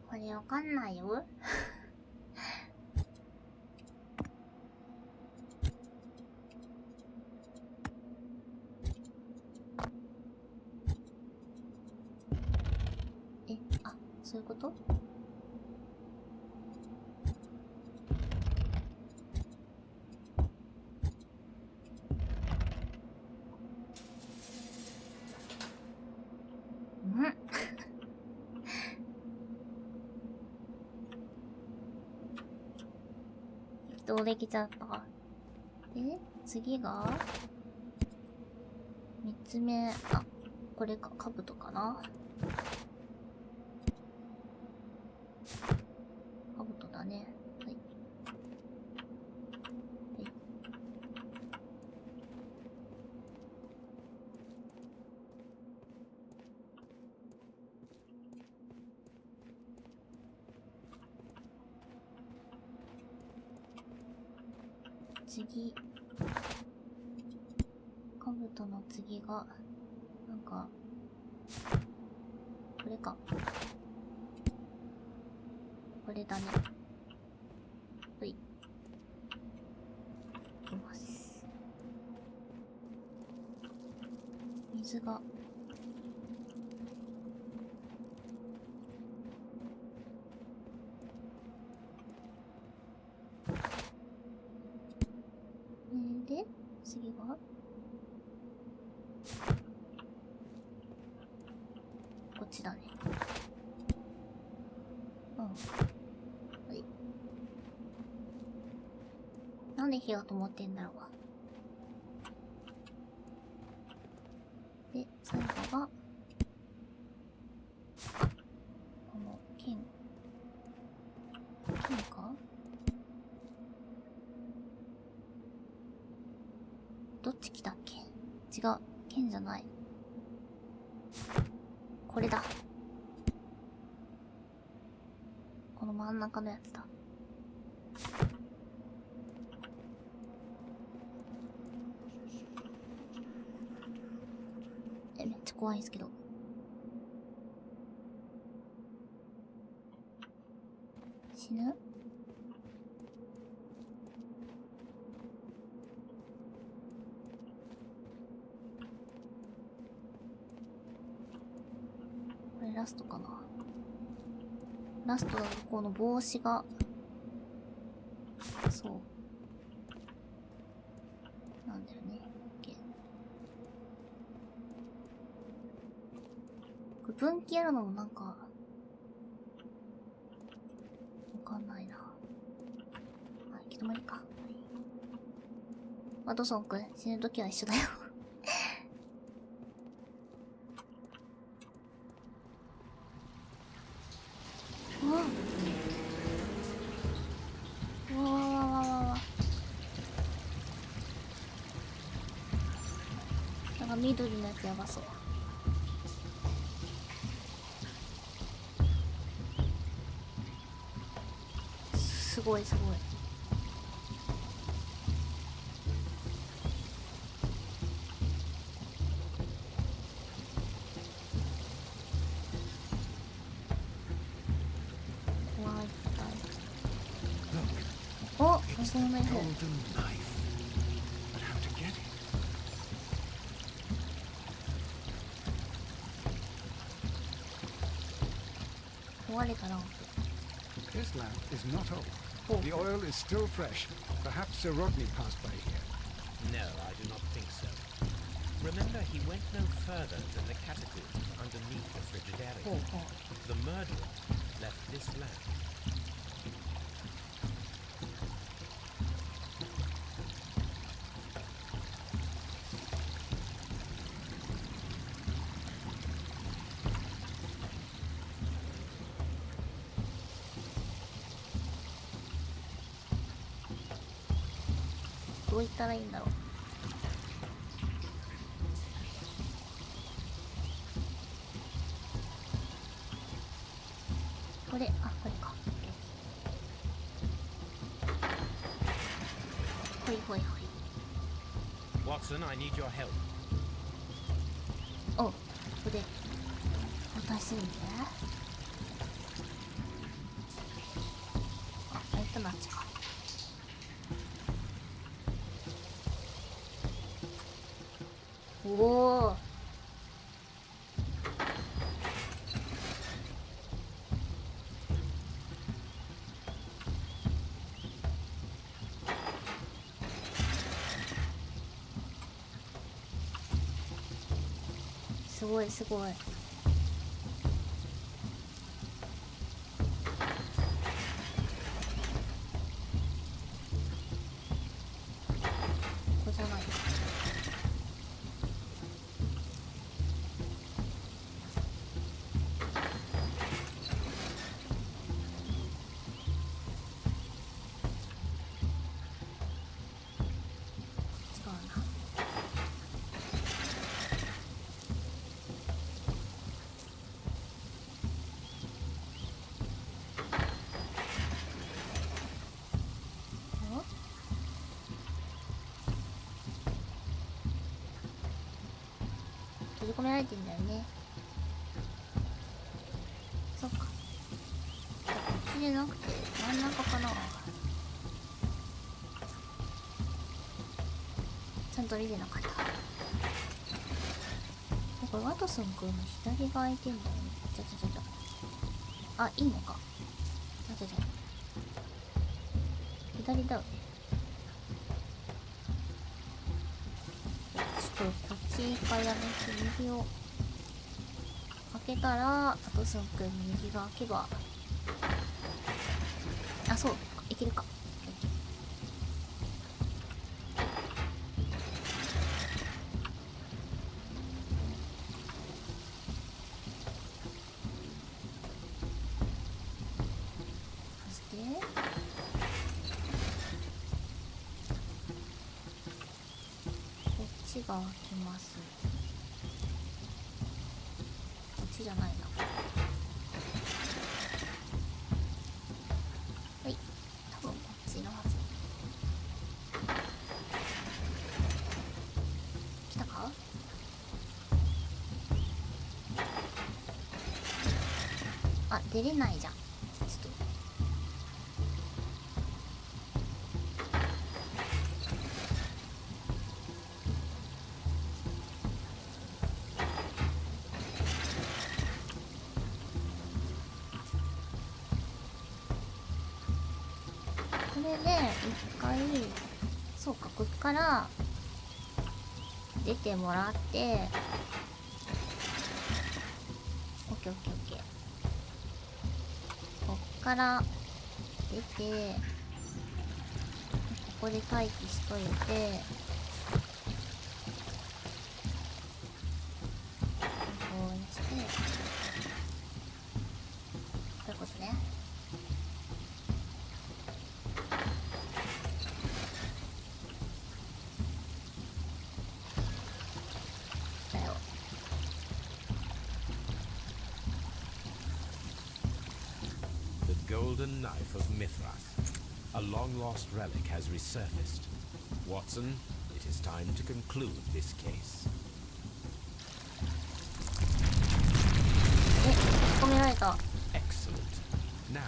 これわかんないよ。そういうこと？適当できちゃった。で、次が3つ目。あ、これか、兜かな。兜だね。はい。はい。次。兜の次が、なんか、これか。これだね。はい。いきます。水が。で、次がこっちだね。うん。はい。なんで火が灯ってんだろう。で、最後が、この剣。剣か？どっち来たっけ？違う。剣じゃない。これだ。この真ん中のやつだ。めっちゃ怖いんですけど。死ぬ？これラストかな。ラストだとこの帽子が、そう。なんだよね。これ分岐やるのもなんか、わかんないな。あ、行き止まりか。はい。ワトソンくん、死ぬときは一緒だよ。うわうわわわわわ。なんか緑のやつやばそう。すごいすごい。お、そのナイフ。壊れたランプ。This lamp is not old. The oil is still fresh. Perhaps Sir Rodney passed by here. No, I do not think so. Remember, he went no further than the catacombs underneath the Frigidaire. The murderer left this lamp.どう言ったらいいんだろう。これ、あ、これか。ほいほいほい。Watson, I need your help. お、ここで私にね。あ、相手のあっちか。おお。すごいすごい。ここじゃない。閉じ込められてんだよね。そっか。こっちじゃなくて真ん中かな。ちゃんと見てなかった。これワトソン君の左が空いてんだよね。あ、いいのか。左だよね。ちょっとこっち一回やめて右を開けたら、ワトソン君右が開けば、あ、そう、いけるか。が開きます。こっちじゃないな。はい、多分こっちのはず。来たか？あ、出れないじゃん。これで一回、そうか、こっから出てもらって、オッケーオッケーオッケー。こっから出て、ここで待機しといて、こうにして、こういうことね。Golden knife of Mithras. A long-lost relic has resurfaced. Watson, it is time to conclude this case. 止められた。Excellent. Now.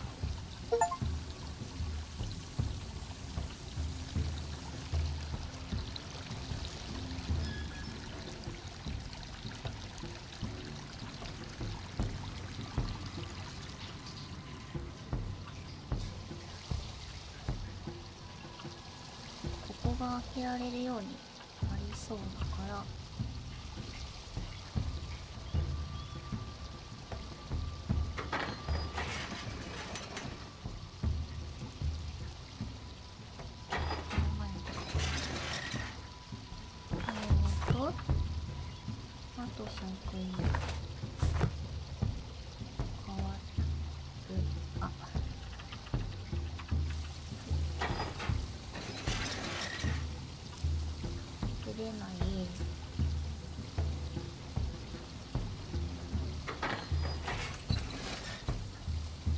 開けられるようになりそうだから、あとそのくに変わる。あ、出れない。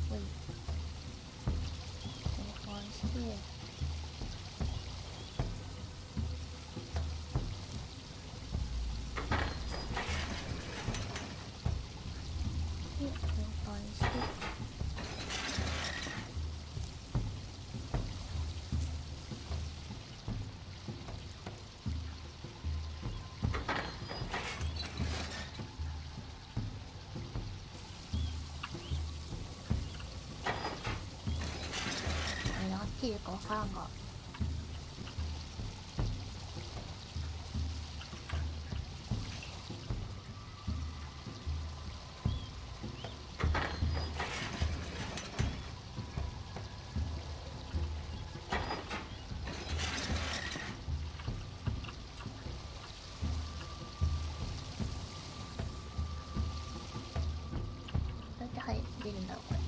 ほい。交換して。で、交換して。合ってるかわからんが。どうやって出るんだろうこれ。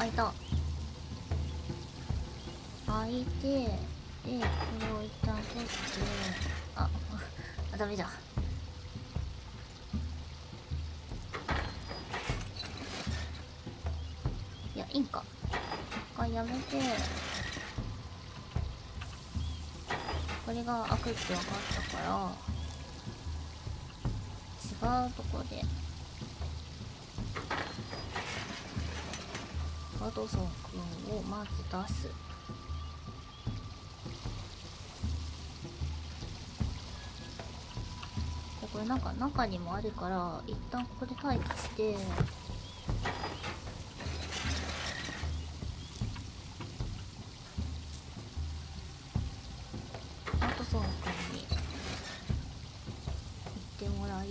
開いた。開いて、で、これを一旦取って、あ、ダメじゃん。いや、いいんか。一回やめて、これが開くって分かったから、違うとこで、ワトソン君をまず出す。でこれなんか中にもあるから、一旦ここで待機して、ワトソン君に行ってもらい、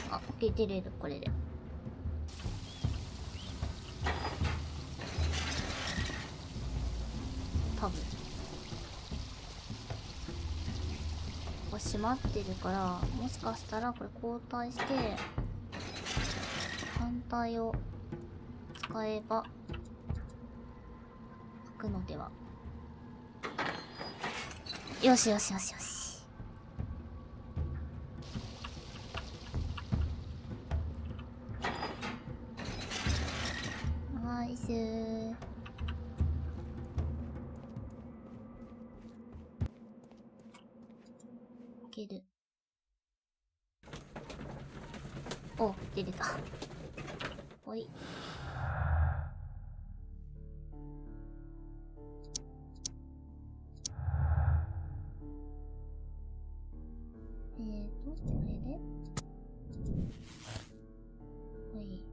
あ、出れる、これで。多分。これ閉まってるから、もしかしたらこれ交代して、反対を使えば、開くのでは。よしよしよしよし。ナイスー。いける。お、出れた。ほい。これでほい。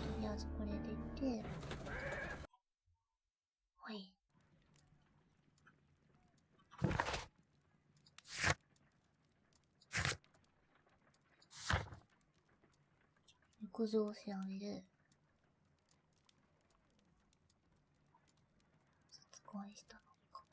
とりあえずこれ出て、ほい。浴場を調べる。殺害したのか。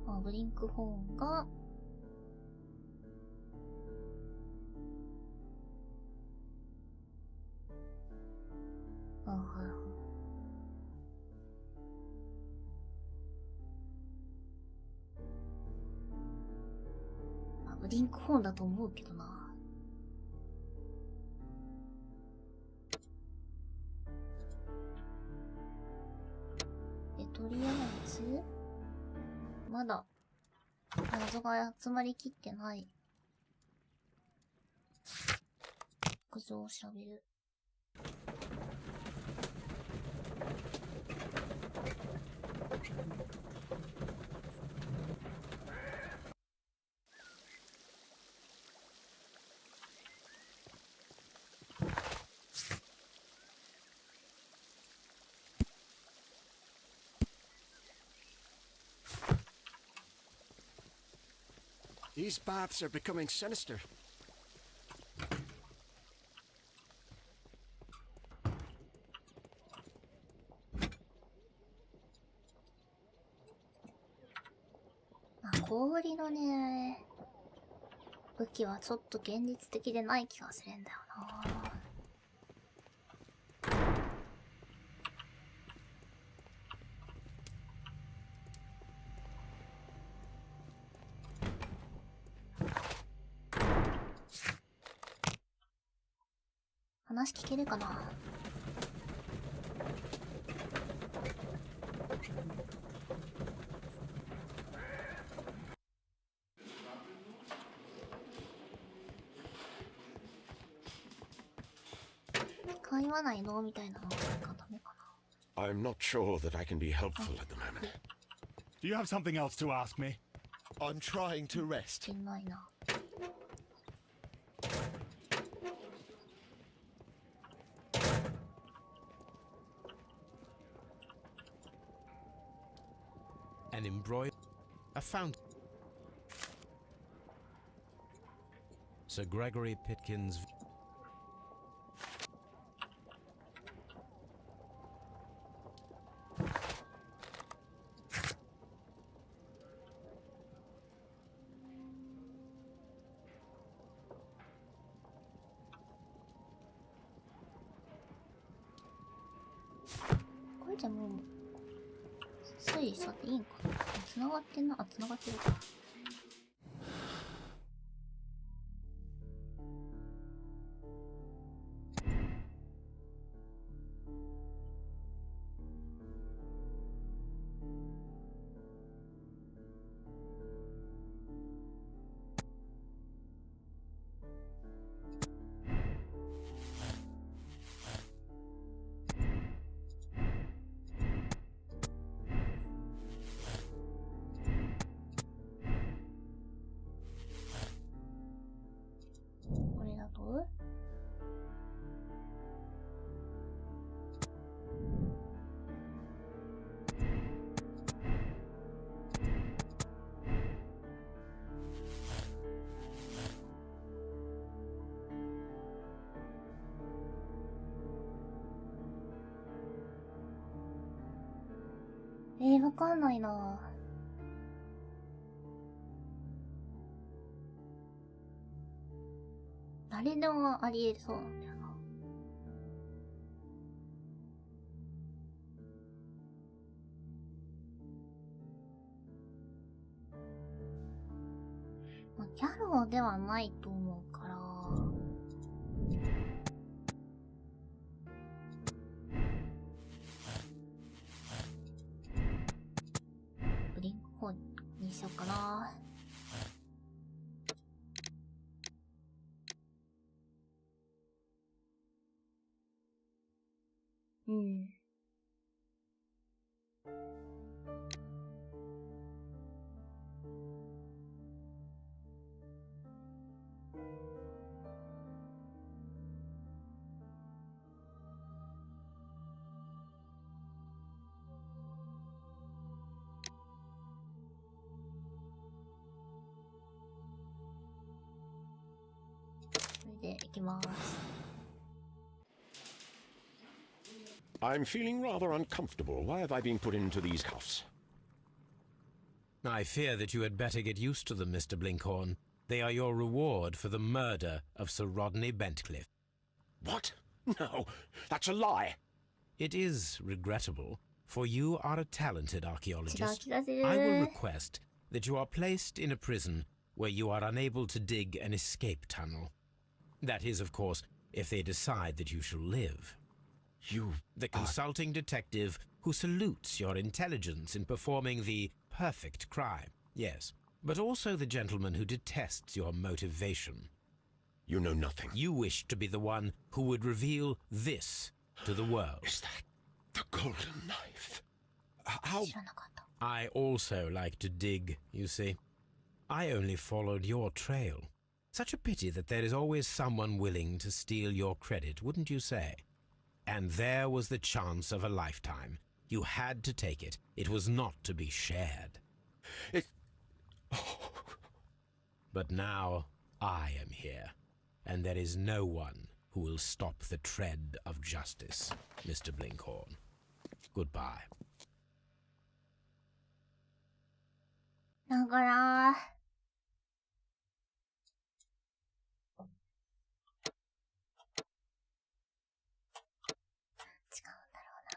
あ、ブリンクホーンが、あ、はいはい。あ、ブリンクホーンだと思うけどな。で、とりあえず、まだ、謎が集まりきってない。屋上を調べる。These baths are becoming sinister.あ、氷のね、武器はちょっと現実的でない気がするんだよな。話聞けるかな。火曜読まないのみたいなのがダメかな。I'm not sure that I can be helpful at the moment. Do you have something else to ask me? I'm trying to rest. いないな。An embroidered, a fountain. Sir Gregory Pitkin's.これじゃもう推理しちゃっていいんかな。繋がってんな。あ、繋がってるか。これだとわかんないな。誰でもあり得そうなんだよな。まあ、ギャローではないと思うから。ブリンクホーンにしようかな。うん。それで行きます。I'm feeling rather uncomfortable. Why have I been put into these cuffs? I fear that you had better get used to them, Mr. Blinkhorn. They are your reward for the murder of Sir Rodney Bentcliffe. What? No, that's a lie. It is regrettable, for you are a talented archaeologist. 違う気がする。 I will request that you are placed in a prison where you are unable to dig an escape tunnel. That is, of course, if they decide that you shall live. You... The consulting detective who salutes your intelligence in performing the perfect crime, yes, but also the gentleman who detests your motivation. You know nothing. You wish to be the one who would reveal this to the world. Is that the golden knife? How... 知らなかった。 I also like to dig, you see. I only followed your trail. Such a pity that there is always someone willing to steal your credit, wouldn't you say? And there was the chance of a lifetime. You had to take it. It was not to be shared. It... But now I am here, and there is no one who will stop the tread of justice, Mr. Blinkhorn. Goodbye. だから違うんだろうな。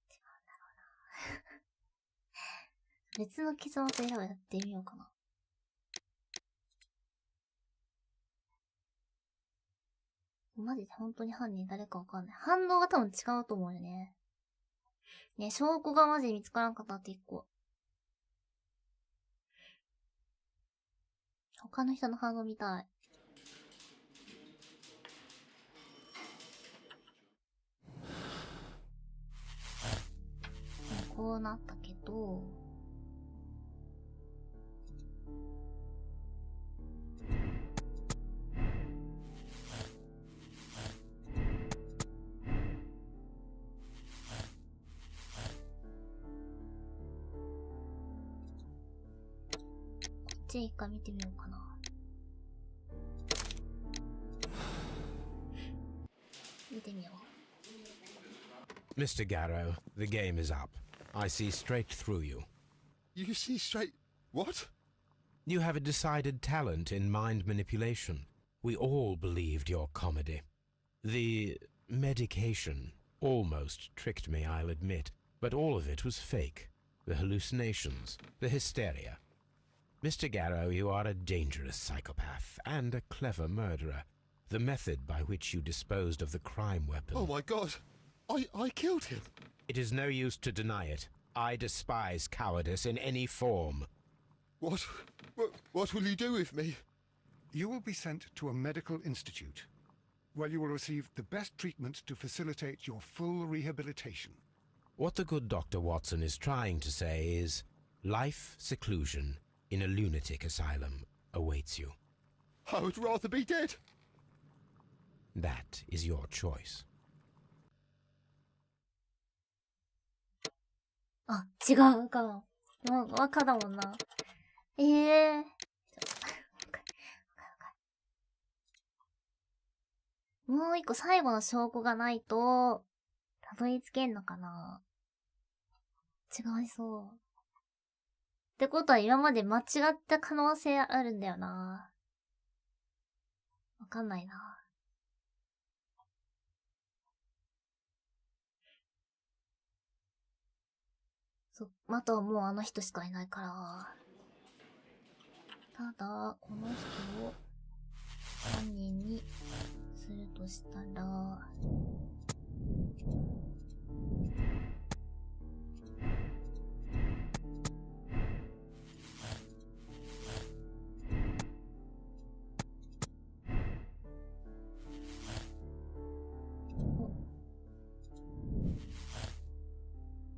違うんだろうな。別の結末選ぶやってみようかな。マジで本当に犯人誰かわかんない。反応が多分違うと思うよね。ね、証拠がマジで見つからんかったって一個。他の人の反応見たい。なったけど、こっち一回見てみようかな。見てみよう。Mr. Garrow, the game is up. I see straight through you. You see straight... What? You have a decided talent in mind manipulation. We all believed your comedy. The medication almost tricked me, I'll admit, but all of it was fake. The hallucinations, the hysteria. Mr. Garrow, you are a dangerous psychopath and a clever murderer. The method by which you disposed of the crime weapon... Oh my god! I killed him! It is no use to deny it. I despise cowardice in any form. What will you do with me? You will be sent to a medical institute, where you will receive the best treatment to facilitate your full rehabilitation. What the good Dr. Watson is trying to say is, life seclusion in a lunatic asylum awaits you. I would rather be dead! That is your choice. あ、違うかも。もう、赤だもんな。もう一個最後の証拠がないと、たどり着けんのかな。違いそう。ってことは今まで間違った可能性あるんだよな。わかんないな。あとはもうあの人しかいないから。ただ、この人を犯人にするとしたら、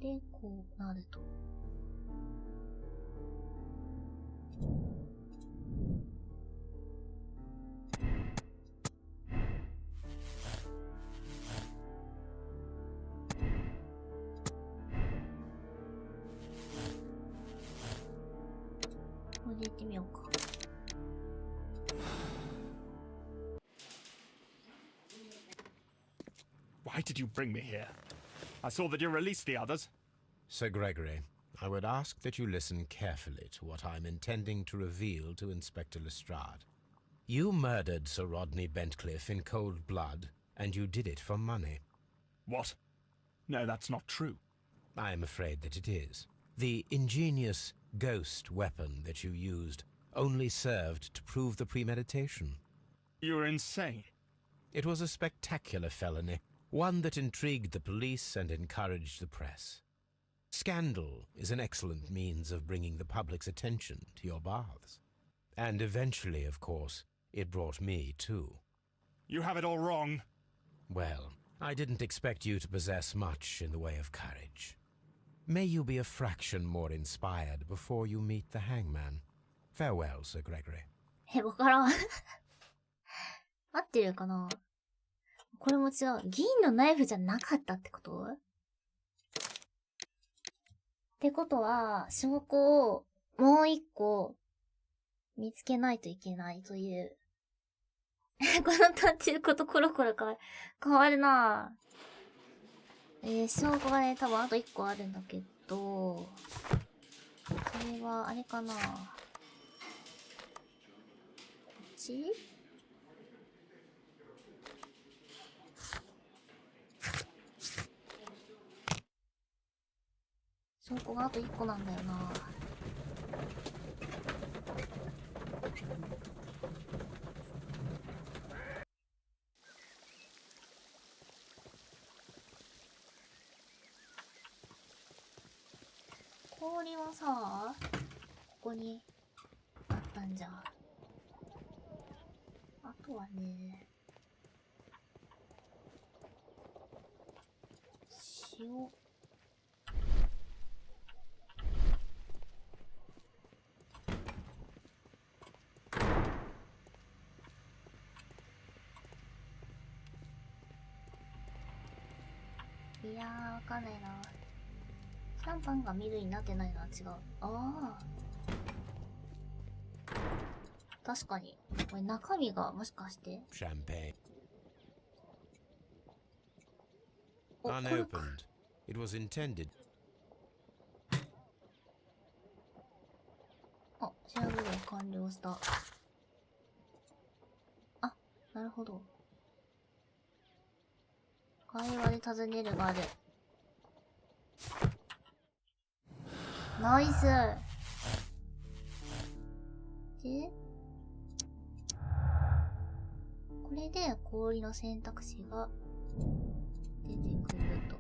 で、こうなると。これでいってみようか。Why did you bring me here? I saw that you released the others. Sir Gregory, I would ask that you listen carefully to what I'm intending to reveal to Inspector Lestrade. You murdered Sir Rodney Bentcliffe in cold blood, and you did it for money. What? No, that's not true. I am afraid that it is. The ingenious ghost weapon that you used only served to prove the premeditation. You're insane. It was a spectacular felony, one that intrigued the police and encouraged the press. Scandal is an excellent means of bringing the public's attention to your baths. And eventually, of course, it brought me too. You have it all wrong. Well, I didn't expect you to possess much in the way of courage. May you be a fraction more inspired before you meet the hangman. Farewell, Sir Gregory. わからん。合ってるかな？これも違う。銀のナイフじゃなかったってこと？ってことは、証拠をもう一個見つけないといけないという。この途中ことコロコロ変わるなぁ。証拠がね、多分あと一個あるんだけど、それは、あれかなぁ。こっち？証拠があと一個なんだよなぁ。氷はさ、ここにあったんじゃ。あとはね、塩。いやー、わかんないな。シャンパンが緑になってないのは違う。ああ。確かに。これ中身がもしかして。Champagne. お、コルク。 Unopened. It was intended. あ、調べが完了した。あ、なるほど。会話で尋ねるがある。ナイス。で、これで氷の選択肢が出てくると。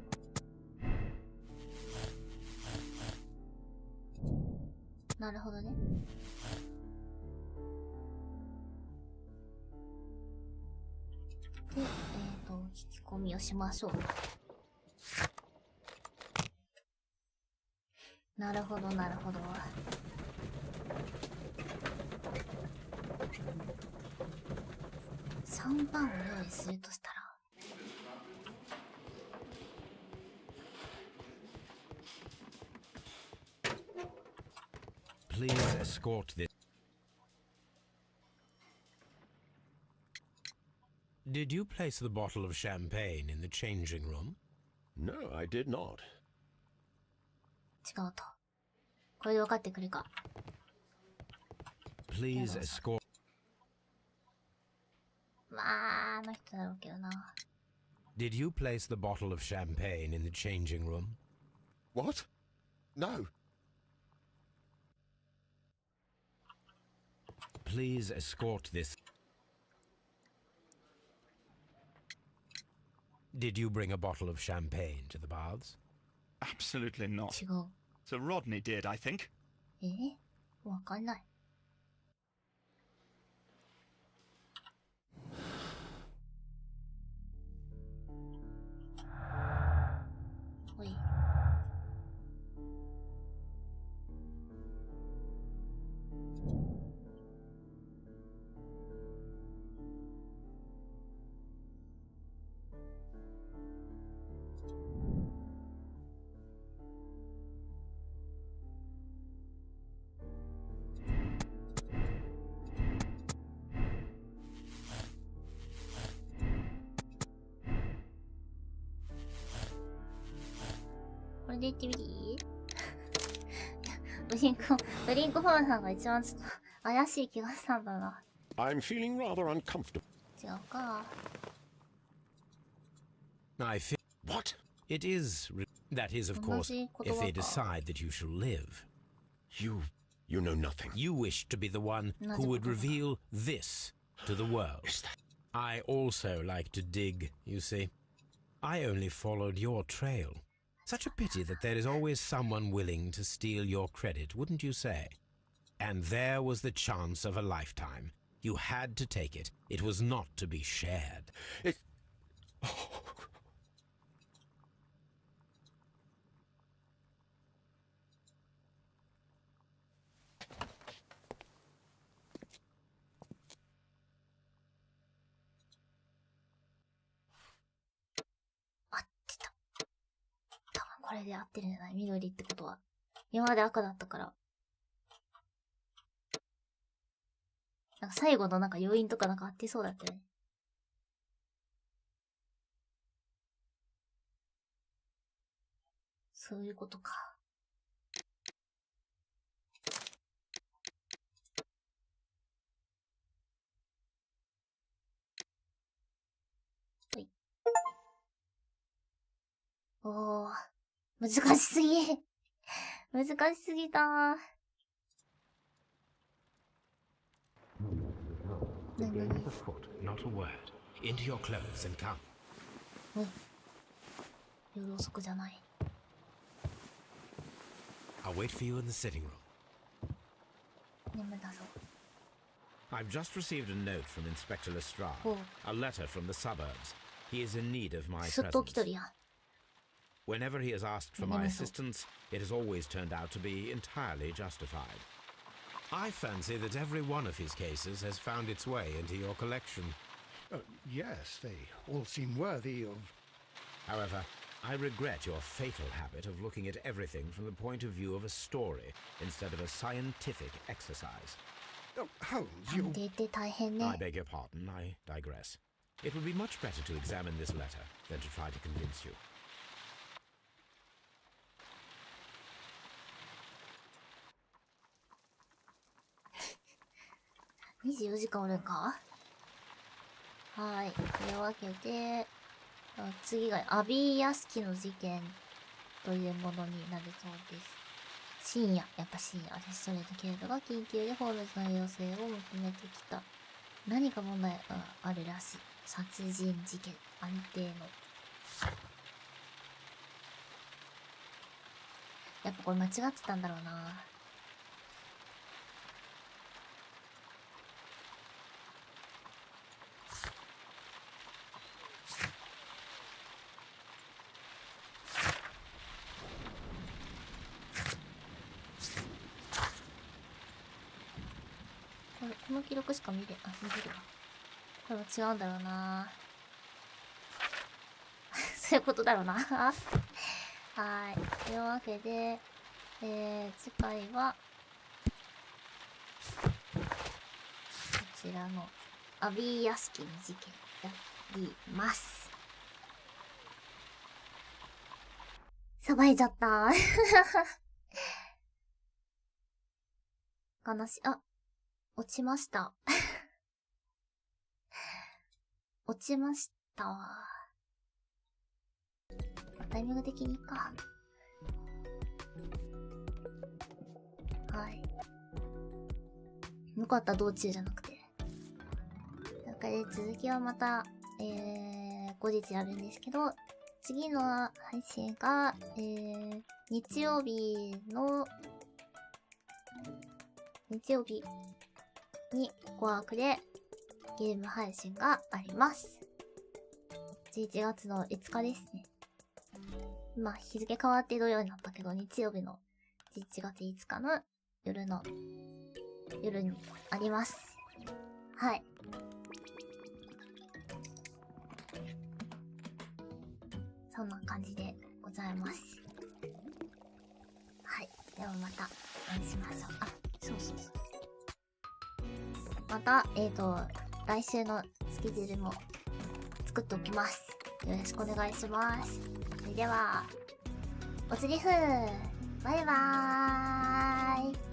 なるほどね。で、聞き込みをしましょう。なるほど、なるほど。シャンパンを用意するとしたら。Please escort this. Did you place the bottle of champagne in the changing room? No, I did not. 違うと。これで分かってくるか。Please escort. まあ、あの人だろうけどな。Did you place the bottle of champagne in the changing room? What? No. Please escort this. Did you bring a bottle of champagne to the baths? Absolutely not. 違う。 So Rodney did, I think. わかんない。ほい。これで言ってみていい？ブリンクホーンさんが一番ちょっと怪しい気がしたんだな。I'm feeling rather uncomfortable. 違うか。I feel. What? It is. That is, of course, if they decide that you shall live. You know nothing. You wish to be the one who would reveal this to the world. Is that... I also like to dig, you see. I only followed your trail. Such a pity that there is always someone willing to steal your credit, wouldn't you say? And there was the chance of a lifetime. You had to take it. It was not to be shared. It...多分これで合ってるんじゃない？緑ってことは。今まで赤だったから。なんか最後のなんか余韻とかなんか合ってそうだったよね。そういうことか。ほい。おー、難しすぎ。難しすぎたー。Not a foot, not a word. Into your clothes and come. 夜遅くじゃない。I'll wait for you in the sitting room. 眠だぞ。I've just received a note from Inspector Lestrade. Oh. A letter from the suburbs. He is in need of my すっと起きと presence. るやん。 Whenever he has asked for my assistance, it has always turned out to be entirely justified. I fancy that every one of his cases has found its way into your collection. Yes, they all seem worthy of... However, I regret your fatal habit of looking at everything from the point of view of a story instead of a scientific exercise. Oh, Holmes, 探 you... 偵って大変 I ね。 beg your pardon, I digress. It would be much better to examine this letter than to try to convince you. 24時間おるんか。はい。というわけで、次がアビー屋敷の事件というものになるそうです。深夜、やっぱ深夜です。それで警部が緊急でホームズの要請を求めてきた。何か問題があるらしい。殺人事件、安定の。やっぱこれ間違ってたんだろうな。この記録しか見れるわ。これも違うんだろうな。そういうことだろうな。はい。というわけで、次回は、こちらのアビー屋敷の事件やります。さばいちゃった。悲しい。あ、落ちました。落ちましたわ。タイミング的にいいか。はい。よかった、道中じゃなくて。なんかで続きはまた、後日やるんですけど、次の配信が、日曜日に5枠でゲーム配信があります。11月の5日ですね。まあ日付変わって土曜になったけど、日曜日の11月5日の夜にあります。はい。そんな感じでございます。はい。ではまたお会いしましょう。あ、そう。また、来週のスケジュールも作っておきます。よろしくお願いします。それでは、おつりふー、バイバーイ。